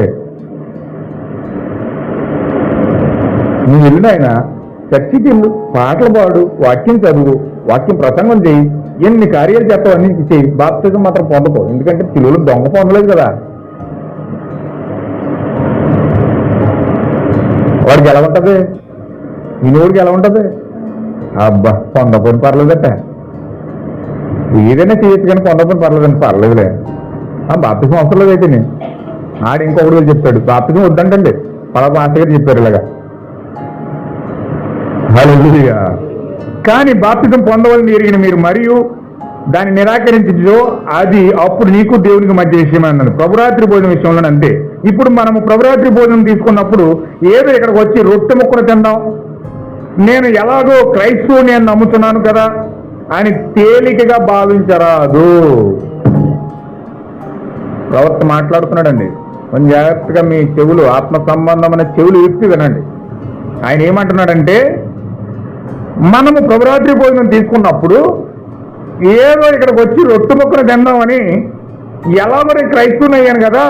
నువ్వు వెళ్ళిన ఆయన చర్చికి వెళ్ళు, పాటలు పాడు, వాక్యం చదువు, వాక్యం ప్రసంగం చేయి, ఎన్ని కార్యాలు చేస్తావు అన్ని చేయి. బాప్తిజం మాత్రం పొందకో. ఎందుకంటే పిల్లలు దొంగ పొందలేదు కదా. వాడికి ఎలా ఉంటుంది? ఈయనోడికి ఎలా ఉంటుంది? అబ్బా పొందపోని పర్లేదట. ఏదైనా చేయొచ్చు కానీ పొందపోని పర్లేదండి. పర్లేదులే, బాప్తిజం అవసరం లేదు. అయితే నేను ఆడు ఇంకొకటి చెప్తాడు బాప్తిజం వద్దంటండి, పలా మాస్టర్ గారు చెప్పారు ఇలాగా. హల్లెలూయా. కానీ బాప్తిజం పొందవలని ఎరిగిన మీరు మరియు దాన్ని నిరాకరించో అది అప్పుడు నీకు దేవునికి మధ్య విషయమే అన్నాడు. ప్రభురాత్రి భోజనం విషయంలో అంతే. ఇప్పుడు మనము ప్రభురాత్రి భోజనం తీసుకున్నప్పుడు ఏదో ఇక్కడికి వచ్చి రొట్టె ముక్కలు తిందాం, నేను ఎలాగో క్రైస్తవుని అని నమ్ముతున్నాను కదా అని తేలికగా భావించరాదు. ప్రవక్త మాట్లాడుతున్నాడండి. కొంచెం జాగ్రత్తగా మీ చెవులు, ఆత్మ సంబంధమైన చెవులు ఇప్పి వినండి. ఆయన ఏమంటున్నాడంటే, మనము ప్రభురాత్రి భోజనం తీసుకున్నప్పుడు ఏదో ఇక్కడికి వచ్చి రొట్టె ముక్కను తిందామని, ఎలాగో నేను క్రైస్తవుని అయ్యాను కదా,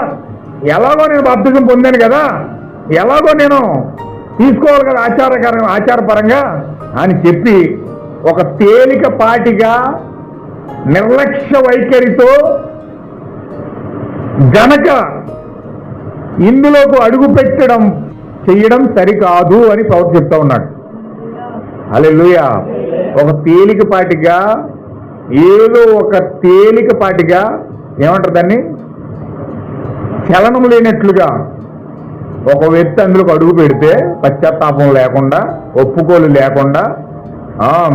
ఎలాగో నేను బాప్తిజం పొందాను కదా, ఎలాగో నేను తీసుకోవాలి కదా ఆచారపరంగా అని చెప్పి ఒక తేలికపాటిగా నిర్లక్ష్య వైఖరితో గనక ఇందులోకి అడుగు చేయడం సరికాదు అని ప్రవక్త చెప్తా ఉన్నాడు. హల్లెలూయా. ఒక తేలికపాటిగా, ఏదో ఒక తేలికపాటిగా, ఏమంటారు దాన్ని, చలనం లేనట్లుగా ఒక వ్యక్తి అందులోకి అడుగు పెడితే పశ్చాత్తాపం లేకుండా, ఒప్పుకోలు లేకుండా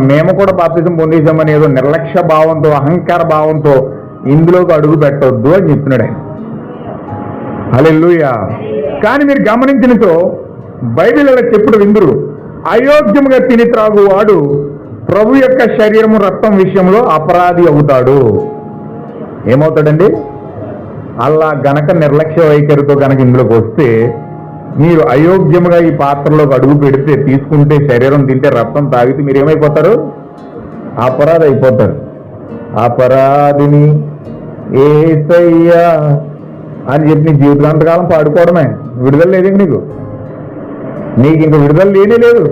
మేము కూడా బాప్తిజం పొందేశామని ఏదో నిర్లక్ష్య భావంతో, అహంకార భావంతో ఇందులోకి అడుగు పెట్టొద్దు అని చెప్తున్నాడు ఆయన. హల్లెలూయా. కానీ మీరు గమనించినతో బైబిల్ ఇలా చెప్పుడు విందురు, అయోగ్యముగా తిని త్రాగువాడు ప్రభు యొక్క శరీరము రక్తం విషయంలో అపరాధి అవుతాడు. ఏమవుతాడండి? అలా గనక నిర్లక్ష్య వైఖరితో గనక ఇందులోకి వస్తే, మీరు అయోగ్యముగా ఈ పాత్రలోకి అడుగు పెడితే, తీసుకుంటే, శరీరం తింటే, రక్తం తాగితే మీరు ఏమైపోతారు? అపరాధి అయిపోతారు. అపరాధిని యేసయ్యా అని చెప్పి నీ జీవితాంతకాలం పాడుకోవడమే. విడుదల లేదు నీకు ఇంక విడుదల లేనే లేదు.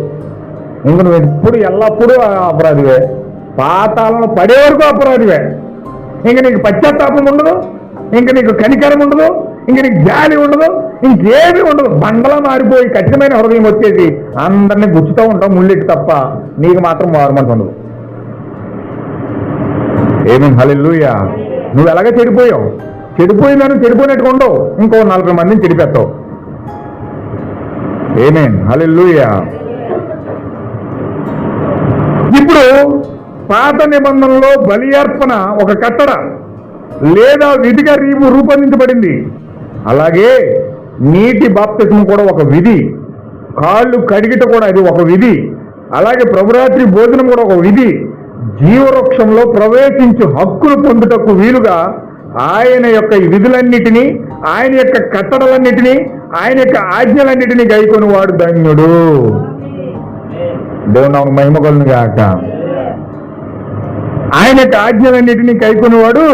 ఇంక నువ్వు ఎప్పుడు ఎల్లప్పుడూ అపరాధివే, పాతాలను పడే వరకు అపరాధివే. ఇంక నీకు పశ్చాత్తాపం ఉండదు, ఇంక నీకు కనికరం ఉండదు, ఇంక నీకు జాలి ఉండదు, ఇంకేమీ ఉండదు. బండలా మారిపోయి కఠినమైన హృదయం వచ్చేసి అందరినీ గుచ్చుతూ ఉంటావు ముళ్ళెట్టి తప్ప, నీకు మాత్రం మారుమంట ఉండదు. ఏమేం హల్లెలూయా. నువ్వు ఎలాగ చెడిపోయావు, చెడిపోయిందని చెడిపోయినట్టుగా ఉండవు, ఇంకో 40 మందిని చెడిపెత్తావు. ఏమేం హల్లెలూయా. ఇప్పుడు పాత నిబంధనలో బలి అర్పణ ఒక కట్టడ లేదా విధిగా రూపొందించబడింది. అలాగే నీటి బాప్తిస్మం కూడా ఒక విధి, కాళ్ళు కడిగిట కూడా అది ఒక విధి, అలాగే ప్రభురాత్రి భోజనం కూడా ఒక విధి. జీవవృక్షంలో ప్రవేశించు హక్కులు పొందుటకు వీలుగా ఆయన యొక్క విధులన్నిటినీ, ఆయన యొక్క కట్టడలన్నిటినీ, ఆయన యొక్క ఆజ్ఞలన్నిటినీ గైకొని వాడు ధన్యుడు. దేవుని నామమునకు మహిమ కలుగును గాక. ఆయన యొక్క ఆజ్ఞలన్నిటినీ గైకొనివాడు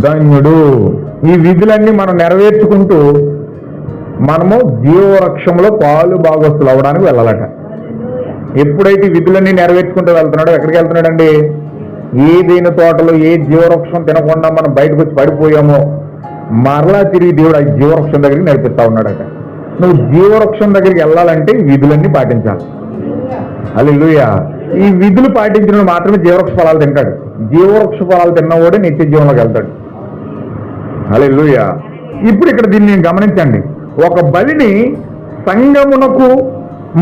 ధన్యుడు. ఈ విధులన్నీ మనం నెరవేర్చుకుంటూ మనము జీవవృక్షంలో పాలు భాగస్తులు అవ్వడానికి వెళ్ళాలట. ఎప్పుడైతే విధులన్నీ నెరవేర్చుకుంటూ వెళ్తున్నాడో, ఎక్కడికి వెళ్తున్నాడండి? ఏదైనా తోటలో ఏ జీవవృక్షం తినకుండా మనం బయటకు వచ్చి పడిపోయామో మరలా తిరిగి దేవుడు ఆ జీవవృక్షం దగ్గరికి నడిపిస్తా ఉన్నాడట. నువ్వు జీవవృక్షం దగ్గరికి వెళ్ళాలంటే ఈ విధులన్నీ పాటించాలి. హల్లెలూయా. ఈ విధులు పాటించిన మాత్రమే జీవవృక్ష ఫలాలు తింటాడు. జీవవృక్ష ఫలాలు తిన్నవాడే నిత్య జీవనంలోకి వెళ్తాడు. హల్లెలూయా. ఇప్పుడు ఇక్కడ దీన్ని గమనించండి. ఒక బలిని సంఘమునకు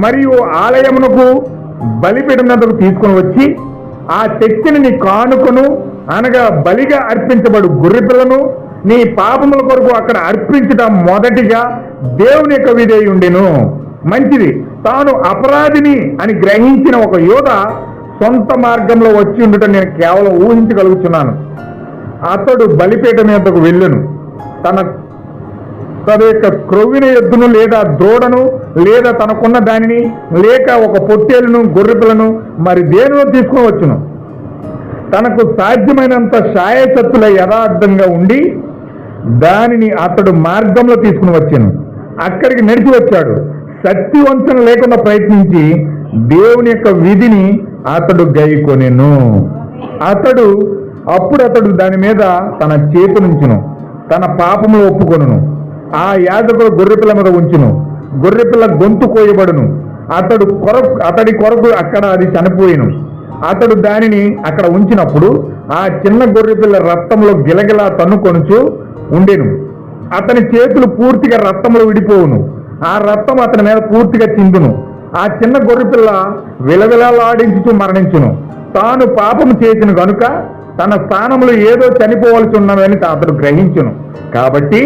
మరియు ఆలయమునకు బలిపీఠమునకు తీసుకొని వచ్చి ఆ తెచ్చిన నీ కానుకను అనగా బలిగా అర్పించబడు గొర్రెపిల్లను నీ పాపముల కొరకు అక్కడ అర్పించడం మొదటిగా దేవుని యొక్క విధేయి ఉండెను. మంచిది. తాను అపరాధిని అని గ్రహించిన ఒక యోధ సొంత మార్గంలో వచ్చి ఉండటం నేను కేవలం ఊహించగలుగుతున్నాను. అతడు బలిపీఠం మీదకు వెళ్ళును. తన యొక్క క్రొవ్విన ఎద్దును లేదా దూడను లేదా తనకున్న దానిని లేక ఒక పొట్టేలును గొర్రెపిల్లను మరి దేనిలో తీసుకుని వచ్చును. తనకు సాధ్యమైనంత శాయశక్తుల యథార్థంగా ఉండి దానిని అతడు మార్గంలో తీసుకుని వచ్చాను. అక్కడికి నడిచి వచ్చాడు. శక్తి వంచన లేకుండా ప్రయత్నించి దేవుని యొక్క విధిని అతడు గైకొనెను. అప్పుడు అతడు దాని మీద తన చేతులుంచును, తన పాపములు ఒప్పుకొనును. ఆ యాజకుడు గొర్రెపిల్ల మీద ఉంచును. గొర్రెపిల్ల గొంతు కోయబడును. అతడి కొరకు అక్కడ అది చనిపోయిను. అతడు దానిని అక్కడ ఉంచినప్పుడు ఆ చిన్న గొర్రెపిల్ల రక్తంలో గిలగిలా తన్నుకొనుచు ఉండెను. అతని చేతులు పూర్తిగా రక్తంలో విడిపోవును. ఆ రక్తం అతని మీద పూర్తిగా చిందును. ఆ చిన్న గొర్రెపిల్ల విలవిలలాడించుచు మరణించును. తాను పాపము చేసిన గనుక తన స్థానంలో ఏదో చనిపోవలసి ఉన్నదని అతడు గ్రహించును. కాబట్టి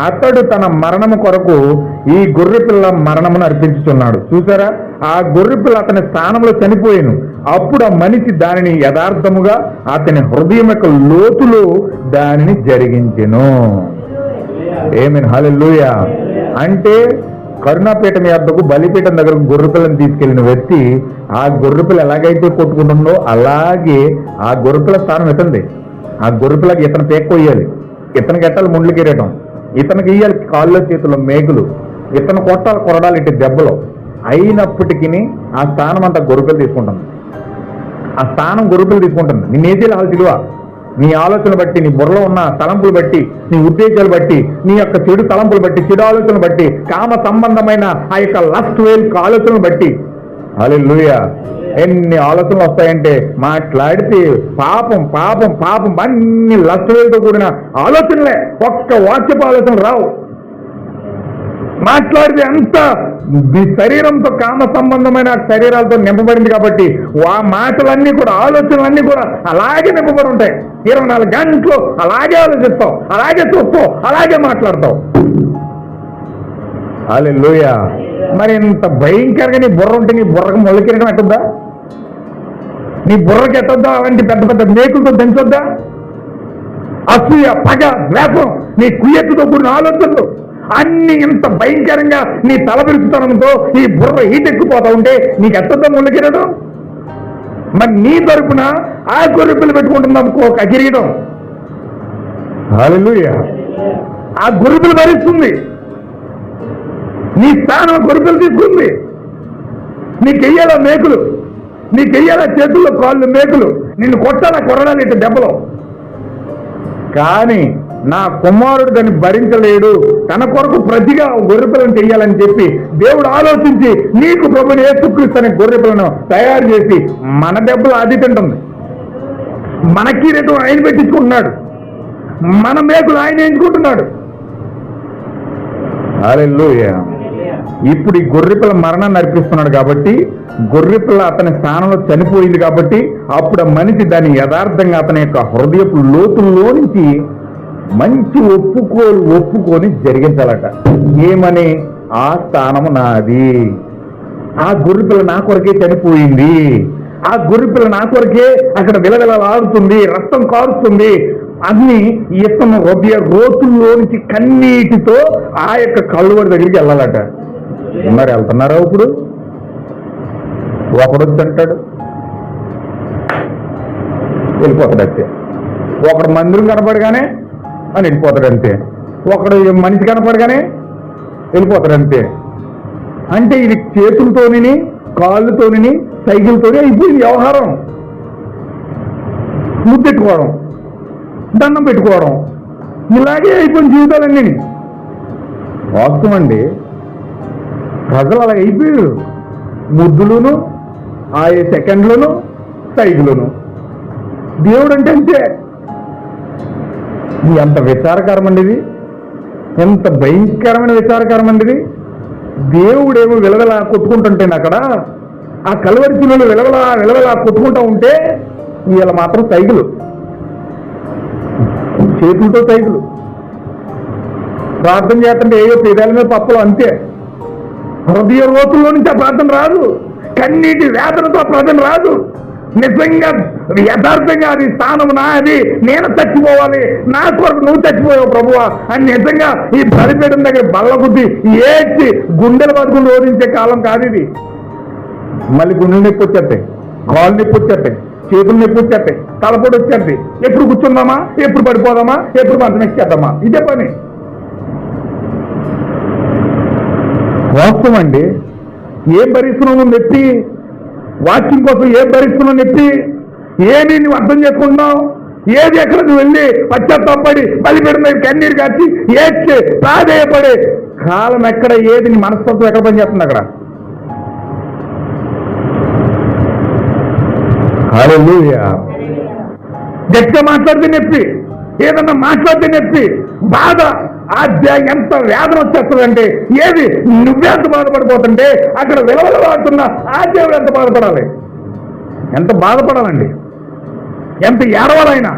అతడు తన మరణము కొరకు ఈ గొర్రెపిల్ల మరణమును అర్పించుచున్నాడు. చూసారా, ఆ గొర్రెపిల్ల అతని స్థానంలో చనిపోయాను. అప్పుడు ఆ మనిషి దానిని యథార్థముగా అతని హృదయం యొక్క లోతులో దానిని జరిగించెను. ఆమేన్ హల్లెలూయా. అంటే కరుణాపీఠం యొద్దకు బలిపీఠం దగ్గరకు గొర్రెపిల్లని తీసుకెళ్లిన వ్యక్తి ఆ గొర్రెపిల్ల ఎలాగైతే కొట్టుకుంటుందో అలాగే ఆ గొర్రెపిల్ల స్థానం ఇతంది. ఆ గొర్రెపిల్లకి ఇతను పేక్కొయ్యాలి, ఇతనికి ఎట్టాలి ముండ్లు కిరీటం, ఇతనికి ఇయ్యాలి కాళ్ళలో చేతుల్లో మేకులు, ఇతను కొట్టాలి కొరడాలి ఇటు దెబ్బలు. అయినప్పటికీ ఆ స్థానం అంతా గొర్రెపిల్ల తీసుకుంటుంది. ఆ స్థానం గొర్రెపిల్ల తీసుకుంటుంది. నీ నేతీలు హాలు తిలువ, నీ ఆలోచనలు బట్టి, నీ బుర్రలో ఉన్న తలంపులు బట్టి, నీ ఉద్దేశాలు బట్టి, నీ యొక్క చెడు తలంపులు బట్టి, చెడు ఆలోచనలు బట్టి, కామ సంబంధమైన ఆ యొక్క లస్ట్ వేల్ ఆలోచనలు బట్టి. హల్లెలూయా. ఎన్ని ఆలోచనలు వస్తాయంటే మాట్లాడితే పాపం పాపం పాపం అన్ని లస్ట్ వేలతో కూడిన ఆలోచనలే, ఒక్క వాక్యపు ఆలోచనలు రావు. మాట్లాడితే అంత మీ శరీరంతో కామ సంబంధమైన శరీరాలతో నింపబడింది కాబట్టి ఆ మాటలన్నీ కూడా ఆలోచనలన్నీ కూడా అలాగే నింపబడి ఉంటాయి. 24 గంటలు అలాగే ఆలోచిస్తావు, అలాగే చూస్తావు, అలాగే మాట్లాడతావు. హల్లెలూయా. మరి ఇంత భయంకరంగా నీ బుర్ర ఉంటే నీ బుర్రకు మొలకెరగడం ఎట్టొద్దా? నీ బుర్రకి ఎట్టొద్దా? అలాంటి పెద్ద పెద్ద మేకులతో దంచొద్దా? అసూయ, పగ, ద్వేషం, నీ కుయ్యెత్తుతో కూడిన ఆలోచనలు అన్ని ఇంత భయంకరంగా నీ తలపిరుచుతనంతో ఈ బుర్ర ఈటెక్కిపోతా ఉంటే నీకు ఎట్టొద్దా మొలకెరడం? మరి నీ తరపున ఆ గొర్రెపిల్ల పెట్టుకుంటున్నాం ఒక కిరీటం. హల్లెలూయా. ఆ గొర్రెపిల్ల భరిస్తుంది. నీ స్థానం గొర్రెపిల్ల తీసుకుంది. నీకెయ్యాల మేకులు, నీకెయ్యాల చేతుల్లో కాళ్ళు మేకులు, నిన్ను కొట్టాల కొరడాలి ఇటు దెబ్బలో. కానీ నా కుమారుడు దాన్ని భరించలేడు, తన కొరకు ప్రతిగా గొర్రెపిల్లను చెయ్యాలని చెప్పి దేవుడు ఆలోచించి నీకు ప్రభుని యేసుక్రీస్తు అనే గొర్రెపిల్లను తయారు చేసి మన దెబ్బలు అది తింటుంది. మన కిరీటం ఆయన పెట్టించుకుంటున్నాడు, మన మేకులు ఆయన ఎంచుకుంటున్నాడు. హల్లెలూయా. ఇప్పుడు ఈ గొర్రెపిల్ల మరణాన్ని అర్పిస్తున్నాడు కాబట్టి, గొర్రెపిల్ల అతని స్థానంలో చనిపోయింది కాబట్టి అప్పుడు ఆ మనిషి దాన్ని యథార్థంగా అతని యొక్క హృదయపు లోతుల్లో నుంచి మంచి ఒప్పుకొని జరిగించాలట. ఏమని? ఆ స్థానము నాది, ఆ గొర్రెపిల్ల నా కొరకే చనిపోయింది, ఆ గొర్రెపిల్ల నా కొరకే అక్కడ విలవిలలాడుతుంది, రక్తం కారుస్తుంది అన్ని ఇతను హృదయ రోతుల్లో నుంచి కన్నీటితో ఆ యొక్క కలువరి దగ్గరికి వెళ్ళాలట. మరి వెళ్తున్నారా? ఇప్పుడు ఒకడు వచ్చి అంటాడు, వెళ్ళిపోతాడు అంతే. ఒకడు మందిరం కనపడగానే అని వెళ్ళిపోతాడు అంతే. ఒకడు మనిషి కనపడగానే వెళ్ళిపోతాడు అంతే. అంటే ఇది చేతులతోని కాళ్ళతోని సైకిల్తోనే అయిపోయింది వ్యవహారం. ముద్దెట్టుకోవడం, దండం పెట్టుకోవడం, ఇలాగే అయిపోయిన జీవితాలన్నీ. వాస్తవం అండి, ప్రజలు అలా అయిపోయారు. ముద్దులును, ఆ సెకండ్లను, సైజులను. దేవుడు అంటే అంతే. ఎంత విచారకరం అండి ఇది, ఎంత భయంకరమైన విచారకరం అండి ఇది. దేవుడేమో విలవలా కొట్టుకుంటుంటే అక్కడ ఆ కలువరి చిలువలు విలవలా కొట్టుకుంటూ ఉంటే వీళ్ళ మాత్రం సైకిలు, చేతులతో సైకిలు. ప్రార్థన చేస్తుంటే ఏయో పేదాల మీద పప్పులు అంతే. హృదయ రోతుల్లో నుంచి ఆ ప్రార్థన రాదు, కన్నీటి వేదనతో ఆ ప్రార్థన రాదు. నిజంగా యథార్థంగా అది స్థానం నాది, నేను చచ్చిపోవాలి, నా కొరకు నువ్వు చచ్చిపోయావు ప్రభువా అని నిజంగా ఈ బలిపీఠం దగ్గర బల్లగుద్ది ఏడ్చి గుండెలు బతుకుని రోధించే కాలం కాదు ఇది. మళ్ళీ గుండెలు నొప్పి వచ్చేస్తాయి, కాళ్ళు నొప్పి వచ్చేస్తాయి, చేతులు నొప్పి వచ్చేస్తాయి, తలపోటు వచ్చేస్తాయి. ఎప్పుడు కూర్చుందామా, ఎప్పుడు పడిపోదామా, ఎప్పుడు మంచం ఎక్కేద్దామా, ఇదే పని. వాస్తవం అండి. ఏం భరిస్తున్నావు నువ్వు నొప్పి? వాక్యం కోసం ఏం భరిస్తున్నావు నొప్పి? ఏమి నువ్వు అర్థం చేసుకుంటున్నావు? ఏది ఎక్కడ నువ్వు వెళ్ళి పశ్చాత్తాపడి బలిపీఠం దగ్గర కన్నీరు కాచి ఏడ్చి ప్రాధేయపడే కాలం ఎక్కడ? ఏది నీ మనస్తత్వం ఎక్కడ పనిచేస్తుంది అక్కడ? హల్లెలూయా. గట్టిగా మాట్లాడితే నొప్పి, ఏదన్నా మాట్లాడితే నొప్పి, బాధ, ఎంత వేదన వచ్చేస్తుందంటే ఏది నువ్వెంత బాధపడిపోతుంటే అక్కడ విలవలవాడుతున్న ఆ దేవుడు ఎంత బాధపడాలి, ఎంత బాధపడాలండి, ఎంత ఏడవాలైనా,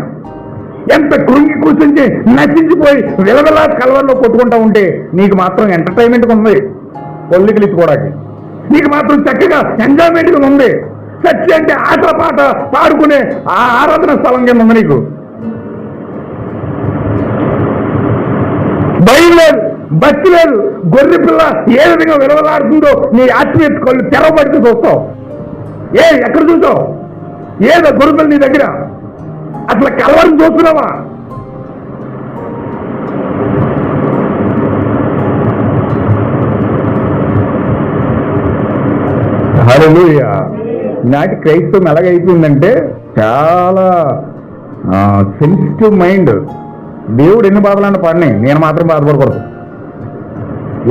ఎంత కృంగి కూర్చుంచి నశించిపోయి విలవలా కలవల్లో కొట్టుకుంటా ఉంటే నీకు మాత్రం ఎంటర్టైన్మెంట్గా ఉంది, పొల్లికలు ఇచ్చుకోవడానికి నీకు మాత్రం చక్కగా ఎంజాయ్మెంట్గా ఉంది. చచ్చి అంటే ఆటల పాట పాడుకునే ఆ ఆరాధన స్థలం కింద ఉంది నీకు. భయం లేదు, భక్తి లేదు. గొర్రె పిల్ల ఏ విధంగా విలవలాడుతుందో నీ ఆత్మీయ కళ్ళు తెరవబడితే చూస్తావు. ఎక్కడ చూసావు? ఏదో గొర్రె పిల్ల నీ దగ్గర అసలు కలవరం చూస్తున్నావా? హల్లెలూయా. నాటి క్రైస్తవం ఎలాగైపోయిందంటే చాలా సెన్సిటివ్ మైండ్. దేవుడు ఎన్ని బాధలన్నా పడినాయి, నేను మాత్రం బాధపడకూడదు.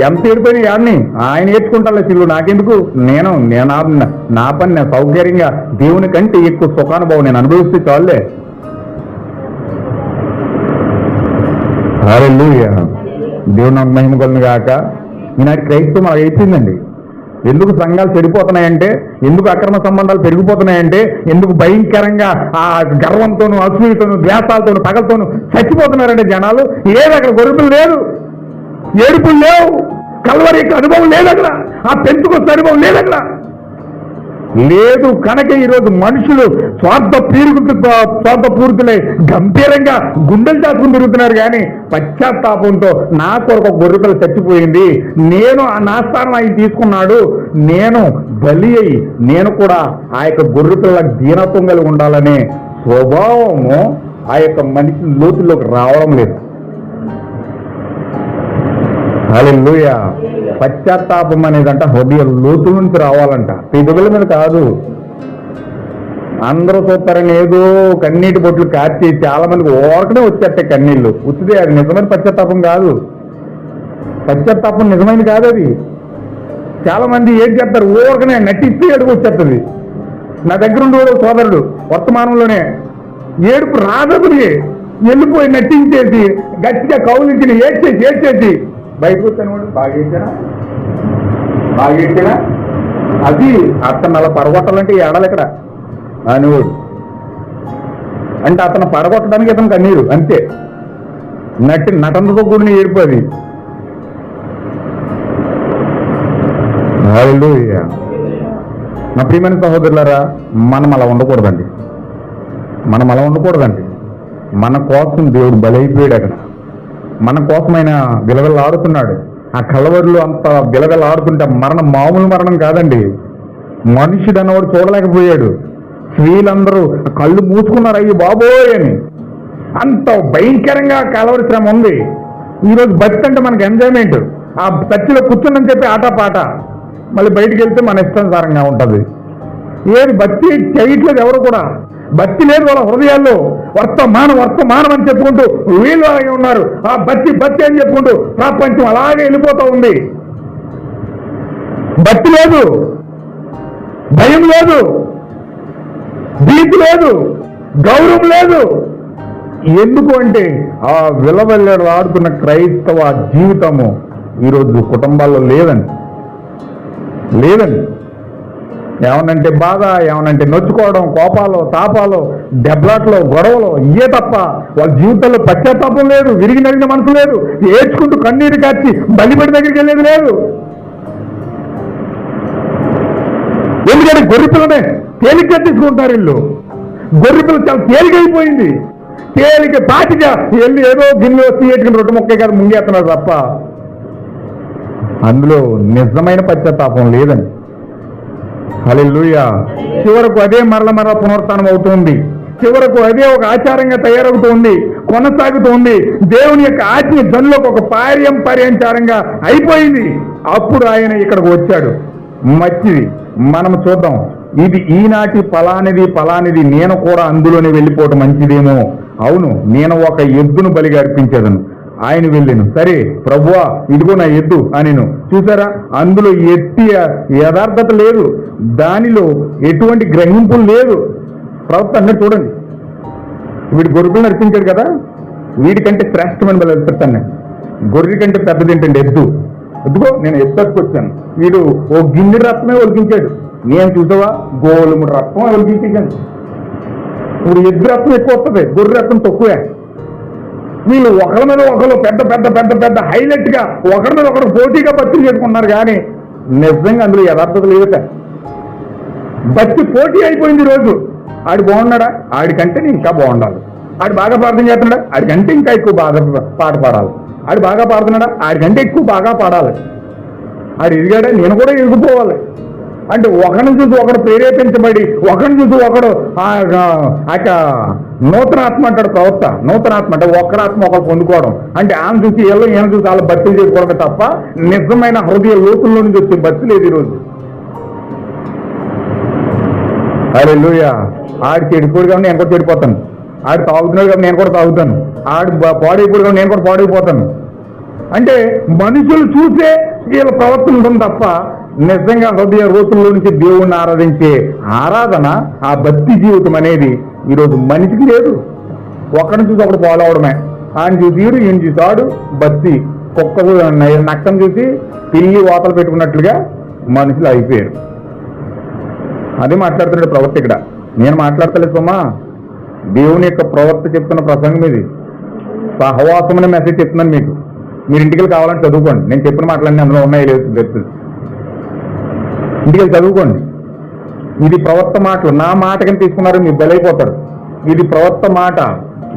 ఎంత ఏడిపోయినా యాడ్ని ఆయన ఏడ్చుకుంటాలే చిల్లు, నాకెందుకు? నేను నా పని నేను సౌకర్యంగా దేవుని కంటే ఎక్కువ సుఖానుభవం నేను అనుభవిస్తే చాలులే. హల్లెలూయా. దేవుని నాకు మహిమ కలుగును గాక. ఈనాటి క్రైస్తవం అలా అయిపోయిందండి. ఎందుకు సంఘాలు చెడిపోతున్నాయంటే, ఎందుకు అక్రమ సంబంధాలు పెరిగిపోతున్నాయంటే, ఎందుకు భయంకరంగా ఆ గర్వంతోనూ అసూయతోనూ ద్వేషాలతోనూ పగలతోనూ చచ్చిపోతున్నారంటే జనాలు. ఏది అక్కడ గొర్రెలు లేదు, ఏడుపులు లేవు, కల్వరి యొక్క అనుభవం లేదు అక్కడ, ఆ పెంచుకొచ్చే అనుభవం లేదు అక్కడ లేదు. కనుక ఈరోజు మనుషులు స్వార్థపూరితులై గంభీరంగా గుండెలు దాచుకుని తిరుగుతున్నారు. కానీ పశ్చాత్తాపంతో నా కొరకు ఒక గొర్రెపిల్ల చచ్చిపోయింది, నేను నా స్థానం ఆయన తీసుకున్నాడు, నేను బలి అయి నేను కూడా ఆ యొక్క గొర్రెపిల్ల దీనత్వం కలిగి ఉండాలనే స్వభావము ఆ యొక్క మనిషి లోతుల్లోకి రావడం లేదు. హల్లెలూయా. పశ్చాత్తాపం అనేదంట హృదయ లోతు నుంచి రావాలంట, పెదవుల మీద కాదు. అందరూ చూస్తారని ఏదో కన్నీటి బొట్లు కార్చి చాలా మందికి ఓరకనే వచ్చేస్తాయి కన్నీళ్ళు. ఉచితే అది నిజమైన పశ్చాత్తాపం కాదు. పశ్చాత్తాపం నిజమైనది కాదు అది. చాలా మంది ఏం చేస్తారు, ఓరకనే నటిస్తే ఏడుపు వచ్చేస్తుంది. నా దగ్గర ఉండే సోదరుడు వర్తమానంలోనే ఏడుపు రాదకుని వెళ్ళిపోయి నటించేసి గట్టిగా కౌలించి ఏడ్చేసి బయటకు వచ్చాను. బాగా ఏడ్చానా అది అతను అలా పడగొట్టాలంటే ఏడాలి ఇక్కడ అనేవాడు. అంటే అతను పడగొట్టడానికి అతను కన్నీరు అంతే. నటనతో కూడిన ఏడుపు అది. హల్లెలూయా. నా ప్రియమైన సహోదరులారా, మనం అలా ఉండకూడదండి. మన కోసం దేవుడు బలైపోయాడు. అక్కడ మన కోసమైన విలవిల్లాడుతున్నాడు. ఆ కలవరిలో అంత విలవిల్లాడుతుంటే మరణం మామూలు మరణం కాదండి. మనుషుడు అన్నవాడు చూడలేకపోయాడు. స్త్రీలందరూ కళ్ళు మూసుకున్నారు, అయ్యి బాబోయ్ అని. అంత భయంకరంగా కలవరి శ్రమ ఉంది. ఈరోజు భక్తి అంటే మనకు ఎంజాయ్మెంట్. ఆ చర్చిలో కూర్చుందని చెప్పి ఆటపాట, మళ్ళీ బయటికి వెళ్తే మన ఇష్టానుసారంగా ఉంటుంది. ఏది భక్తి చేయట్లేదు ఎవరు కూడా. భక్తి లేదు వాళ్ళ హృదయాల్లో. వర్తమానం అని చెప్పుకుంటూ వీళ్ళు అలాగే ఉన్నారు. ఆ భక్తి అని చెప్పుకుంటూ ప్రపంచం అలాగే వెళ్ళిపోతూ ఉంది. భక్తి లేదు, భయం లేదు, భీతి లేదు, గౌరవం లేదు. ఎందుకు అంటే ఆ విలవెల్లడు ఆడుతున్న క్రైస్తవ జీవితము ఈరోజు కుటుంబాల్లో లేదండి. ఏమనంటే బాధ, ఏమనంటే నొచ్చుకోవడం, కోపాలు, తాపాలు, దెబ్బలాట్లు, గొడవలు ఇవే తప్ప వాళ్ళ జీవితంలో పశ్చాత్తాపం లేదు, విరిగి నరిగిన మనసు లేదు, ఏడ్చుకుంటూ కన్నీరు కార్చి బలిపడి దగ్గరికి వెళ్ళేది లేదు. ఎందుకంటే గొర్రెపిల్లనే తేలిగ్గా తీసుకుంటారు వీళ్ళు. గొర్రెపిల్ల చాలా తేలికైపోయింది. తేలిక పాటిగా వెళ్ళి ఏదో గిన్నెలో తీయట్టుకుని రొట్టె మొక్కే కదా ముంగేస్తున్నారు తప్ప అందులో నిజమైన పశ్చాత్తాపం లేదని. హల్లెలూయా. చివరకు అదే మరల పునరుత్థానం అవుతుంది. చివరకు అదే ఒక ఆచారంగా తయారవుతుంది, కొనసాగుతుంది. దేవుని యొక్క ఆజ్ఞ జనులకు ఒక పర్యంచారంగా అయిపోయింది. అప్పుడు ఆయన ఇక్కడికి వచ్చాడు. మంచిది, మనం చూద్దాం. ఇది ఈనాటి ఫలానిది నేను కూడా అందులోనే వెళ్ళిపోవటం మంచిదేమో. అవును, నేను ఒక ఎద్దును బలిగా అర్పించేదను. ఆయన వెళ్ళాను, సరే ప్రభువా ఇదిగో నా ఎద్దు అనేను. చూసారా, అందులో ఎట్టి యథార్థత లేదు, దానిలో ఎటువంటి గ్రహింపులు లేదు. ప్రవక్త అన్నట్టు చూడండి, వీడు గొర్రెలు నడిపించాడు కదా, వీడికంటే శ్రేష్టమైన బలి పెడతాను. గొర్రె కంటే పెద్దది ఏంటంటే ఎద్దు. ఎద్దుగో నేను ఎత్తుకొచ్చాను. వీడు ఓ గిన్నె రత్నమే ఒలికించాడు. నేను చూసావా గోలుముడు రత్నం ఒలికించాను. ఇప్పుడు ఎద్దు రత్నం ఎక్కువ వస్తుంది, గొర్రె రత్నం తక్కువే. వీళ్ళు ఒకరి మీద ఒకరు పెద్ద పెద్ద పెద్ద పెద్ద హైలైట్ గా ఒకరి మీద ఒకరు పోటీగా భక్తులు చేసుకున్నారు. కానీ నిజంగా అందులో యథార్థత లేదట. భక్తి పోటీ అయిపోయింది. రోజు ఆడు బాగున్నాడా, ఆడికంటే నేను ఇంకా బాగుండాలి. ఆడు బాగా ప్రార్థన చేస్తున్నాడా, ఆడికంటే ఇంకా ఎక్కువ బాగా పాట పాడాలి. ఆడు బాగా పాడుతున్నాడా, ఆడికంటే ఎక్కువ బాగా పాడాలి. ఆడు ఎదిగాడా, నేను కూడా ఎదిగిపోవాలి. అంటే ఒకరిని చూసి ఒకడు ప్రేరేపించబడి, ఒకరిని చూసి ఒకడు నూతనాత్మ అంటాడు ప్రవక్త. నూతనాత్మ అంటే ఒకరాత్మ ఒకరు పొందుకోవడం. అంటే ఆయన చూసి ఈయన చూసి వాళ్ళు భక్తులు చేసుకోవడమే తప్ప నిజమైన హృదయ లోతుల్లో నుంచి వచ్చే భక్తి లేదు ఈరోజు. హల్లెలూయా. ఆడు చెడిపోడుగా నేను కూడా చెడిపోతాను. ఆడు తాగుతున్నాడు కాబట్టి నేను కూడా తాగుతాను. ఆడు పాడైపోడు కాబట్టి నేను కూడా పాడైపోతాను. అంటే మనుషులు చూసే వీళ్ళ ప్రవర్తన ఉంటుంది తప్ప నిజంగా హృదయ రోజుల్లో నుంచి దేవుణ్ణి ఆరాధించే ఆరాధన, ఆ భక్తి జీవితం అనేది ఈరోజు మనిషికి లేదు. ఒకరిని చూసి ఒకడు ఫాలో అవడమే. ఆయన చూసి ఈయన చూసాడు భక్తి. కుక్క నక్కం చూసి పిల్లి వాతలు పెట్టుకున్నట్లుగా మనుషులు అయిపోయారు. అది మాట్లాడుతున్నాడు ప్రవక్త ఇక్కడ. నేను మాట్లాడతలేదు సుమా, దేవుని యొక్క ప్రవక్త చెప్తున్న ప్రసంగం ఇది. సహవాసం అనే మెసేజ్ చెప్తున్నాను మీకు. మీరు ఇంటికి కావాలని చదువుకోండి. నేను చెప్పిన మాటలన్నీ అందులో ఉన్నాయి లేదు తెలుస్తుంది. ఇంటికి చదువుకోండి. ఇది ప్రవక్త మాటలు. నా మాట కింద తీసుకున్నారు మీరు బలైపోతారు. ఇది ప్రవక్త మాట.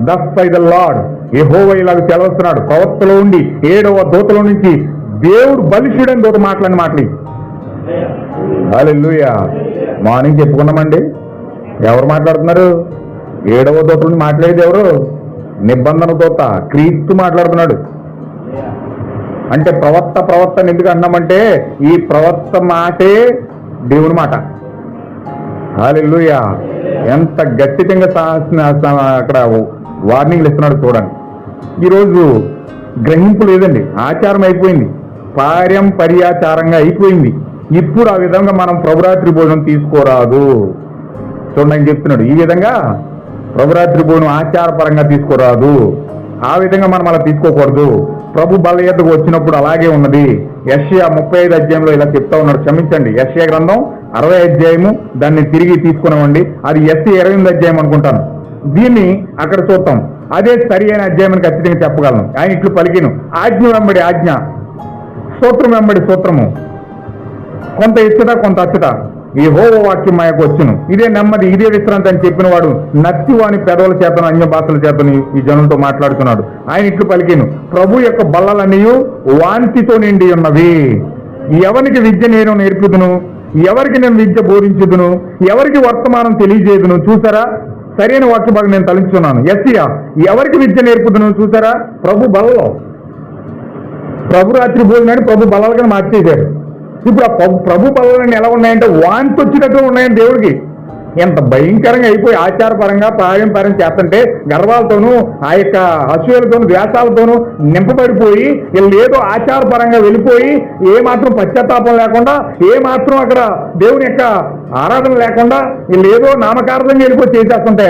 దస్ బై ద లార్డ్ యెహోవా ఇలాగ సెలవుస్తున్నాడు. ప్రవక్తలో ఉండి 7వ దూతలో నుంచి దేవుడు బలిష్ఠుడని దూత మాటలని మాటలు. హల్లెలూయా. మార్నింగ్ చెప్పుకున్నామండి. ఎవరు మాట్లాడుతున్నారు? 7వ దూత నుండి మాట్లాడేది ఎవరు? నిబంధన దూత క్రీస్తు మాట్లాడుతున్నాడు. అంటే ప్రవక్త ఎందుకు అన్నామంటే ఈ ప్రవక్త మాటే దేవుని మాట. హల్లెలూయా. ఎంత గట్టితంగా అక్కడ వార్నింగ్లు ఇస్తున్నాడు చూడండి. ఈరోజు గ్రహింపు లేదండి, ఆచారం అయిపోయింది, పారంపర్యాచారంగా అయిపోయింది. ఇప్పుడు ఆ విధంగా మనం ప్రభురాత్రి భోజనం తీసుకోరాదు. చూడండి ఆయన చెప్తున్నాడు, ఈ విధంగా ప్రభురాత్రి భోజనం ఆచారపరంగా తీసుకోరాదు. ఆ విధంగా మనం అలా తీసుకోకూడదు. ప్రభు బల యొద్దకు వచ్చినప్పుడు అలాగే ఉన్నది. యెషయా 35 అధ్యాయంలో ఇలా చెప్తా ఉన్నాడు. క్షమించండి, యెషయా గ్రంథం 60 అధ్యాయము, దాన్ని తిరిగి తీసుకున్నామండి. అది ఎస్సీ 28 అధ్యాయం అనుకుంటాను. దీన్ని అక్కడ చూద్దాం. అదే సరి అయిన అధ్యాయం అని ఖచ్చితంగా చెప్పగలను. ఆయన ఇట్లు పలికిను, ఆజ్ఞ వెంబడి ఆజ్ఞ, సూత్రం వెంబడి సూత్రము, కొంత ఇచ్చట కొంత అచ్చట యెహోవా వాక్యం మాయకు వచ్చును. ఇదే నెమ్మది, ఇదే విశ్రాంతి అని చెప్పిన వాడు నత్తివాని పెదవుల చేతను అన్య భాషల చేతను ఈ జనంతో మాట్లాడుతున్నాడు. ఆయన ఇట్లు పలికిను, ప్రభు యొక్క బల్లలన్నీ వాంతితో నిండి ఉన్నవి. ఎవరికి విద్య నేను నేర్పుదును, ఎవరికి నేను విద్య బోధించుదును, ఎవరికి వర్తమానం తెలియజేదును. చూసారా, సరైన వాక్య భాగం నేను తలంచున్నాను. యెషయా ఎవరికి విద్య నేర్పుదును. చూసారా, ప్రభు బలలో, ప్రభు రాత్రి భోజనాన్ని ప్రభు బలాలుగా మార్చేశారు. ఇప్పుడు ఆ ప్రభు బలాలన్నీ ఎలా ఉన్నాయంటే వాంతి వచ్చినట్టు ఉన్నాయని దేవుడికి. ఎంత భయంకరంగా అయిపోయి ఆచారపరంగా పారంపర్యం చేస్తుంటే గర్వాలతోనూ ఆ యొక్క అసూయలతోనూ ద్వేషాలతోనూ నింపబడిపోయి వీళ్ళు ఏదో ఆచారపరంగా వెళ్ళిపోయి ఏమాత్రం పశ్చాత్తాపం లేకుండా, ఏమాత్రం అక్కడ దేవుని యొక్క ఆరాధన లేకుండా వీళ్ళు ఏదో నామకార్థంగా వెళ్ళిపోయి చేసేస్తుంటే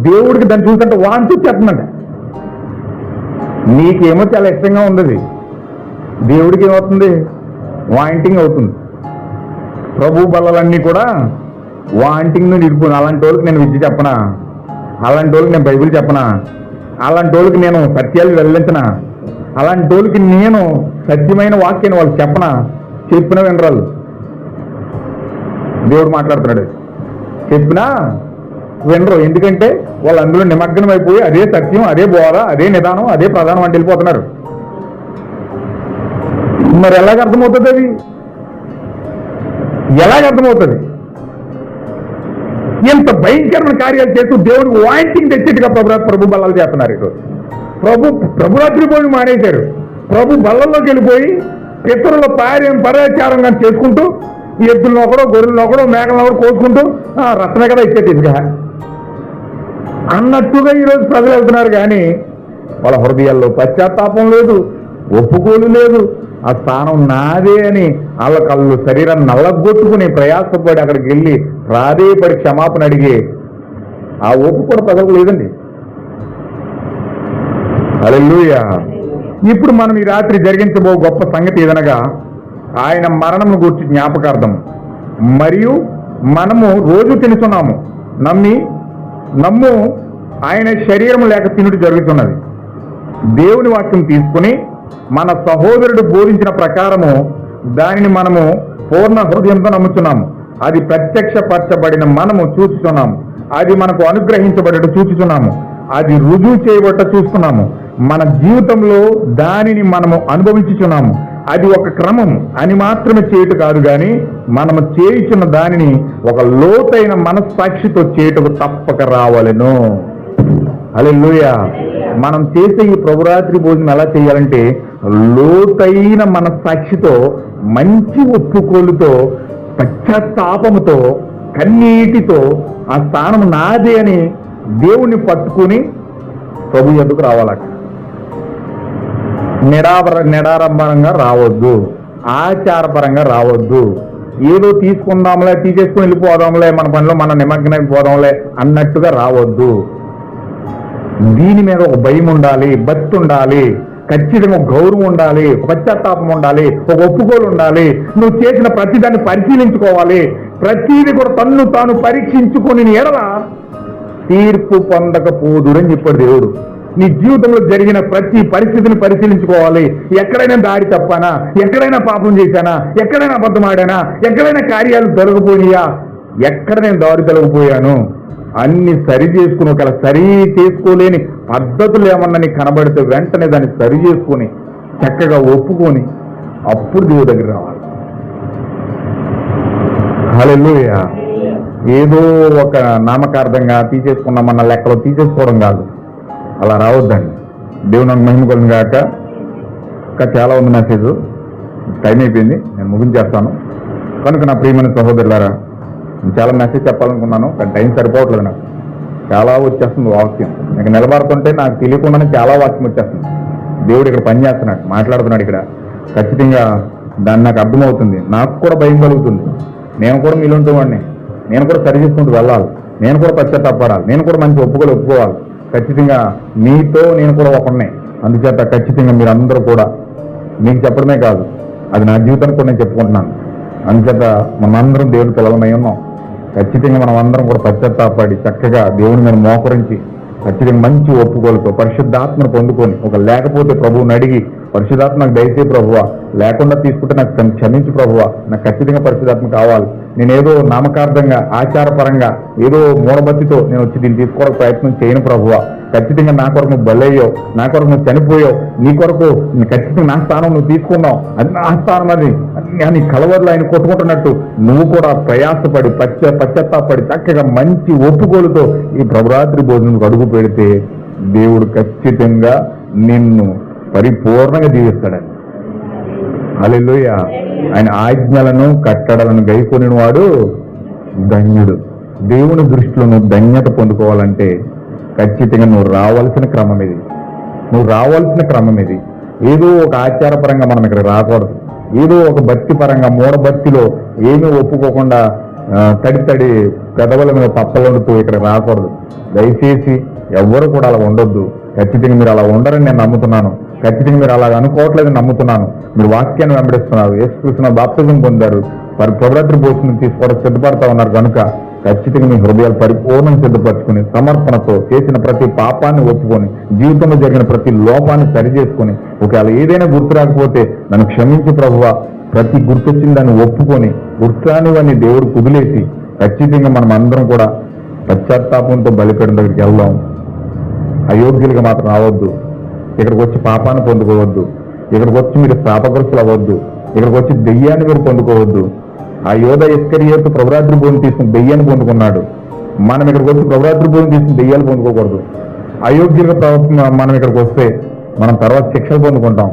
దేవుడికి దాన్ని చూస్తుంటే వాంతి వచ్చేస్తుందంట. నీకేమో చాలా ఇష్టంగా ఉంది, దేవుడికి ఏమవుతుంది? వాంటింగ్ అవుతుంది. ప్రభు బలాలన్నీ కూడా వాంటింగ్ నుండి ఇరిపోయింది. అలాంటి వాళ్ళకి నేను విద్య చెప్పనా? అలాంటి వాళ్ళకి నేను బైబిల్ చెప్పనా? అలాంటి వాళ్ళకి నేను సత్యాలు వెల్లించనా? అలాంటి వాళ్ళకి నేను సత్యమైన వాక్యాన్ని వాళ్ళకి చెప్పనా? చెప్పిన వినరాలు. దేవుడు మాట్లాడుతున్నాడు, చెప్పినా వినరు. ఎందుకంటే వాళ్ళు అందులో నిమగ్నం అయిపోయి అదే సత్యం, అదే బోధ, అదే నిదానం, అదే ప్రధానం అంటే వెళ్ళిపోతున్నారు. మరి ఎలాగ అర్థమవుతుంది? అది ఎలాగ అర్థమవుతుంది? ఎంత భయంకరమైన కార్యాలు చేస్తూ దేవుడికి వాయింటింగ్ తెచ్చేట్టుగా ప్రభు బల్లాలు చేస్తున్నారు. ఈరోజు ప్రభురాత్రి భోజనం మానేశారు. ప్రభు బల్లల్లోకి వెళ్ళిపోయి పితరుల పర్యాచారంగా చేసుకుంటూ ఎద్దులను ఒకడో, గొర్రెలను ఒకడో, మేకలను ఒకడో కోసుకుంటూ రత్నమే కదా ఇచ్చేది ఇదిగా అన్నట్టుగా ఈరోజు ప్రజలు వెళ్తున్నారు. కానీ వాళ్ళ హృదయాల్లో పశ్చాత్తాపం లేదు, ఒప్పుకోలు లేదు. ఆ స్థానం నాదే అని వాళ్ళ కళ్ళు శరీరాన్ని నల్లగొట్టుకుని ప్రయాసపడి అక్కడికి వెళ్ళి ప్రాధేయపడి క్షమాపణ అడిగి ఆ ఓపు కూడా ప్రజలకు లేదండి. హల్లెలూయా. ఇప్పుడు మనం ఈ రాత్రి జరిగించబో గొప్ప సంగతి ఏదనగా ఆయన మరణమును గురించి జ్ఞాపకార్థం, మరియు మనము రోజు తినుచున్నాము, నమ్ము ఆయన శరీరము లేక తినుడు జరుగుతున్నది. దేవుని వాక్యం తీసుకుని మన సహోదరుడు బోధించిన ప్రకారము దానిని మనము పూర్ణ హృదయంతో నమ్ముచున్నాము. అది ప్రత్యక్షపరచబడిన మనము చూస్తున్నాము. అది మనకు అనుగ్రహించబడట చూస్తున్నాము. అది రుజువు చేయబట్ట చూస్తున్నాము. మన జీవితంలో దానిని మనము అనుభవించుచున్నాము. అది ఒక క్రమం అని మాత్రమే చేయుట కాదు, కానీ మనము చేయుచున్న దానిని ఒక లోతైన మనస్సాక్షితో చేయుటకు తప్పక రావాలను. హల్లెలూయా. మనం చేసే ఈ ప్రభురాత్రి భోజనం ఎలా చేయాలంటే లోతైన మనస్సాక్షితో, మంచి ఒప్పుకోలుతో, పశ్చాత్తాపముతో, కన్నీటితో ఆ స్థానం నాదే అని దేవుణ్ణి పట్టుకుని ప్రభు యొద్దకు రావాలట. నిడారంభరంగా రావద్దు, ఆచారపరంగా రావద్దు. ఏదో తీసుకుందాంలే, తీసేసుకుని వెళ్ళిపోదాంలే, మన పనిలో మనం నిమగ్నమైపోదాంలే అన్నట్టుగా రావద్దు. దీని మీద ఒక భయం ఉండాలి, భక్తి ఉండాలి. ఖచ్చితంగా ఒక గౌరవం ఉండాలి, ఒక పశ్చాత్తాపం ఉండాలి, ఒక ఒప్పుకోలు ఉండాలి. నువ్వు చేసిన ప్రతి దాన్ని పరిశీలించుకోవాలి. ప్రతిదీ కూడా తన్ను తాను పరీక్షించుకొని ఎడల తీర్పు పొందకపోదురని చెప్పాడు దేవుడు. నీ జీవితంలో జరిగిన ప్రతి పరిస్థితిని పరిశీలించుకోవాలి. ఎక్కడైనా దారి తప్పానా, ఎక్కడైనా పాపం చేశానా, ఎక్కడైనా అబద్ధం ఆడానా, ఎక్కడైనా కార్యాలు జరగపోయినాయా, ఎక్కడ నేను దారి తొలగిపోయాను, అన్ని సరి చేసుకుని ఒకవేళ సరి చేసుకోలేని పద్ధతులు ఏమన్నా నీకు కనబడితే వెంటనే దాన్ని సరి చేసుకొని చక్కగా ఒప్పుకొని అప్పుడు దేవుడి దగ్గర రావాలి. హల్లెలూయా. ఏదో ఒక నామకార్థంగా తీసేసుకున్నామన్న లెక్కలో తీసేసుకోవడం కాదు, అలా రావద్దండి. దేవుని నాకు మహిమ కలుగును గాక. ఇంకా చాలా ఉంది మెసేజ్, టైం అయిపోయింది, నేను ముగించేస్తాను. కనుక నా ప్రియమైన సహోదరులారా, చాలా మెసేజ్ చెప్పాలనుకున్నాను కానీ టైం సరిపోవట్లేదు. నాకు చాలా వచ్చేస్తుంది వాక్యం. నాకు నిలబడుతుంటే నాకు తెలియకుండానే చాలా వాక్యం వచ్చేస్తుంది. దేవుడు ఇక్కడ పని చేస్తున్నాడు, మాట్లాడుతున్నాడు ఇక్కడ. ఖచ్చితంగా దాన్ని నాకు అర్థమవుతుంది, నాకు కూడా భయం కలుగుతుంది. నేను కూడా మీలో వాడిని, నేను కూడా సరి చేసుకుంటూ వెళ్ళాలి, నేను కూడా పశ్చాత్తాపడాలి, నేను కూడా మంచి ఒప్పుకోవాలి. ఖచ్చితంగా మీతో నేను కూడా ఒకనే. అందుచేత ఖచ్చితంగా మీరు అందరూ కూడా, మీకు చెప్పడమే కాదు, అది నా జీవితానికి కూడా నేను చెప్పుకుంటున్నాను. అందుచేత మనందరం దేవుడి పిల్లలమై ఉన్నాం. ఖచ్చితంగా మనం అందరం కూడా పశ్చాత్తాపడి చక్కగా దేవుని మీద మోకరించి ఖచ్చితంగా మంచి ఒప్పుకోలతో పరిశుద్ధాత్మను పొందుకొని, ఒక లేకపోతే ప్రభువుని అడిగి పరిశుద్ధాత్మ నాకు దయచే ప్రభువా, లేకుండా తీసుకుంటే నాకు క్షమించు ప్రభువా, నాకు ఖచ్చితంగా పరిశుద్ధాత్మ కావాలి. నేనేదో నామకార్థంగా ఆచారపరంగా ఏదో మూఢభక్తితో నేను వచ్చి దీన్ని తీసుకోవడానికి ప్రయత్నం చేయను ప్రభువా. ఖచ్చితంగా నా కొరకు నువ్వు బలయ్యావు, నా కొరకు నువ్వు చనిపోయావు, నీ కొరకు ఖచ్చితంగా నా స్థానం నువ్వు తీసుకున్నావు, అది నా స్థానం, అది నీ కలవరలో ఆయన కొట్టుకుంటున్నట్టు నువ్వు కూడా ప్రయాసపడి పశ్చాత్తాపడి చక్కగా మంచి ఒప్పుకోలుతో ఈ ప్రభురాత్రి భోజనం అడుగు పెడితే దేవుడు ఖచ్చితంగా నిన్ను పరిపూర్ణంగా దీవిస్తాడని. హల్లెలూయా. ఆయన ఆజ్ఞలను కట్టడలను గైకొని వాడు ధన్యుడు. దేవుని దృష్టిలో నువ్వు ధన్యత పొందుకోవాలంటే ఖచ్చితంగా నువ్వు రావాల్సిన క్రమం ఇది. ఏదో ఒక ఆచారపరంగా మనం ఇక్కడ రాకూడదు. ఏదో ఒక భక్తి పరంగా మూఢభక్తిలో ఏమీ ఒప్పుకోకుండా తడి పెదవుల మీద పప్పలండుతూ ఇక్కడ రాకూడదు. దయచేసి ఎవ్వరు కూడా అలా ఉండొద్దు. ఖచ్చితంగా మీరు అలా ఉండరని నేను నమ్ముతున్నాను. ఖచ్చితంగా మీరు అలా అనుకోవట్లేదని నమ్ముతున్నాను. మీరు వాక్యాన్ని వెంబడిస్తున్నారు, యేసుక్రీస్తు బాప్తిజం పొందారు, ప్రభురాత్రి భోజనం తీసుకోవడం సిద్ధపడతా ఉన్నారు. కనుక ఖచ్చితంగా మీ హృదయాలు పరిపూర్ణంగా సిద్ధపరచుకుని సమర్పణతో చేసిన ప్రతి పాపాన్ని ఒప్పుకొని జీవితంలో జరిగిన ప్రతి లోపాన్ని సరిచేసుకొని ఒకవేళ ఏదైనా గుర్తు రాకపోతే నన్ను క్షమించి ప్రభువా, ప్రతి గుర్తొచ్చిన దాన్ని ఒప్పుకొని గుర్తురానివన్నీ దేవుడు కుదిలేసి ఖచ్చితంగా మనం అందరం కూడా పశ్చాత్తాపంతో బలిపీఠం దగ్గరికి వెళ్దాం. అయోగ్యులుగా మాత్రం రావద్దు. ఇక్కడికి వచ్చి పాపాన్ని పొందుకోవద్దు. ఇక్కడికి వచ్చి మీరు శాపగ్రస్తులు అవ్వద్దు. ఇక్కడికి వచ్చి దెయ్యాన్ని మీరు పొందుకోవద్దు. ఆ యోధ ఇస్కరియోతు ప్రభురాత్రి భూమిని తీసుకుని దెయ్యాన్ని పొందుకున్నాడు. మనం ఇక్కడికి వచ్చి ప్రభురాత్రి భూమిని తీసుకుని దెయ్యాలు పొందుకోకూడదు. అయోగ్యులుగా మనం ఇక్కడికి వస్తే మనం తర్వాత శిక్షలు పొందుకుంటాం,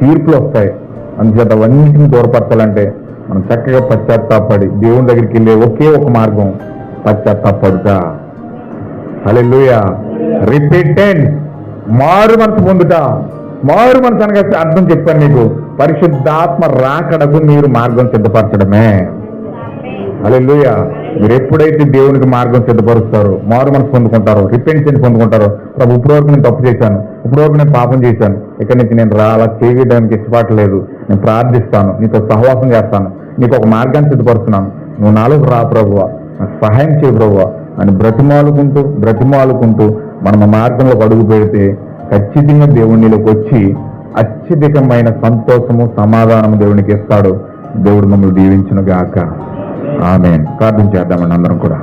తీర్పులు వస్తాయి. అందుచేత అవన్నింటిని దూరపరచాలంటే మనం చక్కగా పశ్చాత్తాపడి దేవుని దగ్గరికి వెళ్ళే ఒకే ఒక మార్గం పశ్చాత్తాపడుట. హల్లెలూయా. రిపెంటెన్స్, మారు మనసు పొందుట. మారు మనసు అనగా అర్థం చెప్పాను మీకు, పరిశుద్ధాత్మ రాకడకు మీరు మార్గం సిద్ధపరచడమే. హల్లెలూయా. మీరు ఎప్పుడైతే దేవునికి మార్గం సిద్ధపరుస్తారో, మారు మనసు పొందుకుంటారో, రిపెంటెన్స్ పొందుకుంటారో, ప్రభు ఇప్పుడు వరకు నేను తప్పు చేశాను, ఇప్పుడు వరకు నేను పాపం చేశాను, ఇక్కడి నుంచి నేను అలా చేయడానికి ఇష్టపడలేదు, నేను ప్రార్థిస్తాను, నీతో సహవాసం చేస్తాను, నీకు ఒక మార్గాన్ని సిద్ధపరుస్తున్నాను, నువ్వు నాలుగు రా ప్రభువా, నాకు సహాయం చేయ ప్రభువా అని బ్రతిమాలుకుంటూ మనం ఆ మార్గంలో అడుగు పెడితే ఖచ్చితంగా దేవునిలోకి వచ్చి అత్యధికమైన సంతోషము సమాధానము దేవునికి ఇస్తాడు. దేవుడు మమ్మల్ని దీవించును గాక. ఆమేన్. ప్రార్థన చేద్దామండి అందరం కూడా.